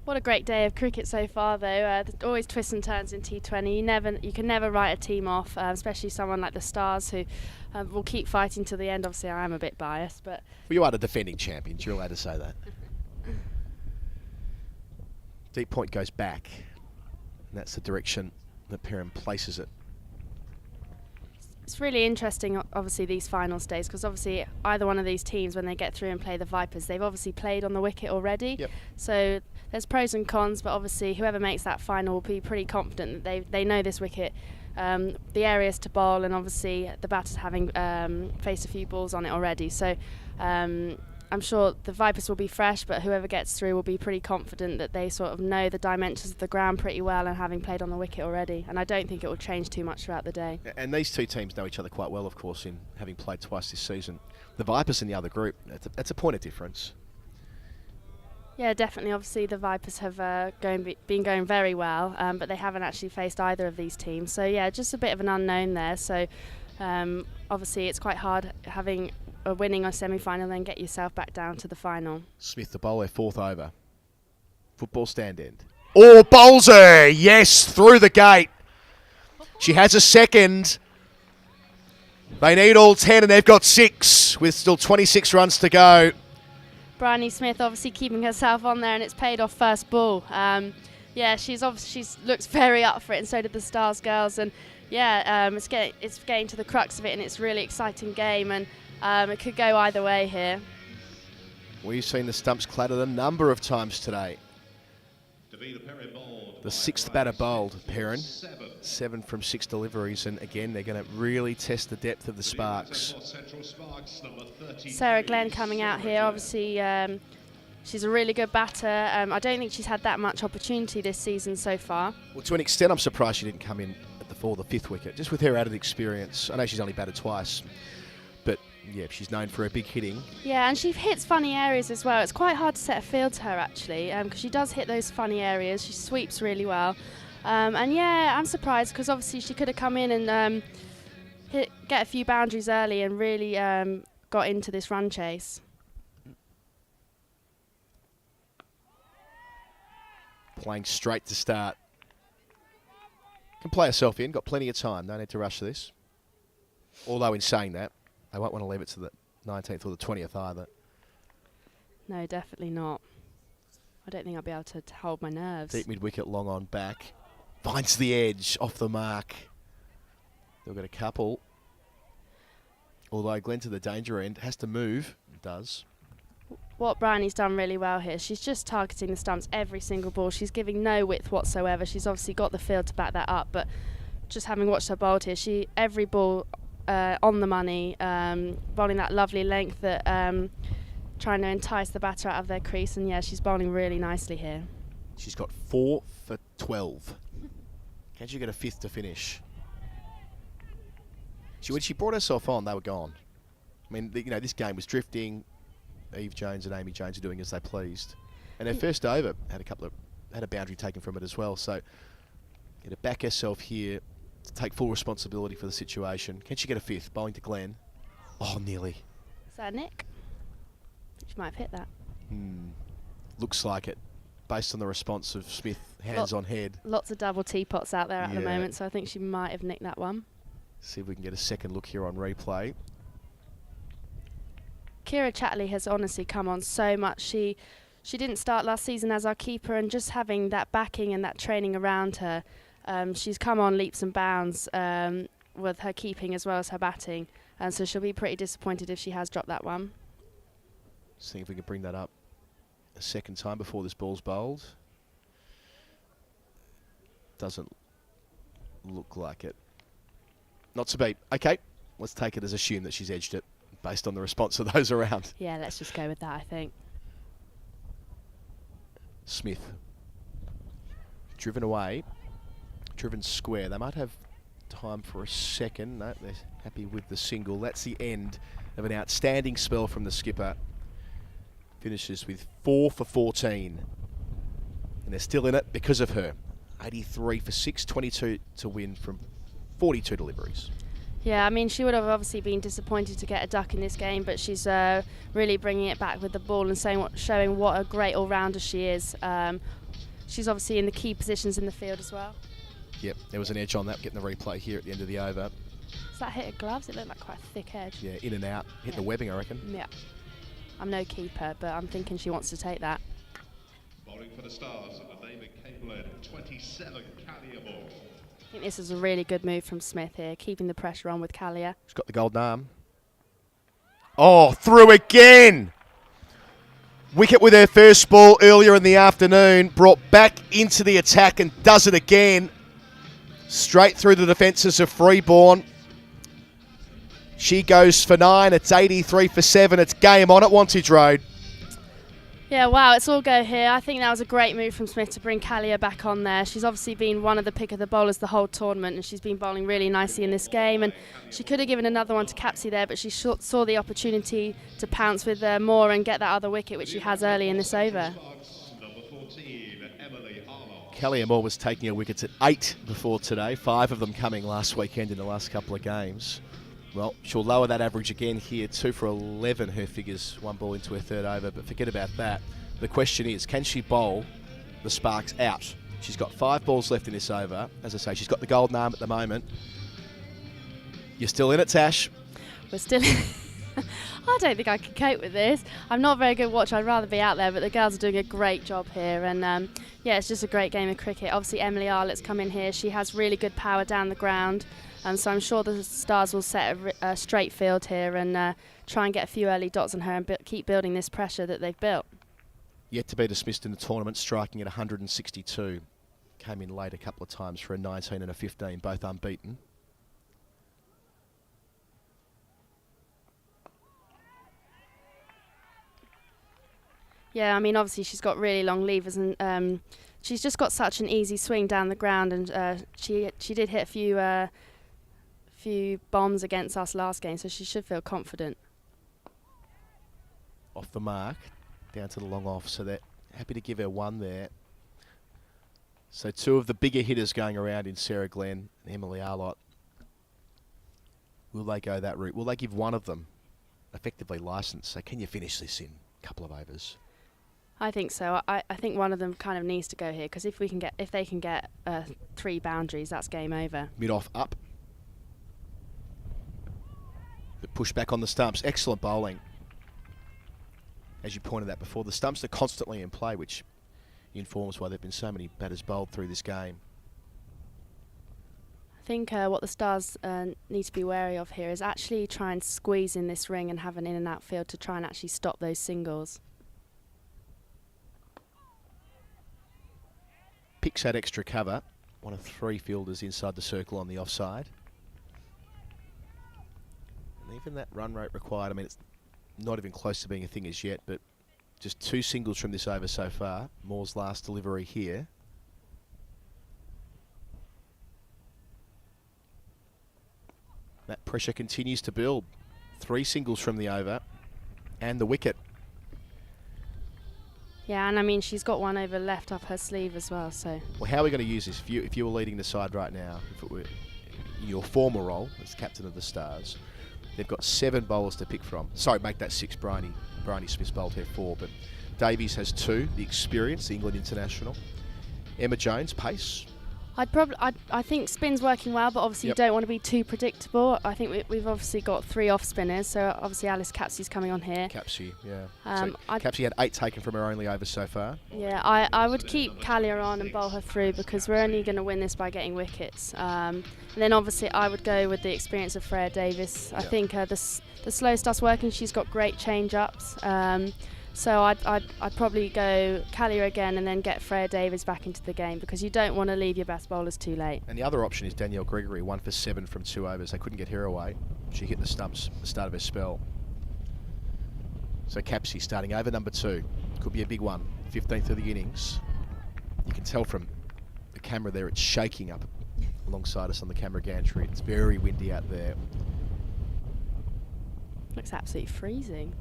What a great day of cricket so far, though. There's always twists and turns in T20. You can never write a team off, especially someone like the Stars, who will keep fighting to the end. Obviously, I am a bit biased, but Well, you are the defending champions. You're allowed to say that. Deep point goes back, and that's the direction that Perrin places it. It's really interesting, obviously, these final days, because obviously either one of these teams, when they get through and play the Vipers, they've obviously played on the wicket already. Yep. So there's pros and cons, but obviously whoever makes that final will be pretty confident that they know this wicket, the areas to bowl, and obviously the batters having faced a few balls on it already. So I'm sure the Vipers will be fresh, but whoever gets through will be pretty confident that they sort of know the dimensions of the ground pretty well and having played on the wicket already. And I don't think it will change too much throughout the day. And these two teams know each other quite well, of course, in having played twice this season. The Vipers in the other group, that's a point of difference. Yeah, definitely. Obviously, the Vipers have been going very well, but they haven't actually faced either of these teams. So, yeah, just a bit of an unknown there. So, obviously, it's quite hard having a winning or semi-final, then get yourself back down to the final. Smith the bowler, 4th over. Football stand end. Oh, bowls her! Yes, through the gate. She has a second. They need all 10 and they've got 6 with still 26 runs to go. Bryony Smith obviously keeping herself on there, and it's paid off first ball. Yeah, she looks very up for it, and so did the Stars girls. And yeah, it's getting to the crux of it, and it's a really exciting game, and it could go either way here. We've seen the stumps clattered a number of times today. The 6th batter bowled, Perrin. 7 from 6 deliveries, and again, they're going to really test the depth of the Sparks. Sarah Glenn coming out here, obviously she's a really good batter. I don't think she's had that much opportunity this season so far. Well, to an extent, I'm surprised she didn't come in at the 5th wicket, just with her added experience. I know she's only batted twice, but yeah, she's known for her big hitting. Yeah, and she hits funny areas as well. It's quite hard to set a field to her, actually, because she does hit those funny areas. She sweeps really well. And yeah, I'm surprised, because obviously she could have come in and get a few boundaries early and really got into this run chase. Playing straight to start. Can play herself in, got plenty of time, no need to rush this. Although in saying that, they won't want to leave it to the 19th or the 20th either. No, definitely not. I don't think I'll be able to hold my nerves. Deep mid-wicket, long on back. Finds the edge, off the mark. They've got a couple. Although Glenn to the danger end, has to move. Does. What Bryony's done really well here, she's just targeting the stumps every single ball. She's giving no width whatsoever. She's obviously got the field to back that up, but just having watched her bowled here, every ball on the money, bowling that lovely length, that trying to entice the batter out of their crease, and yeah, she's bowling really nicely here. She's got 4 for 12. Can she get a 5th to finish? When she brought herself on, they were gone. I mean, this game was drifting. Eve Jones and Amy Jones are doing as they pleased, and her first over had a boundary taken from it as well. So, to back herself here, to take full responsibility for the situation. Can she get a 5th? Bowling to Glenn. Oh, nearly. Is that a nick? She might have hit that. Looks like it, based on the response of Smith, hands on head. Lots of double teapots out there at the moment, so I think she might have nicked that one. See if we can get a second look here on replay. Kira Chatley has honestly come on so much. She didn't start last season as our keeper, and just having that backing and that training around her, she's come on leaps and bounds with her keeping as well as her batting, and so she'll be pretty disappointed if she has dropped that one. See if we can bring that up a second time before this ball's bowled. Doesn't look like it. Not to beat. Okay, let's take it as assumed that she's edged it based on the response of those around. Yeah, let's just go with that, I think. Smith. Driven away. Driven square. They might have time for a second. No, they're happy with the single. That's the end of an outstanding spell from the skipper. Finishes with 4 for 14. And they're still in it because of her. 83 for 6, 22 to win from 42 deliveries. Yeah, I mean, she would have obviously been disappointed to get a duck in this game, but she's really bringing it back with the ball and showing what a great all-rounder she is. She's obviously in the key positions in the field as well. Yep, there was an edge on that, getting the replay here at the end of the over. Does that hit her gloves? It looked like quite a thick edge. Yeah, in and out. Hit the webbing, I reckon. Yeah. I'm no keeper, but I'm thinking she wants to take that. Bowling for the Stars at the David Cable 27 carrier ball. I think this is a really good move from Smith here, keeping the pressure on with Callier. She's got the golden arm. Oh, through again! Wicket with her first ball earlier in the afternoon, brought back into the attack and does it again. Straight through the defences of Freeborn. She goes for 9, it's 83 for 7, it's game on at Wantage Road. Yeah, wow, it's all go here. I think that was a great move from Smith to bring Callier back on there. She's obviously been one of the pick of the bowlers the whole tournament, and she's been bowling really nicely in this game. And she could have given another one to Capsey there, but she saw the opportunity to pounce with Moore and get that other wicket, which she has early in this over. Callier Moore was taking her wickets at 8 before today, 5 of them coming last weekend in the last couple of games. Well, she'll lower that average again here. 2 for 11, her figures, 1 ball into her third over. But forget about that. The question is, can she bowl the Sparks out? She's got 5 balls left in this over. As I say, she's got the golden arm at the moment. You're still in it, Tash? We're still... I don't think I can cope with this. I'm not a very good watcher. I'd rather be out there, but the girls are doing a great job here. And yeah, it's just a great game of cricket. Obviously, Emily Arlett's come in here. She has really good power down the ground. So I'm sure the Stars will set a straight field here and try and get a few early dots on her and keep building this pressure that they've built. Yet to be dismissed in the tournament, striking at 162. Came in late a couple of times for a 19 and a 15, both unbeaten. Yeah, I mean, obviously she's got really long levers and she's just got such an easy swing down the ground, and she did hit a few bombs against us last game, so she should feel confident. Off the mark, down to the long off, so they're happy to give her 1 there. So 2 of the bigger hitters going around in Sarah Glenn and Emily Arlott. Will they go that route? Will they give one of them effectively licence? So can you finish this in a couple of overs? I think so. I think one of them kind of needs to go here, because if they can get 3 boundaries, that's game over. Mid off up. The push back on the stumps. Excellent bowling. As you pointed out before, the stumps are constantly in play, which informs why there have been so many batters bowled through this game. I think what the Stars need to be wary of here is actually try and squeeze in this ring and have an in and out field to try and actually stop those singles. Picks that extra cover. One of 3 fielders inside the circle on the offside. And even that run rate required, I mean, it's not even close to being a thing as yet, but just 2 singles from this over so far. Moore's last delivery here. That pressure continues to build. 3 singles from the over and the wicket. Yeah, and I mean, she's got 1 over left up her sleeve as well, so... Well, how are we going to use this? If you were leading the side right now, if it were in your former role as captain of the Stars, they've got 7 bowlers to pick from. Sorry, make that 6. Bryony Smith's bowled her 4, but Davies has 2, the experience, the England international. Emma Jones, pace. I think spin's working well, but obviously you don't want to be too predictable. I think we've obviously got 3 off spinners, so obviously Alice Capsey's coming on here. Capsey, yeah. So Capsey had 8 taken from her only over so far. Yeah, I would keep Callier on and bowl her through, because we're only going to win this by getting wickets. And then obviously I would go with the experience of Freya Davis. I think the slow stuff's working. She's got great change-ups. So I'd probably go Callier again and then get Freya Davis back into the game, because you don't want to leave your best bowlers too late. And the other option is Danielle Gregory, 1 for 7 from 2 overs. They couldn't get her away. She hit the stumps at the start of her spell. So Capsey starting over number 2. Could be a big one. 15th of the innings. You can tell from the camera there, it's shaking up alongside us on the camera gantry. It's very windy out there. Looks absolutely freezing.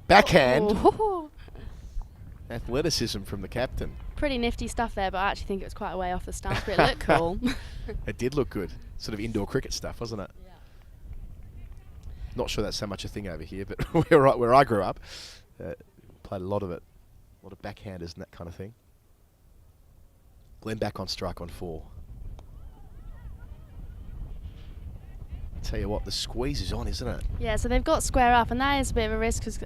Backhand. Oh. Athleticism from the captain. Pretty nifty stuff there, but I actually think it was quite a way off the stump, but it looked cool. It did look good. Sort of indoor cricket stuff, wasn't it? Yeah. Not sure that's so much a thing over here, but where I grew up, played a lot of it. A lot of backhanders and that kind of thing. Glenn back on strike on 4. Tell you what, the squeeze is on, isn't it? Yeah, so they've got square up, and that is a bit of a risk because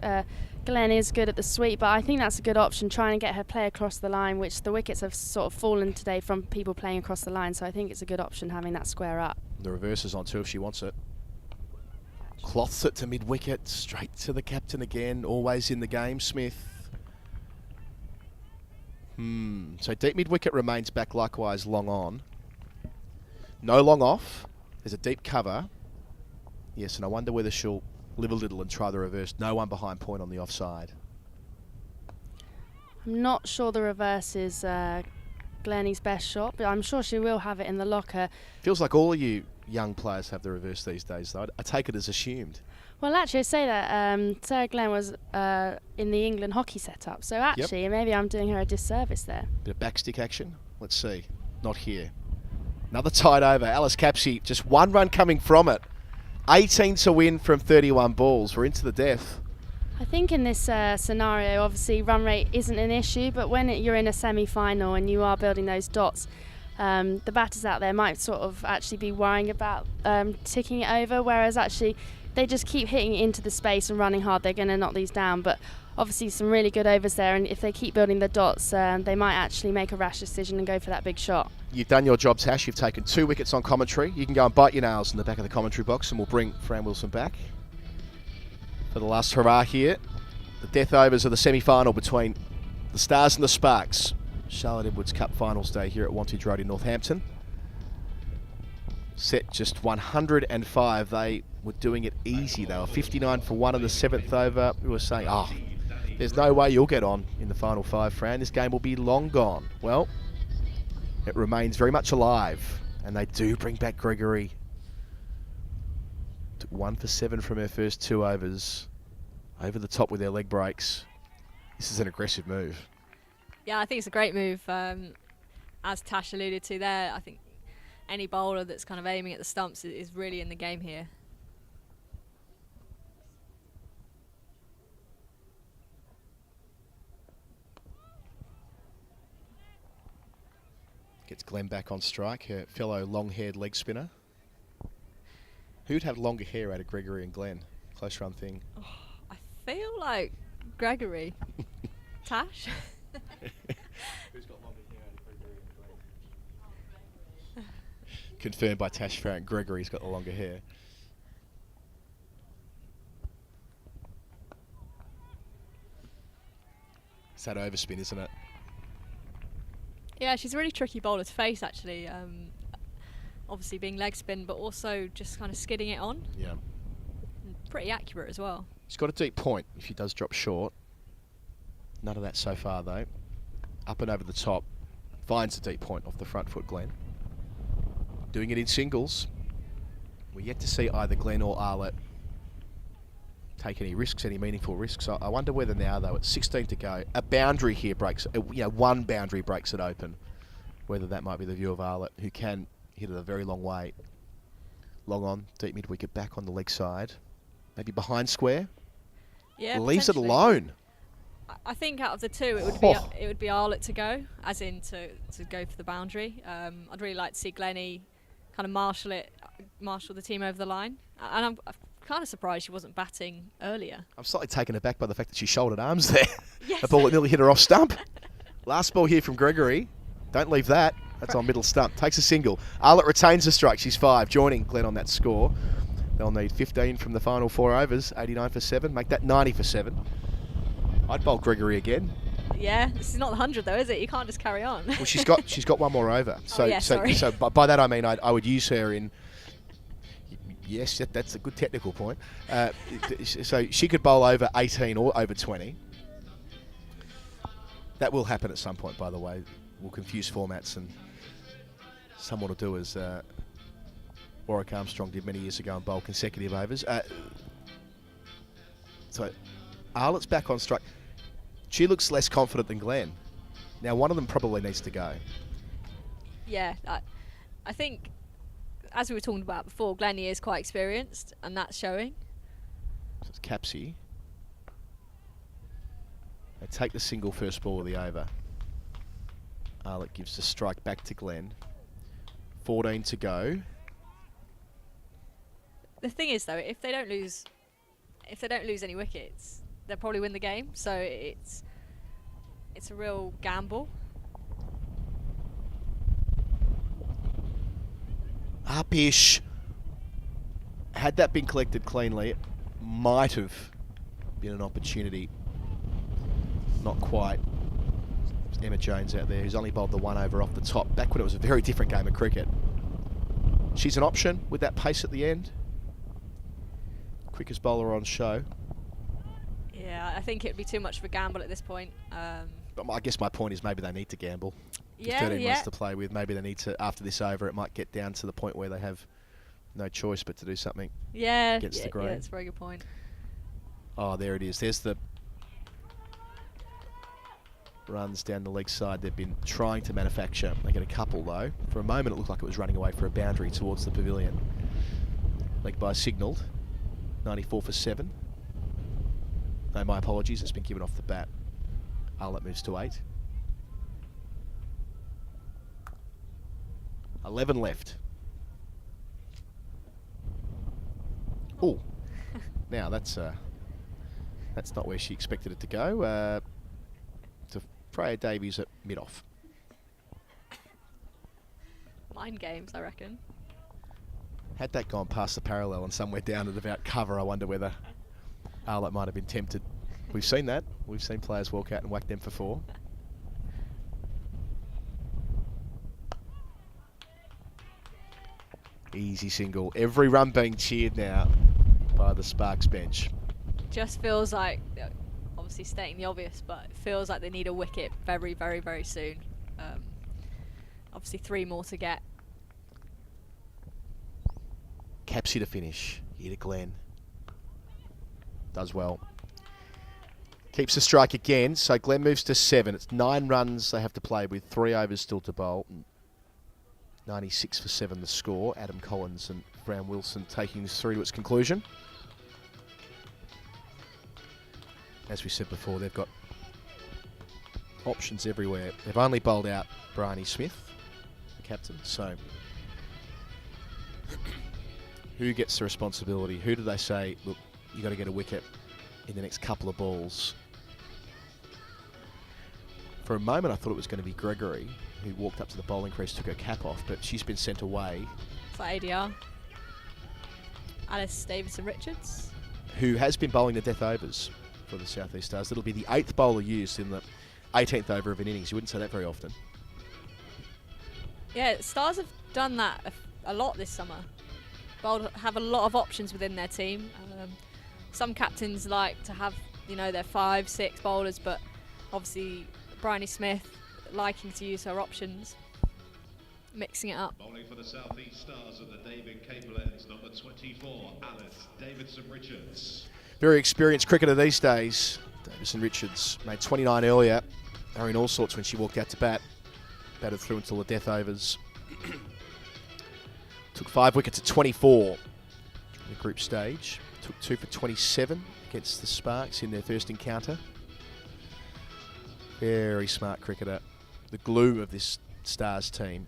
Glenn is good at the sweep, but I think that's a good option, trying to get her play across the line, which the wickets have sort of fallen today from people playing across the line, so I think it's a good option having that square up. The reverse is on too if she wants it. Cloths it to mid-wicket, straight to the captain again, always in the game, Smith. So deep mid-wicket remains back, likewise long on. No long off. There's a deep cover. Yes, and I wonder whether she'll live a little and try the reverse. No one behind point on the offside. I'm not sure the reverse is Glennie's best shot, but I'm sure she will have it in the locker. Feels like all of you young players have the reverse these days, though. I take it as assumed. Well, actually, I say that Sarah Glenn was in the England hockey setup, so actually maybe I'm doing her a disservice there. Bit of backstick action. Let's see. Not here. Another tight over. Alice Capsey, just one run coming from it. 18 to win from 31 balls. We're into the death. I think in this scenario, obviously run rate isn't an issue, but when you're in a semi-final and you are building those dots, the batters out there might sort of actually be worrying about ticking it over, whereas actually they just keep hitting it into the space and running hard, they're going to knock these down. But obviously some really good overs there, and if they keep building the dots, they might actually make a rash decision and go for that big shot. You've done your job, Tash. You've taken 2 wickets on commentary. You can go and bite your nails in the back of the commentary box, and we'll bring Fran Wilson back for the last hurrah here. The death overs of the semi-final between the Stars and the Sparks. Charlotte Edwards Cup Finals Day here at Wantage Road in Northampton. Set just 105. They were doing it easy. They were 59 for 1 in the 7th over. We were saying, there's no way you'll get on in the final 5, Fran. This game will be long gone. Well, it remains very much alive. And they do bring back Gregory. Took 1 for 7 from her first 2 overs. Over the top with their leg breaks. This is an aggressive move. Yeah, I think it's a great move. As Tash alluded to there, I think any bowler that's kind of aiming at the stumps is really in the game here. Gets Glenn back on strike, her fellow long-haired leg spinner. Who'd have longer hair out of Gregory and Glenn? Close run thing. Oh, I feel like Gregory. Tash? Who's got longer hair out of Gregory and Glenn? Confirmed by Tash Farron. Gregory's got the longer hair. It's that overspin, isn't it? Yeah, she's a really tricky bowler to face, actually. Obviously being leg spin, but also just kind of skidding it on. Yeah. And pretty accurate as well. She's got a deep point if she does drop short. None of that so far, though. Up and over the top. Finds a deep point off the front foot, Glenn. Doing it in singles. We're yet to see either Glenn or Arlett take any risks, any meaningful risks. I wonder whether now, though, at 16 to go, a boundary here breaks, one boundary breaks it open. Whether that might be the view of Arlett, who can hit it a very long way. Long on, deep mid-wicket, back on the leg side. Maybe behind square. Yeah, leaves it alone. I think out of the two, it would be Arlett to go, as in to go for the boundary. I'd really like to see Glennie kind of marshal the team over the line. And I'm kind of surprised she wasn't batting earlier. I'm slightly taken aback by the fact that she shouldered arms there. Yes. A ball that nearly hit her off stump. Last ball here from Gregory. Don't leave that. That's on middle stump. Takes a single. Arlett retains the strike. She's 5, joining Glenn on that score. They'll need 15 from the final 4 overs. 89 for 7. Make that 90 for 7. I'd bowl Gregory again. Yeah, this is not the 100 though, is it? You can't just carry on. Well, she's got one more over. So, sorry. so by that I mean I would use her in. Yes, that's a good technical point. So she could bowl over 18 or over 20. That will happen at some point, by the way. We'll confuse formats, and someone will do as Warwick Armstrong did many years ago and bowl consecutive overs. So Arlett's back on strike. She looks less confident than Glenn. Now, one of them probably needs to go. Yeah, I think, as we were talking about before, Glennie is quite experienced, and that's showing. So it's Capsey. They take the single first ball of the over. Arlett gives the strike back to Glenn. 14 to go. The thing is, though, if they don't lose any wickets, they'll probably win the game. So it's a real gamble. Upish. Had that been collected cleanly, it might have been an opportunity. Not quite. Emma Jones out there, who's only bowled the 1 over off the top, back when it was a very different game of cricket. She's an option with that pace at the end. Quickest bowler on show. Yeah, I think it'd be too much of a gamble at this point. But I guess my point is maybe they need to gamble. Yeah, 13 runs to play with. Maybe they need to, after this over, it might get down to the point where they have no choice but to do something against the grain. Yeah, that's a very good point. Oh, there it is. There's the runs down the leg side they've been trying to manufacture. They get a couple, though. For a moment, it looked like it was running away for a boundary towards the pavilion. Leg by signalled. 94 for 7. No, my apologies. It's been given off the bat. Arlott moves to 8. 11 left. Oh, now that's not where she expected it to go. To Freya Davies at mid-off. Mind games, I reckon. Had that gone past the parallel and somewhere down at about cover, I wonder whether Arlott might have been tempted. We've seen that. We've seen players walk out and whack them for 4. Easy single. Every run being cheered now by the Sparks bench. Just feels like, obviously stating the obvious, but it feels like they need a wicket very, very, very soon. Obviously 3 more to get. Capsy to finish. Here to Glenn. Does well. Keeps the strike again, so Glenn moves to 7. It's 9 runs they have to play with, 3 overs still to bowl. 96 for 7 the score. Adam Collins and Fran Wilson taking this through to its conclusion. As we said before, they've got options everywhere. They've only bowled out Bryony Smith, the captain, so who gets the responsibility? Who do they say, look, you got to get a wicket in the next couple of balls? For a moment I thought it was going to be Gregory, who walked up to the bowling crease, took her cap off, but she's been sent away. For ADR. Alice Davidson-Richards. Who has been bowling the death overs for the South East Stars. It'll be the 8th bowler used in the 18th over of an innings. You wouldn't say that very often. Yeah, Stars have done that a lot this summer. Have a lot of options within their team. Some captains like to have, their 5, 6 bowlers, but obviously Bryony Smith liking to use her options, mixing it up. Bowling for the South East Stars at the David Cable ends, number 24, Alice Davidson-Richards. Very experienced cricketer these days. Davidson-Richards made 29 earlier. They were in all sorts when she walked out to bat. Batted through until the death overs. Took 5 wickets at 24 in the group stage. Took 2 for 27 against the Sparks in their first encounter. Very smart cricketer. The glue of this Stars team.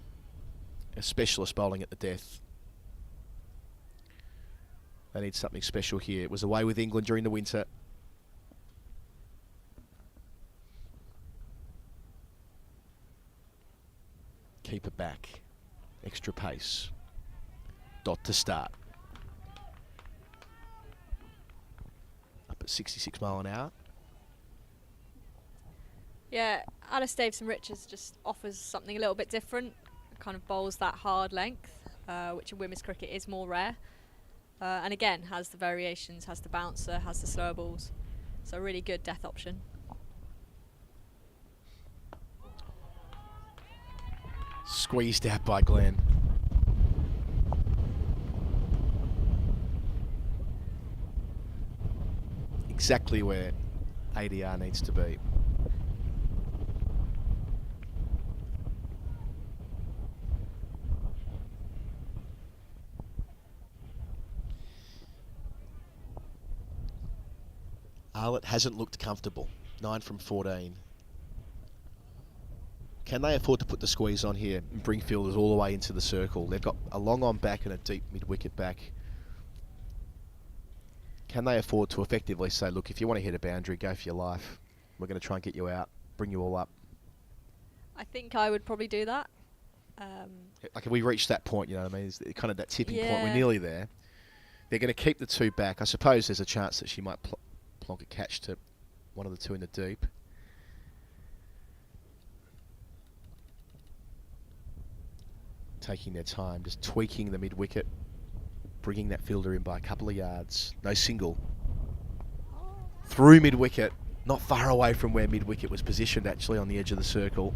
A specialist bowling at the death. They need something special here. It was away with England during the winter. Keep it back. Extra pace. Dot to start. Up at 66 mile an hour. Yeah, Alice Davidson-Richards just offers something a little bit different. Kind of bowls that hard length, which in women's cricket is more rare. And again, has the variations, has the bouncer, has the slower balls. So a really good death option. Squeezed out by Glenn. Exactly where ADR needs to be. Arlott hasn't looked comfortable. 9 from 14. Can they afford to put the squeeze on here and bring fielders all the way into the circle? They've got a long on back and a deep mid-wicket back. Can they afford to effectively say, look, if you want to hit a boundary, go for your life. We're going to try and get you out, bring you all up. I think I would probably do that. Like if we reach that point, you know what I mean? It's kind of that tipping point. We're Yeah. nearly there. They're going to keep the two back. I suppose there's a chance that she might plonk a catch to one of the two in the deep. Taking their time, just tweaking the mid-wicket, bringing that fielder in by a couple of yards. No single. Through mid-wicket, not far away from where mid-wicket was positioned, actually, on the edge of the circle.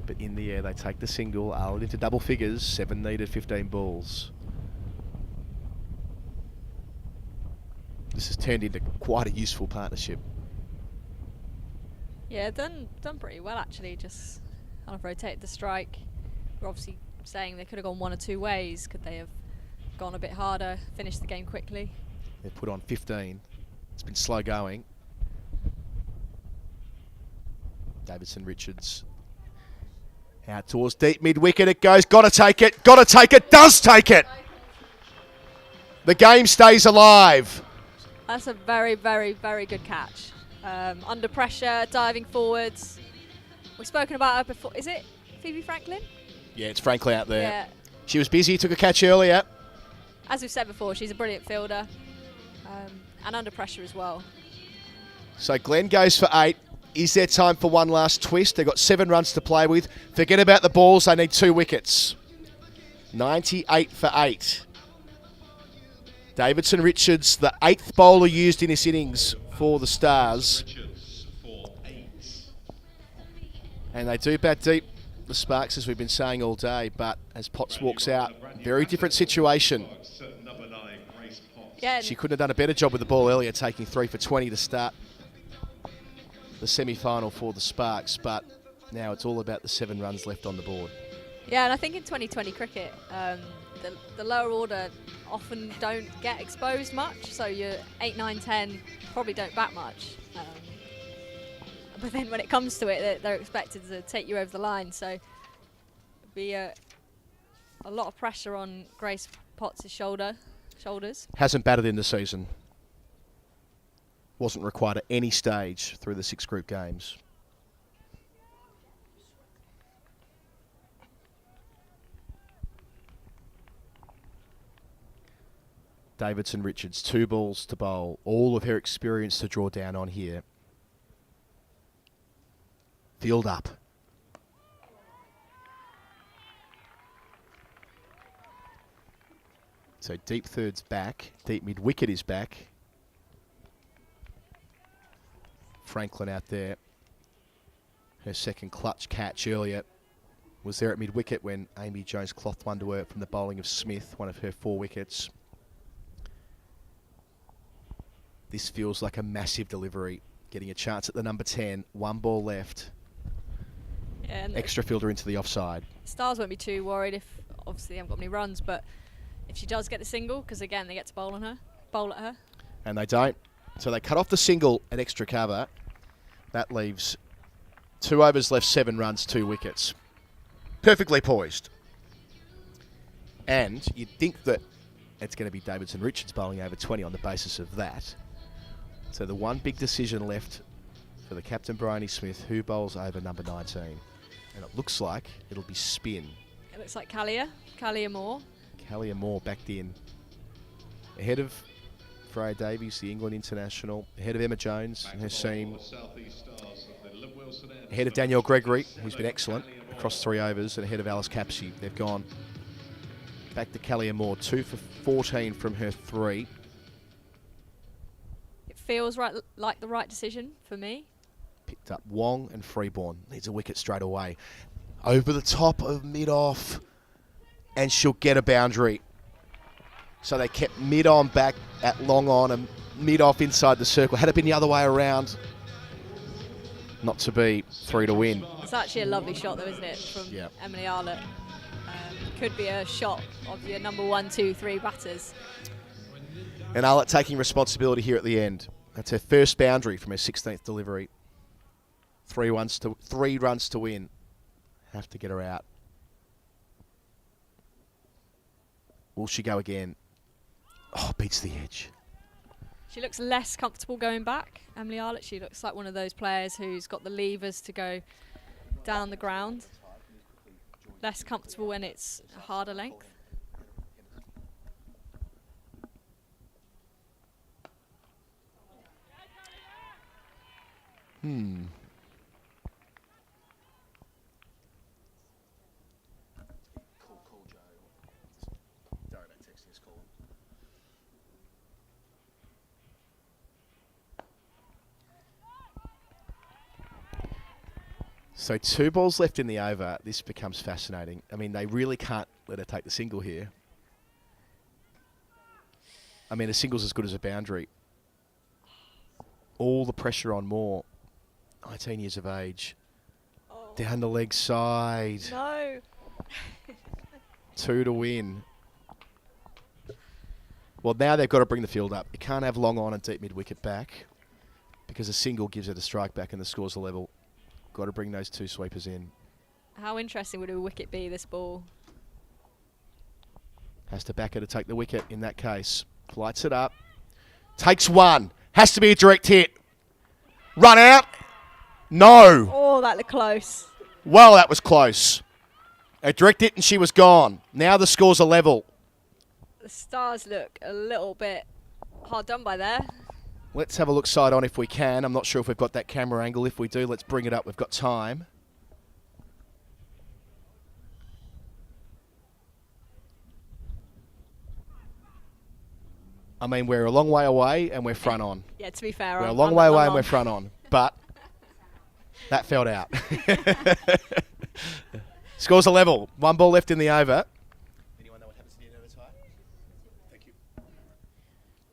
But in the air, they take the single, Arlott into double figures, 7 needed, 15 balls. This has turned into quite a useful partnership. Yeah, done pretty well actually. Just kind of rotated the strike. We're obviously saying they could have gone one or two ways. Could they have gone a bit harder, finished the game quickly? They've put on 15. It's been slow going. Davidson Richards out towards deep mid-wicket. It goes. Got to take it. Got to take it. Does take it. The game stays alive. That's a very, very, very good catch. Under pressure, diving forwards. We've spoken about her before. Is it Phoebe Franklin? Yeah, it's Franklin out there. Yeah. She was busy. Took a catch earlier. As we've said before, she's a brilliant fielder. And under pressure as well. So Glenn goes for 8. Is there time for one last twist? They've got 7 runs to play with. Forget about the balls. They need 2 wickets. 98 for 8. Davidson Richards, the 8th bowler used in this innings for the Stars. Richards for 8. And they do bat deep, the Sparks, as we've been saying all day. But as Potts walks out, very different situation. Number 9, Grace Potts. Yeah. She couldn't have done a better job with the ball earlier, taking 3 for 20 to start the semi-final for the Sparks. But now it's all about the 7 runs left on the board. Yeah, and I think in 2020 cricket, the lower order often don't get exposed much. So your 8, 9, 10 probably don't bat much. But then when it comes to it, they're expected to take you over the line. So it'd be a lot of pressure on Grace Potts' shoulders. Hasn't batted in the season. Wasn't required at any stage through the 6 group games. Davidson Richards, 2 balls to bowl. All of her experience to draw down on here. Field up. So deep third's back. Deep mid-wicket is back. Franklin out there. Her second clutch catch earlier was there at mid-wicket when Amy Jones clothed one to her from the bowling of Smith, one of her 4 wickets. This feels like a massive delivery. Getting a chance at the number 10. 1 ball left. Yeah, and Extra fielder into the offside. Stars won't be too worried if obviously they haven't got any runs, but if she does get the single, because again they get to bowl at her. And they don't. So they cut off the single at extra cover. That leaves 2 overs left, 7 runs, 2 wickets. Perfectly poised. And you'd think that it's going to be Davidson Richards bowling over 20 on the basis of that. So the one big decision left for the captain, Bryony Smith, who bowls over number 19. And it looks like it'll be spin. It looks like Callia Moore. Callia Moore backed in. Ahead of Freya Davies, the England international. Ahead of Emma Jones and her team. Ahead of Danielle Gregory, who's been excellent across 3 overs. And ahead of Alice Capsey. They've gone back to Callia Moore. 2 for 14 from her 3. It feels like the right decision for me. Picked up Wong and Freeborn. Needs a wicket straight away. Over the top of mid-off. And she'll get a boundary. So they kept mid-on back at long-on and mid-off inside the circle. Had it been the other way around, not to be 3 to win. It's actually a lovely shot though, isn't it, from Yep. Emily Arlott. Could be a shot of your number 1, 2, 3 batters. And Arlott taking responsibility here at the end. That's her first boundary from her 16th delivery. 3 runs to win. Have to get her out. Will she go again? Oh, beats the edge. She looks less comfortable going back, Emily Arlett. She looks like one of those players who's got the levers to go down the ground. Less comfortable when it's a harder length. So 2 balls left in the over. This becomes fascinating. I mean, they really can't let her take the single here. I mean, a single's as good as a boundary. All the pressure on Moore. 19 years of age. Oh. Down the leg side. No. 2 to win. Well, now they've got to bring the field up. You can't have long on and deep mid-wicket back because a single gives her the strike back and the score's a level. Got to bring those 2 sweepers in. How interesting would a wicket be, this ball? Has to back her to take the wicket in that case. Lights it up. Takes 1. Has to be a direct hit. Run out. No. Oh, that looked close. Well, that was close. A direct hit and she was gone. Now the score's a level. The Stars look a little bit hard done by there. Let's have a look side on if we can. I'm not sure if we've got that camera angle. If we do, let's bring it up. We've got time. I mean, we're a long way away and we're front on. Yeah, to be fair, We're a I'm long way away I'm and we're on. front on. But that felt out. Scores a level. 1 ball left in the over. Anyone know what happens to the end of the tie? Thank you.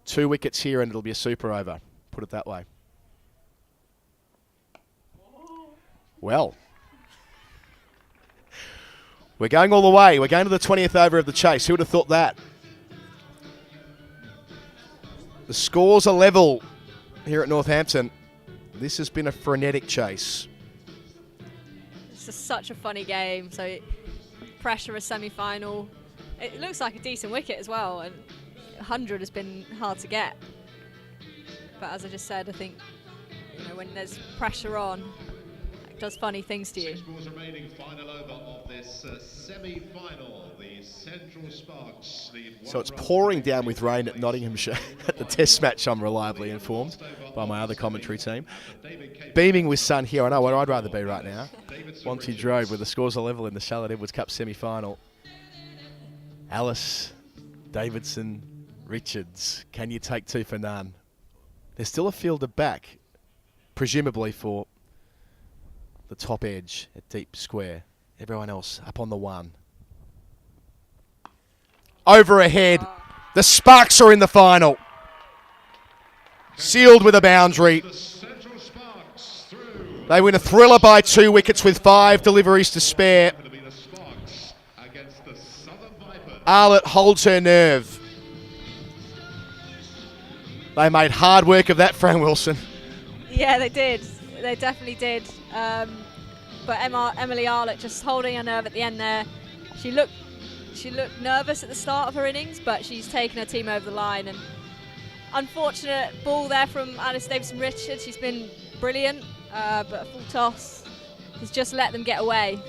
2 wickets here and it'll be a super over. Put it that way. Well. We're going all the way. We're going to the 20th over of the chase. Who would have thought that? The scores are level here at Northampton. This has been a frenetic chase. It's just such a funny game. So pressure a semi-final. It looks like a decent wicket as well, and 100 has been hard to get. But as I just said, I think when there's pressure on, it does funny things to you. 6 balls remaining, final over of this semi-final. The Central Sparks lead 1 So it's run pouring to down with rain at Nottinghamshire at the Test match, I'm reliably informed by my other commentary team. Beaming with sun here. I know what I'd rather be right now. Wantage Road, where the scores are level in the Charlotte Edwards Cup semi-final. Alice, Davidson, Richards. Can you take 2 for none? There's still a fielder back, presumably for the top edge at deep square. Everyone else up on the 1. Over ahead. The Sparks are in the final. Sealed with a boundary. the Central Sparks through. They win a thriller by 2 wickets with 5 deliveries to spare. Going to be the Sparks against the Southern Vipers. Arlett holds her nerve. They made hard work of that, Fran Wilson. Yeah, they did. They definitely did. But Emily Arlett just holding her nerve at the end there. She looked nervous at the start of her innings, but she's taken her team over the line. And unfortunate ball there from Alice Davidson-Richards. She's been brilliant, but a full toss has just let them get away.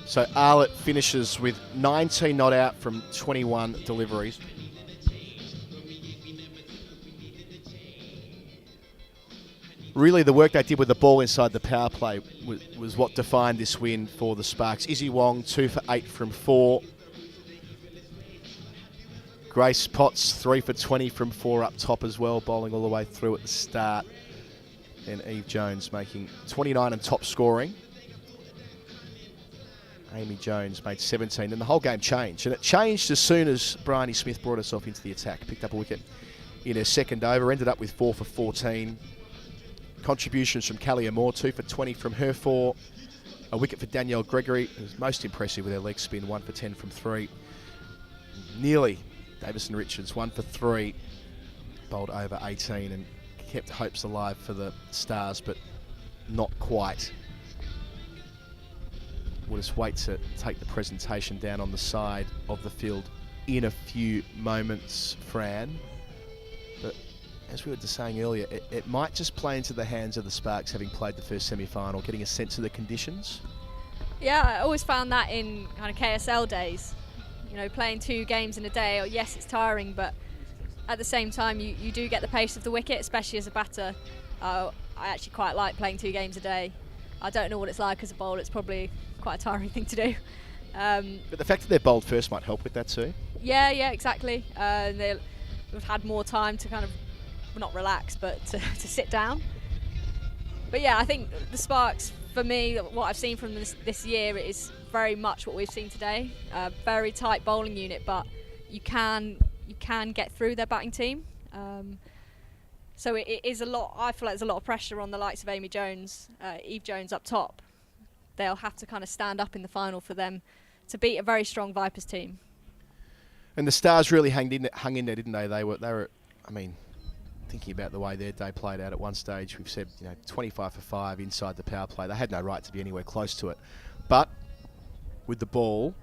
So Arlett finishes with 19 not out from 21 deliveries. Really, the work they did with the ball inside the power play was what defined this win for the Sparks. Izzy Wong, 2 for 8 from 4. Grace Potts, 3 for 20 from 4 up top as well, bowling all the way through at the start. And Eve Jones making 29 and top scoring. Amy Jones made 17, and the whole game changed. And it changed as soon as Bryony Smith brought herself into the attack, picked up a wicket in her second over, ended up with 4 for 14. Contributions from Callie Moore, 2 for 20 from her 4. A wicket for Danielle Gregory, who's most impressive with her leg spin, 1 for 10 from 3. Nearly Davison Richards, 1 for 3. Bowled over 18 and kept hopes alive for the Stars, but not quite. We'll just wait to take the presentation down on the side of the field in a few moments, Fran. But as we were just saying earlier, it might just play into the hands of the Sparks having played the first semi-final, getting a sense of the conditions. Yeah, I always found that in kind of KSL days. You know, playing 2 games in a day, yes, it's tiring, but at the same time, you do get the pace of the wicket, especially as a batter. I actually quite like playing 2 games a day. I don't know what it's like as a bowler. It's probably quite a tiring thing to do. But the fact that they're bowled first might help with that too. Yeah, exactly. They've had more time to kind of, well, not relax, but to sit down. But yeah, I think the Sparks, for me, what I've seen from this year is very much what we've seen today. Very tight bowling unit, but you can get through their batting team. So it is a lot. I feel like there's a lot of pressure on the likes of Eve Jones up top. They'll have to kind of stand up in the final for them to beat a very strong Vipers team. And the Stars really hung in there, didn't they? They were. I mean, thinking about the way their day played out at one stage, we've said 25 for 5 inside the power play. They had no right to be anywhere close to it, but with the ball,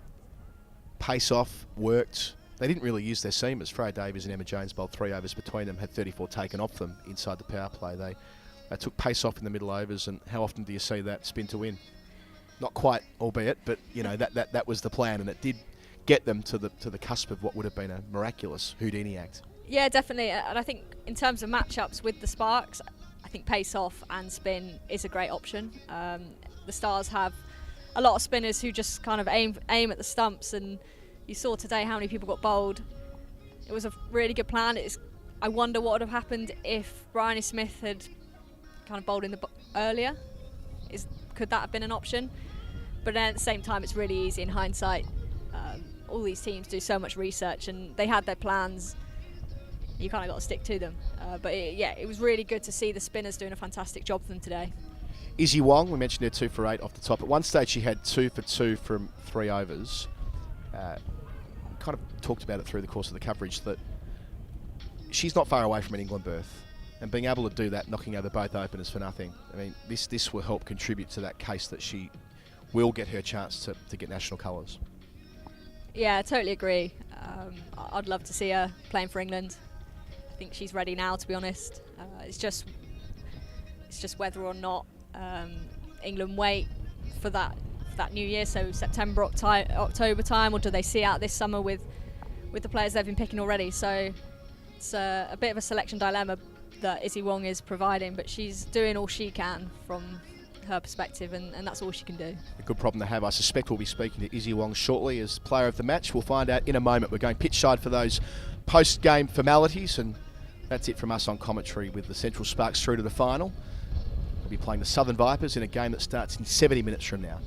pace off worked. They didn't really use their seamers. Freya Davies and Emma Jones bowled 3 overs between them, had 34 taken off them inside the power play. They took pace off in the middle overs, and how often do you see that spin to win? Not quite, albeit, but that was the plan, and it did get them to the cusp of what would have been a miraculous Houdini act. Yeah, definitely. And I think in terms of matchups with the Sparks, I think pace off and spin is a great option. The Stars have a lot of spinners who just kind of aim at the stumps, and you saw today how many people got bowled. It was a really good plan. I wonder what would have happened if Bryony Smith had kind of bowled in earlier. Could that have been an option? But then at the same time, it's really easy in hindsight. All these teams do so much research, and they had their plans. You kind of got to stick to them. But it was really good to see the spinners doing a fantastic job for them today. Izzy Wong, we mentioned her 2 for 8 off the top. At one stage, she had 2 for 2 from 3 overs. Kind of talked about it through the course of the coverage that she's not far away from an England berth, and being able to do that, knocking over both openers for nothing. I mean, this will help contribute to that case that she will get her chance to get national colours. Yeah, I totally agree. I'd love to see her playing for England. I think she's ready now, to be honest. It's just whether or not England wait for that new year, so September, October time, or do they see out this summer with the players they've been picking already? So it's a bit of a selection dilemma that Izzy Wong is providing, but she's doing all she can from her perspective, and that's all she can do. A good problem to have. I suspect we'll be speaking to Izzy Wong shortly as player of the match. We'll find out in a moment. We're going pitch side for those post-game formalities, and that's it from us on commentary with the Central Sparks through to the final. We'll be playing the Southern Vipers in a game that starts in 70 minutes from now.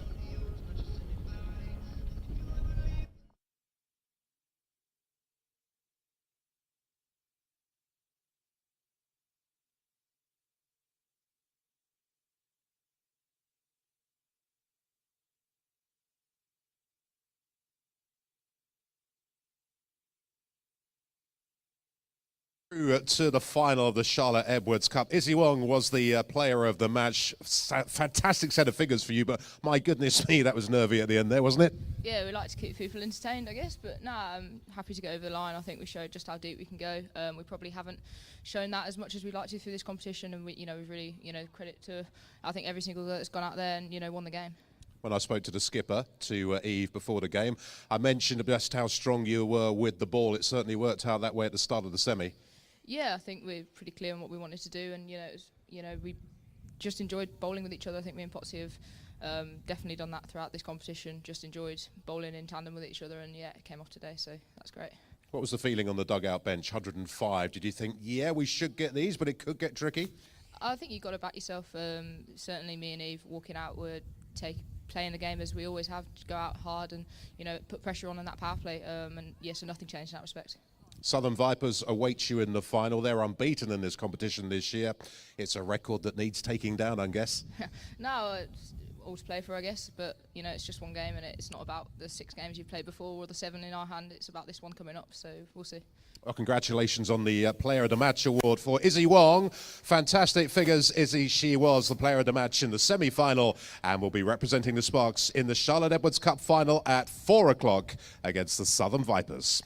To the final of the Charlotte Edwards Cup. Izzy Wong was the player of the match. Fantastic set of figures for you, but my goodness me, that was nervy at the end there, wasn't it? Yeah, we like to keep people entertained, I guess, but no, I'm happy to go over the line. I think we showed just how deep we can go. We probably haven't shown that as much as we'd like to through this competition, and we've really, credit to, I think, every single girl that's gone out there and, won the game. When I spoke to the skipper, to Eve, before the game, I mentioned just how strong you were with the ball. It certainly worked out that way at the start of the semi. Yeah, I think we're pretty clear on what we wanted to do, and we just enjoyed bowling with each other. I think me and Potsy have definitely done that throughout this competition. Just enjoyed bowling in tandem with each other, and it came off today, so that's great. What was the feeling on the dugout bench? 105. Did you think, yeah, we should get these, but it could get tricky? I think you've got to back yourself. Certainly, me and Eve walking out were playing the game as we always have, to go out hard and put pressure on in that power play. So nothing changed in that respect. Southern Vipers await you in the final. They're unbeaten in this competition this year. It's a record that needs taking down, I guess. No, it's all to play for, I guess. But, it's just one game, and it's not about the 6 games you've played before or the 7 in our hand. It's about this one coming up, so we'll see. Well, congratulations on the Player of the Match award for Izzy Wong. Fantastic figures, Izzy. She was the Player of the Match in the semi-final and will be representing the Sparks in the Charlotte Edwards Cup final at 4 o'clock against the Southern Vipers.